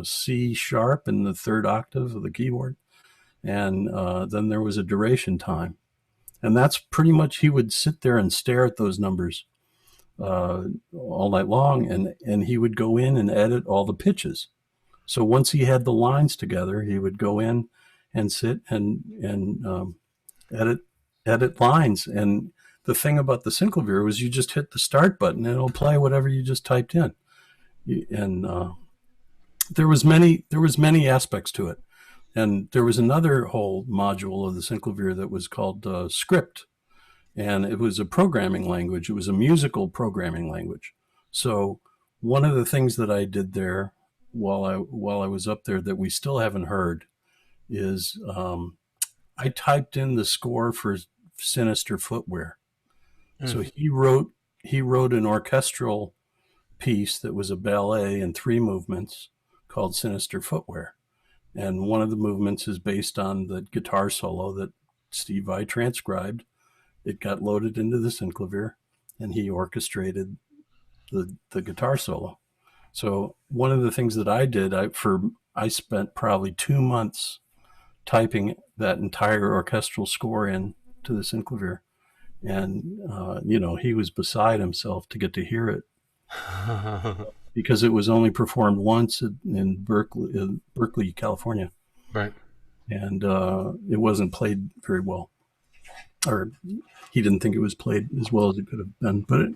C sharp in the third octave of the keyboard. And then there was a duration time. And that's pretty much, he would sit there and stare at those numbers all night long, and he would go in and edit all the pitches. So once he had the lines together, he would go in and sit and edit lines. And the thing about the Synclavier was you just hit the start button and it'll play whatever you just typed in. And there was many aspects to it. And there was another whole module of the Synclavier that was called Script, and it was a programming language. It was a musical programming language. So one of the things that I did there while I was up there that we still haven't heard is I typed in the score for Sinister Footwear. So he wrote an orchestral piece that was a ballet in 3 movements called Sinister Footwear. And one of the movements is based on the guitar solo that Steve Vai transcribed. It got loaded into the Synclavier, and he orchestrated the guitar solo. So one of the things that I did, I spent probably 2 months typing that entire orchestral score in to the Synclavier. And, he was beside himself to get to hear it because it was only performed once in Berkeley, California. Right. And it wasn't played very well, or he didn't think it was played as well as it could have been. But,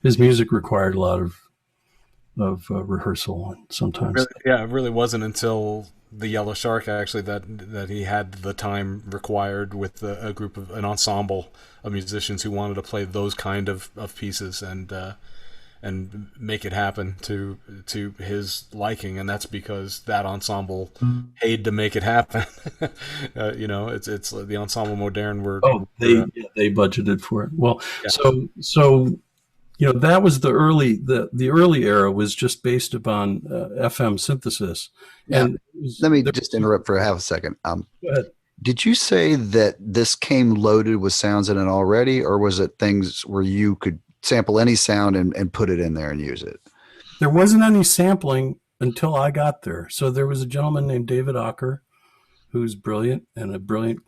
his music required a lot of rehearsal, and sometimes. It really wasn't until the Yellow Shark actually that he had the time required with a group of an ensemble of musicians who wanted to play those kind of pieces and make it happen to his liking, and that's because that ensemble paid to make it happen. It's the Ensemble Moderne were they budgeted for it. Well, yeah. So that was the early era was just based upon FM synthesis. Yeah. And let me just interrupt for half a second. Go ahead. Did you say that this came loaded with sounds in it already, or was it things where you could sample any sound and put it in there and use it? There wasn't any sampling until I got there. So there was a gentleman named David Ocker, who's brilliant and a brilliant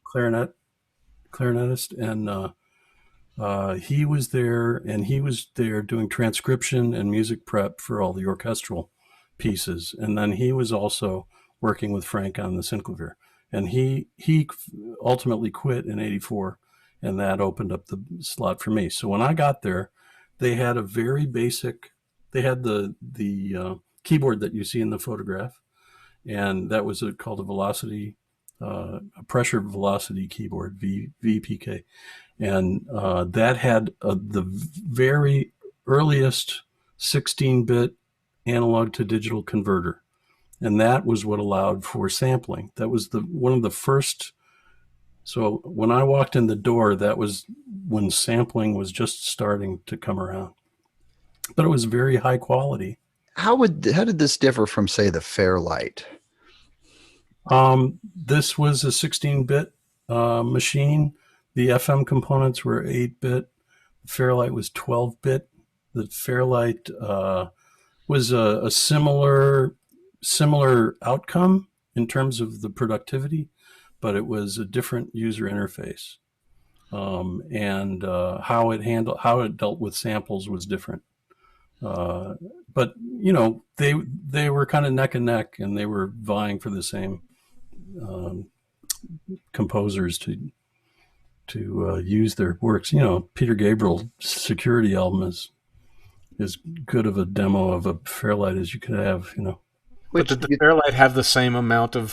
clarinetist, and he was there doing transcription and music prep for all the orchestral pieces. And then he was also working with Frank on the Synclavier. And he ultimately quit in '84, and that opened up the slot for me. So when I got there, they had a very basic, they had the keyboard that you see in the photograph, and that was called a pressure velocity keyboard, VPK. And that had the very earliest 16-bit analog to digital converter. And that was what allowed for sampling. That was one of the first. So when I walked in the door, that was when sampling was just starting to come around. But it was very high quality. How did this differ from, say, the Fairlight? This was a 16-bit machine. The FM components were 8-bit. The Fairlight was 12-bit. The Fairlight was a similar outcome in terms of the productivity, but it was a different user interface. And how it dealt with samples was different. But they were kind of neck and neck, and they were vying for the same composers to use their works. Peter Gabriel's Security album is as good of a demo of a Fairlight as you could have. But did the Fairlight have the same amount of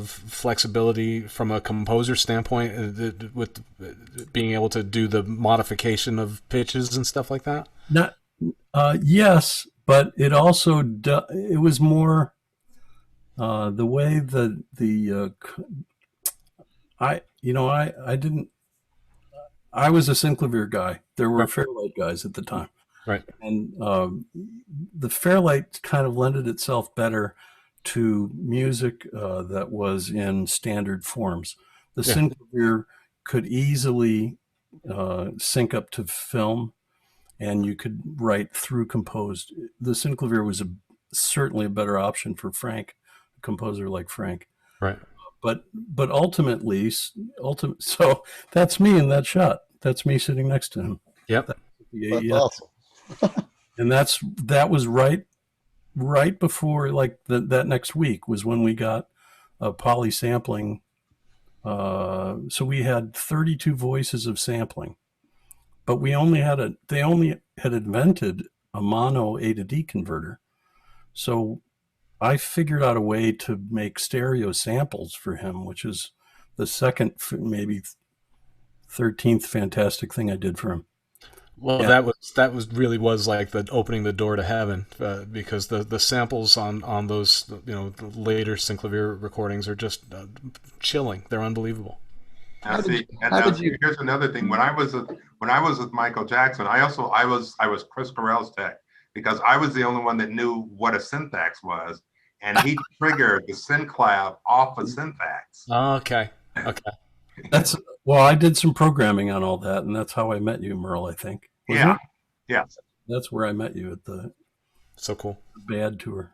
flexibility from a composer standpoint with being able to do the modification of pitches and stuff like that? Yes, but it also it was more the way I was a Synclavier guy. There were Fairlight guys at the time. Right. And the Fairlight kind of lended itself better to music that was in standard forms. The Synclavier could easily sync up to film, and you could write through composed. The Synclavier was certainly a better option for Frank, a composer like Frank. Right. But ultimately, so that's me in that shot. That's me sitting next to him. Yep. That's awesome. And that was right before, like, that next week was when we got a poly sampling. So we had 32 voices of sampling, but they only had invented a mono A to D converter. So I figured out a way to make stereo samples for him, which is the second, maybe 13th fantastic thing I did for him. Well, Yeah. that was really like the opening the door to heaven, because the samples on those the later Synclavier recordings are just chilling. They're unbelievable. Here's another thing. When I was when I was with Michael Jackson, I was Chris Correll's tech, because I was the only one that knew what a syntax was, and he triggered the Synclav off of syntax. Oh, okay. Well, I did some programming on all that, and that's how I met you, Merle, I think. Wasn't it? Yeah. That's where I met you, at the So cool. Bad tour.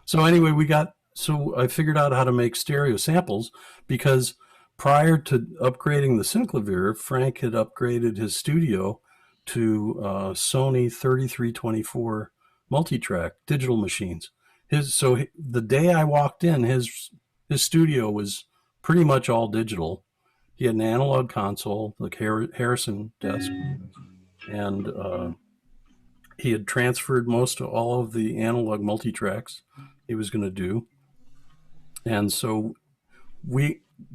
So anyway, I figured out how to make stereo samples, because prior to upgrading the Synclavier, Frank had upgraded his studio to Sony 3324 multi-track digital machines. The day I walked in, his studio was pretty much all digital. He had an analog console, like Harrison desk, and he had transferred all of the analog multi-tracks he was going to do. And so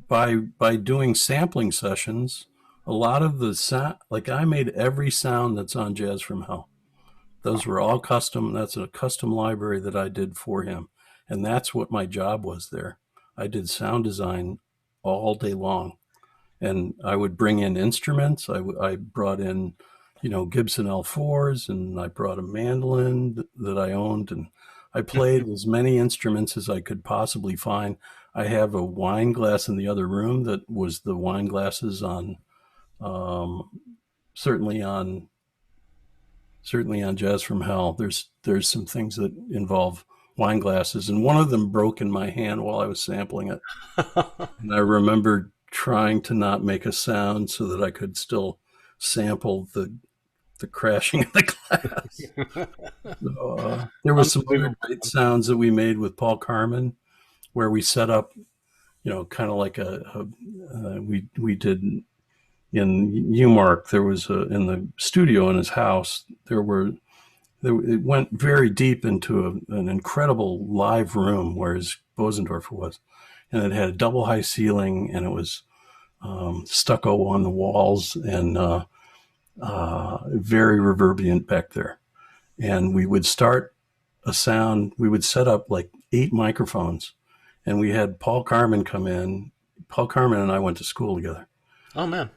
by doing sampling sessions, a lot of the sound, like I made every sound that's on Jazz from Hell. Those were all custom. That's a custom library that I did for him. And that's what my job was there. I did sound design all day long. And I would bring in instruments. I brought in, Gibson L4s, and I brought a mandolin that I owned, and I played as many instruments as I could possibly find. I have a wine glass in the other room that was the wine glasses on, certainly on Jazz from Hell. There's some things that involve wine glasses, and one of them broke in my hand while I was sampling it. And I remember trying to not make a sound so that I could still sample the crashing of the glass. So, there was some other great sounds that we made with Paul Carmen, where we set up, kind of like we did in Umark. There was in the studio in his house, it went very deep into an incredible live room where his Bosendorfer was, and it had a double high ceiling, and it was stucco on the walls, and very reverberant back there. And we would start a sound. We would set up like 8 microphones, and we had Paul Carmen come in. Paul Carmen and I went to school together. Oh man,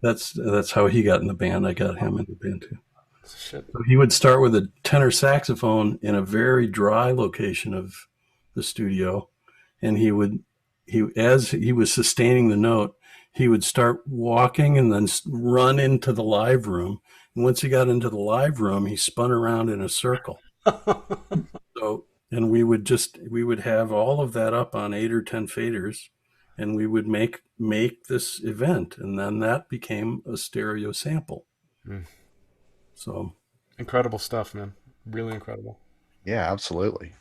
that's how he got in the band. I got him in the band too. Shit. So he would start with a tenor saxophone in a very dry location of the studio, and as he was sustaining the note, he would start walking and then run into the live room. And once he got into the live room, he spun around in a circle. And we would have all of that up on 8 or 10 faders, and we would make this event, and then that became a stereo sample. So incredible stuff, man. Really incredible. Yeah, absolutely.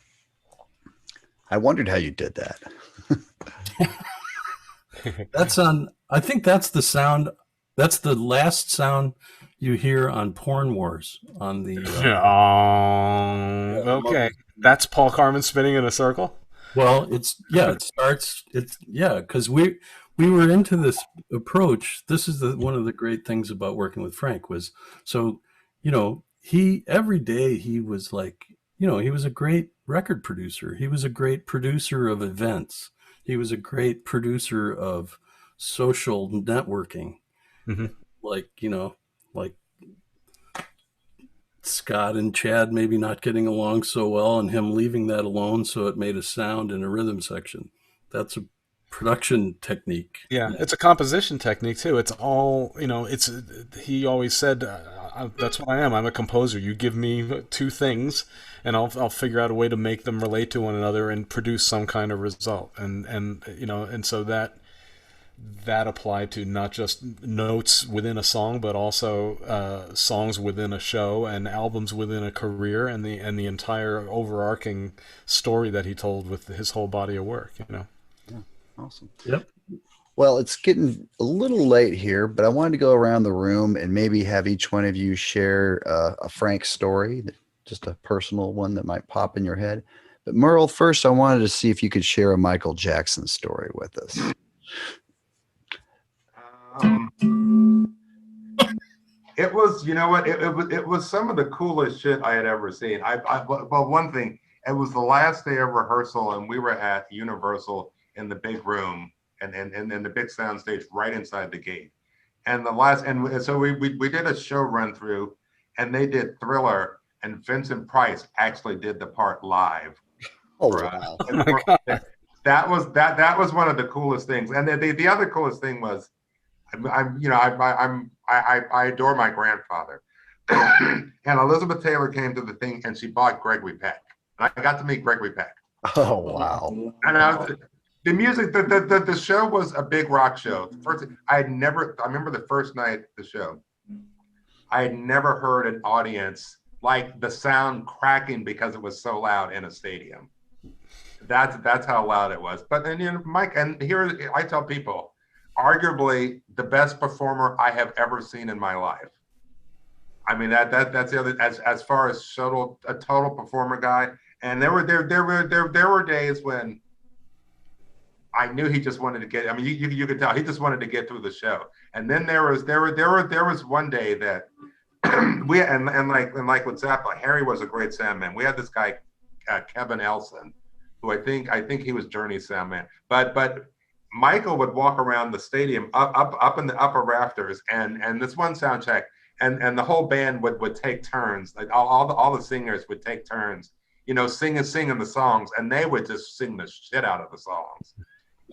I wondered how you did that. I think that's the sound. That's the last sound you hear on Porn Wars on the. Okay, that's Paul Carmen spinning in a circle. Well, because we were into this approach. This is one of the great things about working with Frank was, so, every day he was like, he was a great record producer. He was a great producer of events. He was a great producer of social networking. Mm-hmm. Like Scott and Chad maybe not getting along so well, and him leaving that alone so it made a sound in a rhythm section. That's a production technique. Yeah, it's a composition technique too. It's all, he always said, that's what I am. I'm a composer. You give me 2 things and I'll figure out a way to make them relate to one another and produce some kind of result. And so that applied to not just notes within a song, but also songs within a show and albums within a career, and the entire overarching story that he told with his whole body of work. Yeah, awesome. Yep. Well, it's getting a little late here, but I wanted to go around the room and maybe have each one of you share a Frank story, just a personal one that might pop in your head. But Merle, first, I wanted to see if you could share a Michael Jackson story with us. It was, it was some of the coolest shit I had ever seen. Well, one thing, it was the last day of rehearsal, and we were at Universal in the big room and the big sound stage right inside the gate. And the last, and so we did a show run through, and they did Thriller, and Vincent Price actually did the part live. Oh wow! That was one of the coolest things. And the other coolest thing was, I adore my grandfather, and Elizabeth Taylor came to the thing, and she bought Gregory Peck, and I got to meet Gregory Peck. Oh wow! And the music, the show was a big rock show. First, I remember the first night of the show, I had never heard an audience like the sound cracking because it was so loud in a stadium. That's how loud it was. But then, Mike, and here I tell people, arguably the best performer I have ever seen in my life. I mean, that's the other, as far as a total performer guy. And there were days when I knew he just wanted to get. I mean, you could tell he just wanted to get through the show. And then there was one day that we and like with Zappa, Harry was a great sound man. We had this guy Kevin Elson, who I think he was Journey's sound man. But Michael would walk around the stadium up in the upper rafters, and this one sound check, and the whole band would take turns. Like all the singers would take turns, singing the songs, and they would just sing the shit out of the songs.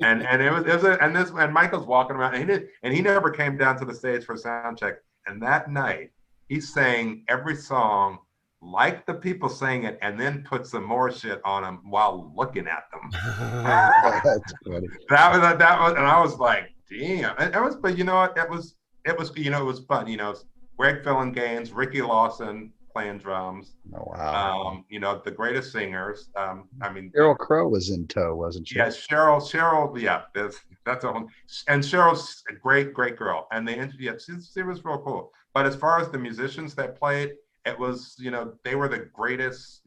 And and Michael's walking around, and he never came down to the stage for sound check. And that night, he sang every song like the people sang it, and then put some more shit on them while looking at them. That's funny. That was, and I was like, damn. And it was, but you know what? It was fun. Greg Gaines, Ricky Lawson playing drums. Oh wow. The greatest singers. I mean, Sheryl Crow was in tow, wasn't she? Yeah, Cheryl. Yeah, that's a whole. And Cheryl's a great girl, and she was real cool. But as far as the musicians that played, it was, they were the greatest.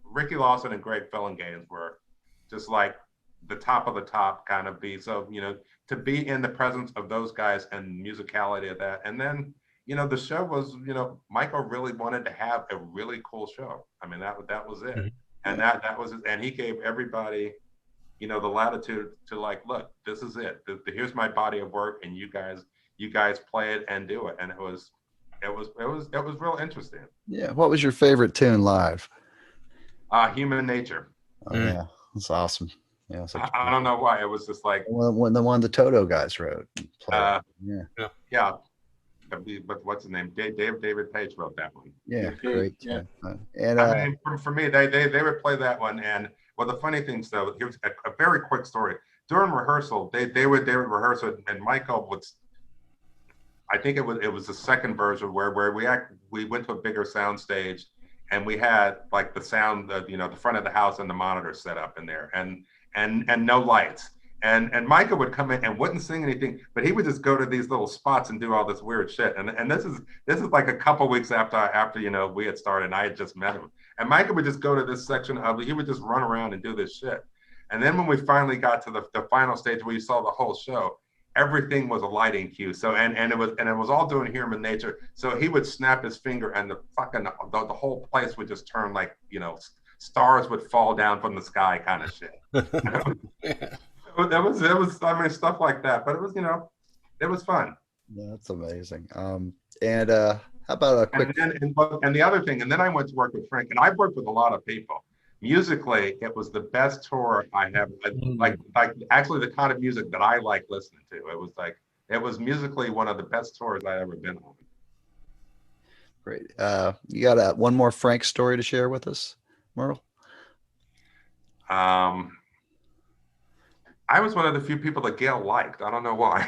Ricky Lawson and Greg Gaines were just like the top of the top kind of be. So to be in the presence of those guys and musicality of that, and then. The show was, Michael really wanted to have a really cool show. I mean, that was it. Mm-hmm. And that was it. And he gave everybody, the latitude to like, look, this is it. Here's my body of work, and you guys play it and do it. And it was real interesting. Yeah. What was your favorite tune live? Human Nature. Oh yeah, that's awesome. Yeah. I don't know why. It was just like when the one the Toto guys wrote. Yeah. But what's his name? David Page wrote that one. Yeah, great. Yeah. And I mean, for me, they would play that one. And well, the funny thing, though, here's a very quick story. During rehearsal, they would rehearse it, and Michael would. I think it was the second version where we went to a bigger sound stage, and we had like the sound, the front of the house and the monitors set up in there, and no lights. And Micah would come in and wouldn't sing anything, but he would just go to these little spots and do all this weird shit. And this is like a couple weeks after we had started, and I had just met him. And Micah would just go to this section he would just run around and do this shit. And then when we finally got to the final stage where you saw the whole show, everything was a lighting cue. So and it was all doing Human Nature. So he would snap his finger, and the whole place would just turn like stars would fall down from the sky, kind of shit. That was I mean, stuff like that, but it was it was fun. Yeah, that's amazing. And how about a quick and the other thing, and then I went to work with Frank, and I've worked with a lot of people. Musically, it was the best tour I have, like actually the kind of music that I like listening to. It was musically one of the best tours I've ever been on. Great. You got one more Frank story to share with us, Merle? I was one of the few people that Gail liked. I don't know why.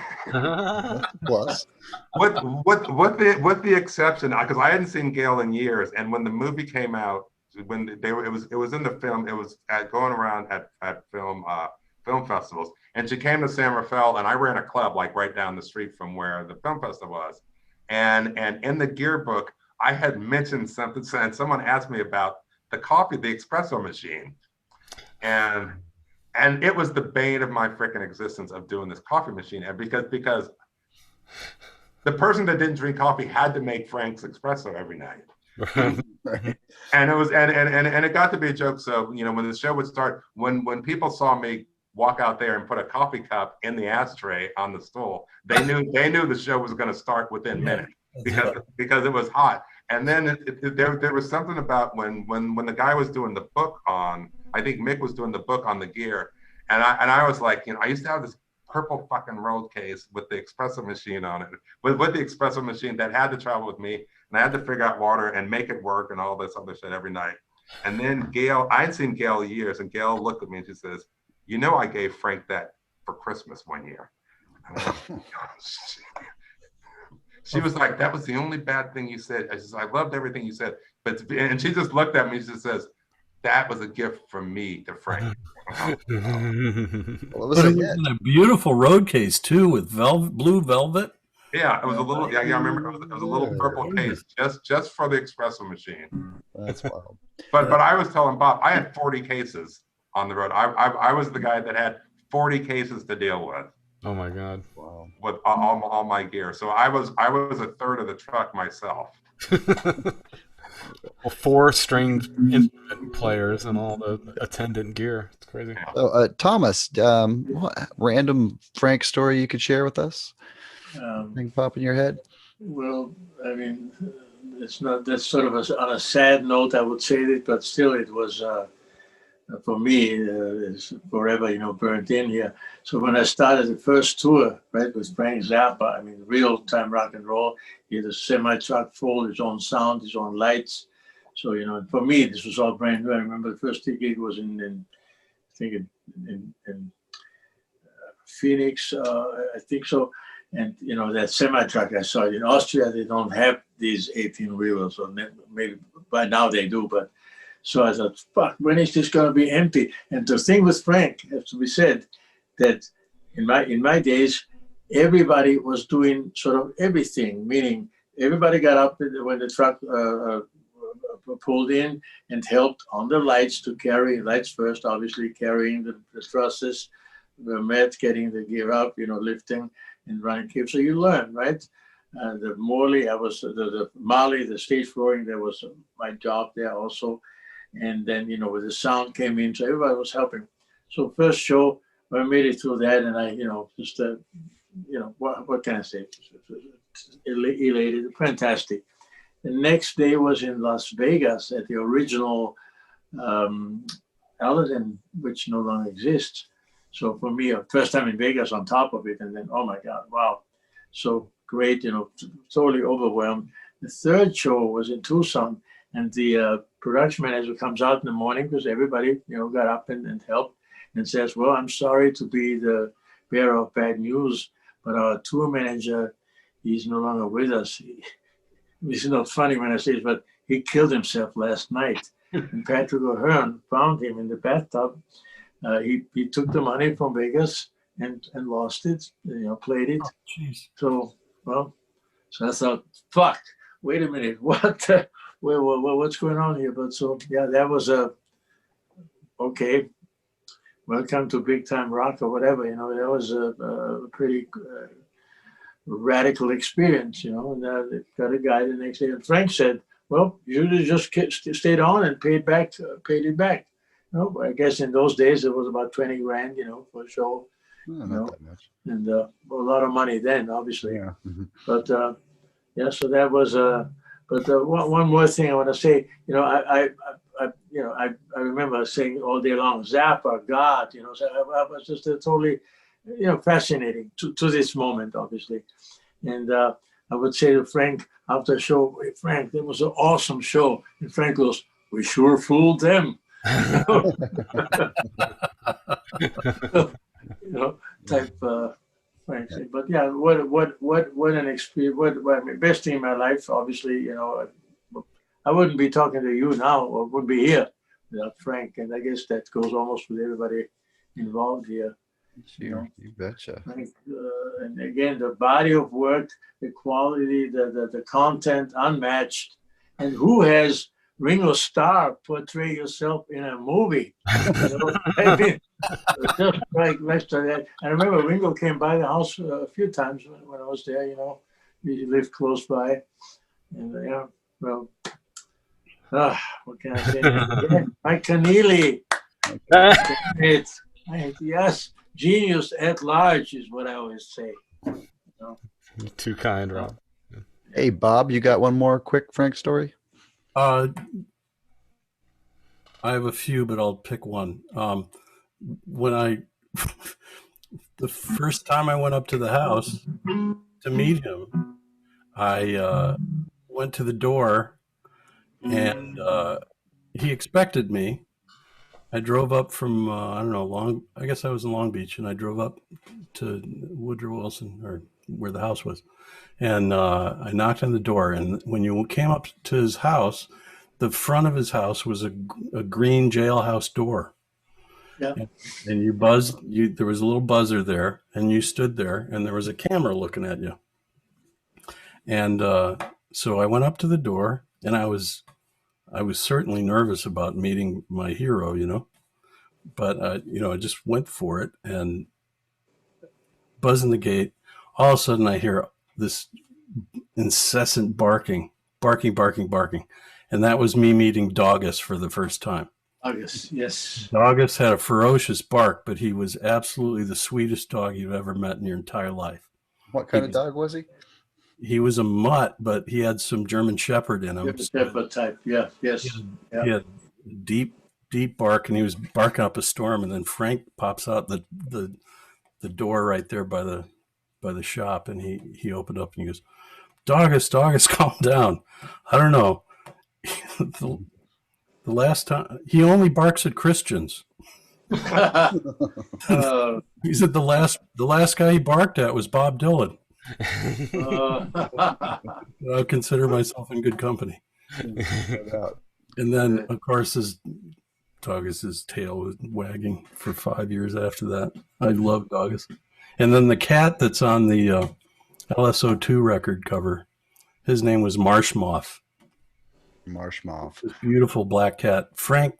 Plus, with the exception, because I hadn't seen Gail in years, and when the movie came out, it was in the film. It was going around at film festivals, and she came to San Rafael, and I ran a club like right down the street from where the film festival was, and in the gear book, I had mentioned something, and someone asked me about the espresso machine, and it was the bane of my freaking existence of doing this coffee machine. And because the person that didn't drink coffee had to make Frank's espresso every night. And it was and it got to be a joke. So when the show would start, when people saw me walk out there and put a coffee cup in the ashtray on the stool. They knew the show was going to start within minutes because it was hot. And then there was something about when the guy was doing the book on, I think Mick was doing the book on the gear, and I was like, I used to have this purple fucking road case with the espresso machine on it, with the espresso machine that had to travel with me, and I had to figure out water and make it work and all this other shit every night. And then Gail, I'd seen Gail years, and Gail looked at me and she says, I gave Frank that for Christmas one year. She was like, that was the only bad thing you said. I loved everything you said. And she just looked at me and she says, that was a gift from me to Frank. Well, it was But it was in a beautiful road case too, with blue velvet. Yeah, it was a little. Yeah, I remember. It was a little purple case, just for the espresso machine. That's wild. But I was telling Bob, I had 40 cases on the road. I was the guy that had 40 cases to deal with. Oh my God! Wow. With all my gear, so I was a third of the truck myself. Well, 4 stringed instrument players and all the attendant gear. It's crazy. So, Thomas, what random Frank story you could share with us? Anything pop in your head? Well, I mean, it's not, that's sort of on a sad note, I would say that, but still it was, for me, it's forever, burnt in here. So when I started the first tour, right, with Frank Zappa, I mean, real time rock and roll, he had a semi-truck full, his own sound, his own lights. So, for me, this was all brand new. I remember the first gig was in Phoenix, I think so. And, that semi-truck I saw in Austria, they don't have these 18-wheelers, or maybe by now they do. But so I thought, fuck, when is this going to be empty? And the thing with Frank, has to be said, that in my days, everybody was doing sort of everything, meaning everybody got up when the truck pulled in and helped on the lights to carry lights first, obviously carrying the trusses, the mat, getting the gear up, lifting and running cables. So you learn, right? The Morley, I was the Mali, the stage flooring, that was my job there also. And then, with the sound came in, so everybody was helping. So first show, I made it through that, and I, just, what can I say? Elated, fantastic. The next day was in Las Vegas at the original Aladdin, which no longer exists. So for me, first time in Vegas on top of it, and then, oh my God, wow. So great, totally overwhelmed. The third show was in Tucson, and the production manager comes out in the morning because everybody, got up and helped, and says, well, I'm sorry to be the bearer of bad news, but our tour manager, he's no longer with us. It's not funny when I say it, but he killed himself last night. And Patrick O'Hearn found him in the bathtub. He took the money from Vegas and lost it, played it. Oh, so I thought, fuck, wait a minute, what? What's going on here? But so, yeah, that was okay. Welcome to big time rock or whatever, that was a pretty radical experience, and they got a guy the next day. And Frank said, well, you should have just stayed on and paid it back. I guess in those days it was about 20 grand, for a show. Not that much. And a lot of money then, obviously. Yeah. Mm-hmm. But so that was. But one more thing I want to say, I remember saying all day long, Zappa, God, so I was just totally, fascinating to this moment, obviously. And I would say to Frank after the show, hey, Frank, that was an awesome show. And Frank goes, we sure fooled them. Type Frank said. But yeah, what an experience! Best thing in my life, obviously. I wouldn't be talking to you now, or wouldn't be here without Frank. And I guess that goes almost with everybody involved here. Sure, you betcha. Frank, and again, the body of work, the quality, the content, unmatched. And who has Ringo Starr portray yourself in a movie? I mean, just right next to that. I remember Ringo came by the house a few times when I was there. He lived close by, and what can I say? Yeah, Mike Keneally. Yes, genius at large is what I always say. You're too kind, Rob. Hey, Bob, you got one more quick Frank story? I have a few, but I'll pick one. When I the first time I went up to the house to meet him, I went to the door, and he expected me. I drove up from I don't know, I guess I was in Long Beach, and I drove up to Woodrow Wilson, or where the house was, and I knocked on the door. And when you came up to his house, the front of his house was a green jailhouse door. Yeah. And you buzzed. There was a little buzzer there, and you stood there, and there was a camera looking at you. And so I went up to the door, and I was certainly nervous about meeting my hero, but I just went for it and buzzing the gate. All of a sudden, I hear this incessant barking, and that was me meeting Doggus for the first time. Doggus, yes. Doggus had a ferocious bark, but he was absolutely the sweetest dog you've ever met in your entire life. What kind of dog was he? He was a mutt, but he had some German Shepherd in him. German Shepherd type, yeah, yes. He had deep bark, and he was barking up a storm. And then Frank pops out the door right there by the shop, and he opened up and he goes, Doggus, calm down. I don't know. The last time he only barks at Christians. He said the last guy he barked at was Bob Dylan. I consider myself in good company. And then, of course, Doggus's tail was wagging for 5 years after that. I love Doggus. And then the cat that's on the LSO2 record cover, his name was Marsh Moth. This beautiful black cat. Frank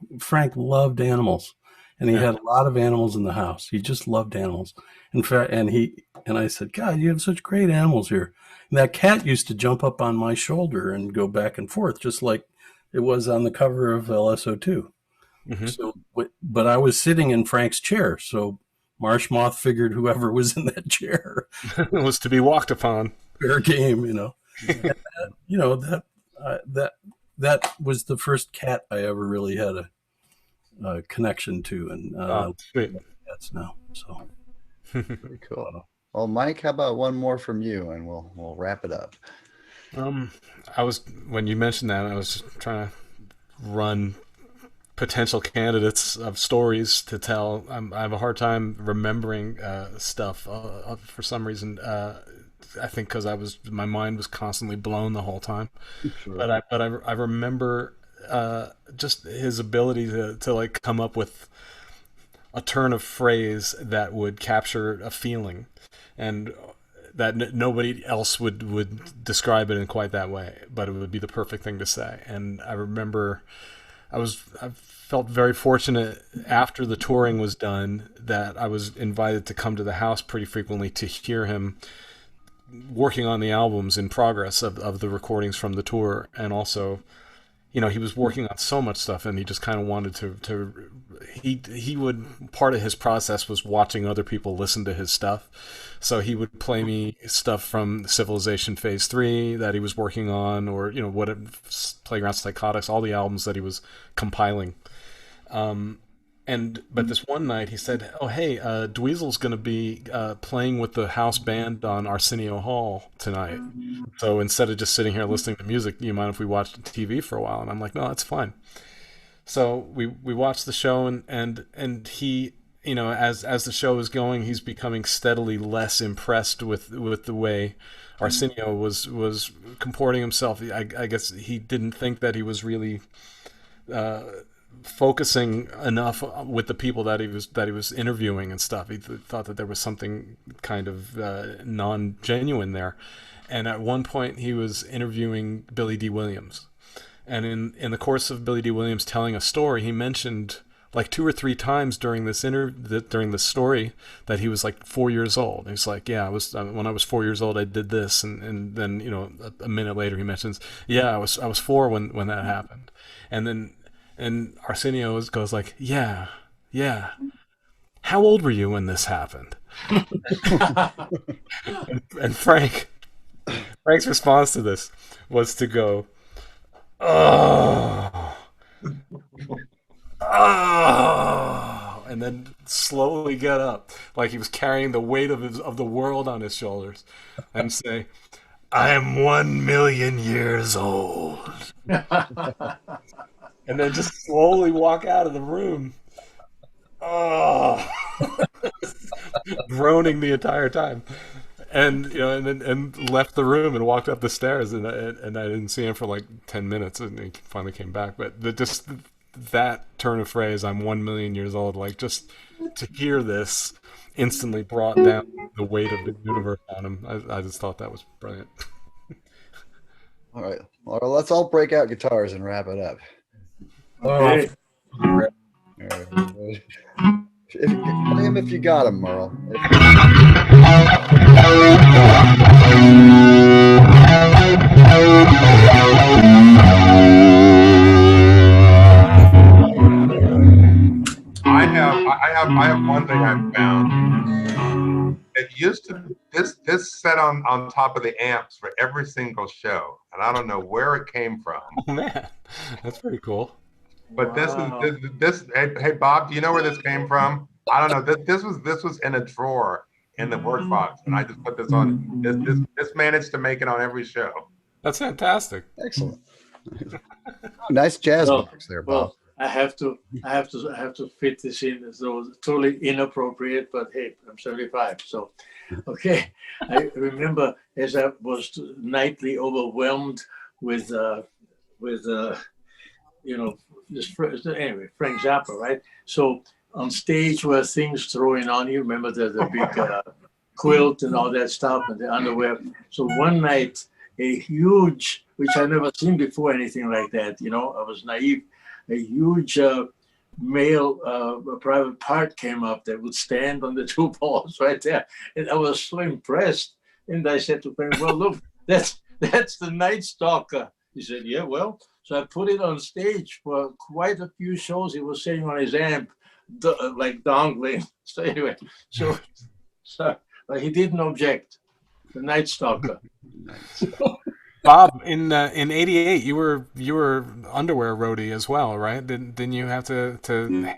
loved animals, and he had a lot of animals in the house. He just loved animals. In fact, and I said, God, you have such great animals here. And that cat used to jump up on my shoulder and go back and forth, just like it was on the cover of LSO2. Mm-hmm. So, but I was sitting in Frank's chair, so Marsh Moth figured whoever was in that chair was to be walked upon. Fair game, that was the first cat I ever really had a connection to, and cats now. So very cool. Well, Mike, how about one more from you, and we'll wrap it up. When you mentioned that, I was trying to run potential candidates of stories to tell. I have a hard time remembering stuff for some reason. I think because my mind was constantly blown the whole time. Sure. But I remember just his ability to like come up with a turn of phrase that would capture a feeling, and that nobody else would describe it in quite that way, but it would be the perfect thing to say. And I remember I felt very fortunate after the touring was done that I was invited to come to the house pretty frequently to hear him working on the albums in progress of the recordings from the tour. And also, he was working on so much stuff, and he just kind of wanted to part of his process was watching other people listen to his stuff. So he would play me stuff from Civilization Phase 3 that he was working on, or, Playground Psychotics, all the albums that he was compiling. But this one night he said, "Oh, hey, Dweezil's going to be playing with the house band on Arsenio Hall tonight. So instead of just sitting here listening to music, do you mind if we watch TV for a while?" And I'm like, "No, that's fine." So we watched the show, and he, as the show is going, he's becoming steadily less impressed with the way Arsenio was comporting himself. I guess he didn't think that he was really focusing enough with the people that he was interviewing and stuff. He thought that there was something kind of non-genuine there. And at one point he was interviewing Billy D. Williams, and in the course of Billy D. Williams telling a story, he mentioned like 2 or 3 times during this story that he was like 4 years old. He's like, "Yeah, I was when I was 4 years old, I did this," and then a minute later he mentions, "Yeah, I was 4 when that happened," and Arsenio goes like, yeah, how old were you when this happened? And Frank's response to this was to go, oh, oh, and then slowly get up like he was carrying the weight of the world on his shoulders and say, I am 1 million years old. And then just slowly walk out of the room. Oh, groaning the entire time. And and left the room and walked up the stairs, and I didn't see him for like 10 minutes, and he finally came back. But just that turn of phrase, I'm 1 million years old, like just to hear this instantly brought down the weight of the universe on him. I just thought that was brilliant. All right. Well, let's all break out guitars and wrap it up. Okay. All right. Play him if you got him, Merle. I have one thing I found. It used to this set on top of the amps for every single show, and I don't know where it came from. Oh man, that's pretty cool. But Wow. this hey Bob, do you know where this came from? I don't know. This was in a drawer in the workbox, and I just put this on. This managed to make it on every show. That's fantastic. Excellent. Nice jazz Well, box there, Bob. Well, I have to fit this in as though it's totally inappropriate, but hey, I'm 75, so okay. I remember as I was nightly overwhelmed with anyway, Frank Zappa, right? So on stage were things throwing on you. Remember the big quilt and all that stuff and the underwear. So one night, a huge, which I've never seen before, anything like that. I was naive. A huge male private part came up that would stand on the two balls right there, and I was so impressed. And I said to Frank, "Well, look, that's the Night Stalker." He said, "Yeah, well." So I put it on stage for quite a few shows. He was sitting on his amp, like dangling. So anyway, so he didn't object. The Night Stalker. Bob, in '88, you were underwear roadie as well, right? Didn't you have to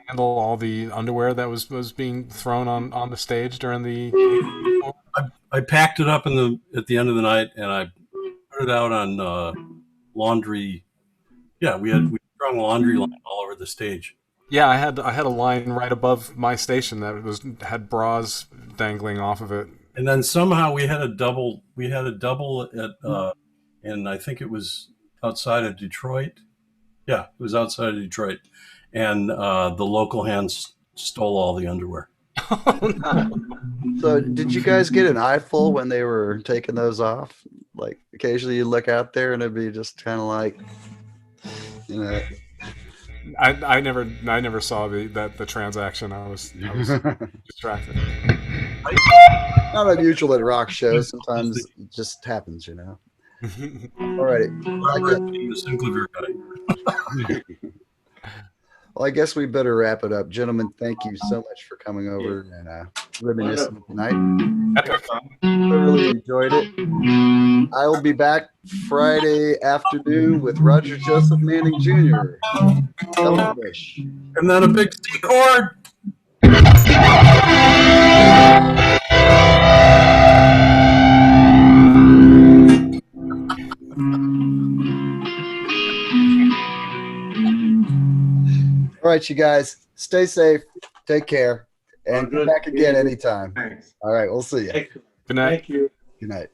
handle all the underwear that was being thrown on the stage during the? I packed it up at the end of the night, and I put it out on laundry. Yeah, we strung laundry line all over the stage. Yeah, I had a line right above my station that had bras dangling off of it. And then somehow we had a double at and I think it was outside of Detroit. Yeah, it was outside of Detroit. And the local hands stole all the underwear. So did you guys get an eyeful when they were taking those off? Like occasionally you look out there and it'd be just kind of like, I never saw the transaction. I was distracted. Not unusual at rock shows. Sometimes it just happens, All righty. The Synclavier guy. Well, I guess we better wrap it up. Gentlemen, thank you so much for coming over and reminiscing tonight. I really enjoyed it. I will be back Friday afternoon with Roger Joseph Manning Jr. Bush. And then a big C chord. All right, you guys, stay safe, take care, and come back again anytime. Thanks. All right, we'll see you. Good night. Thank you. Good night.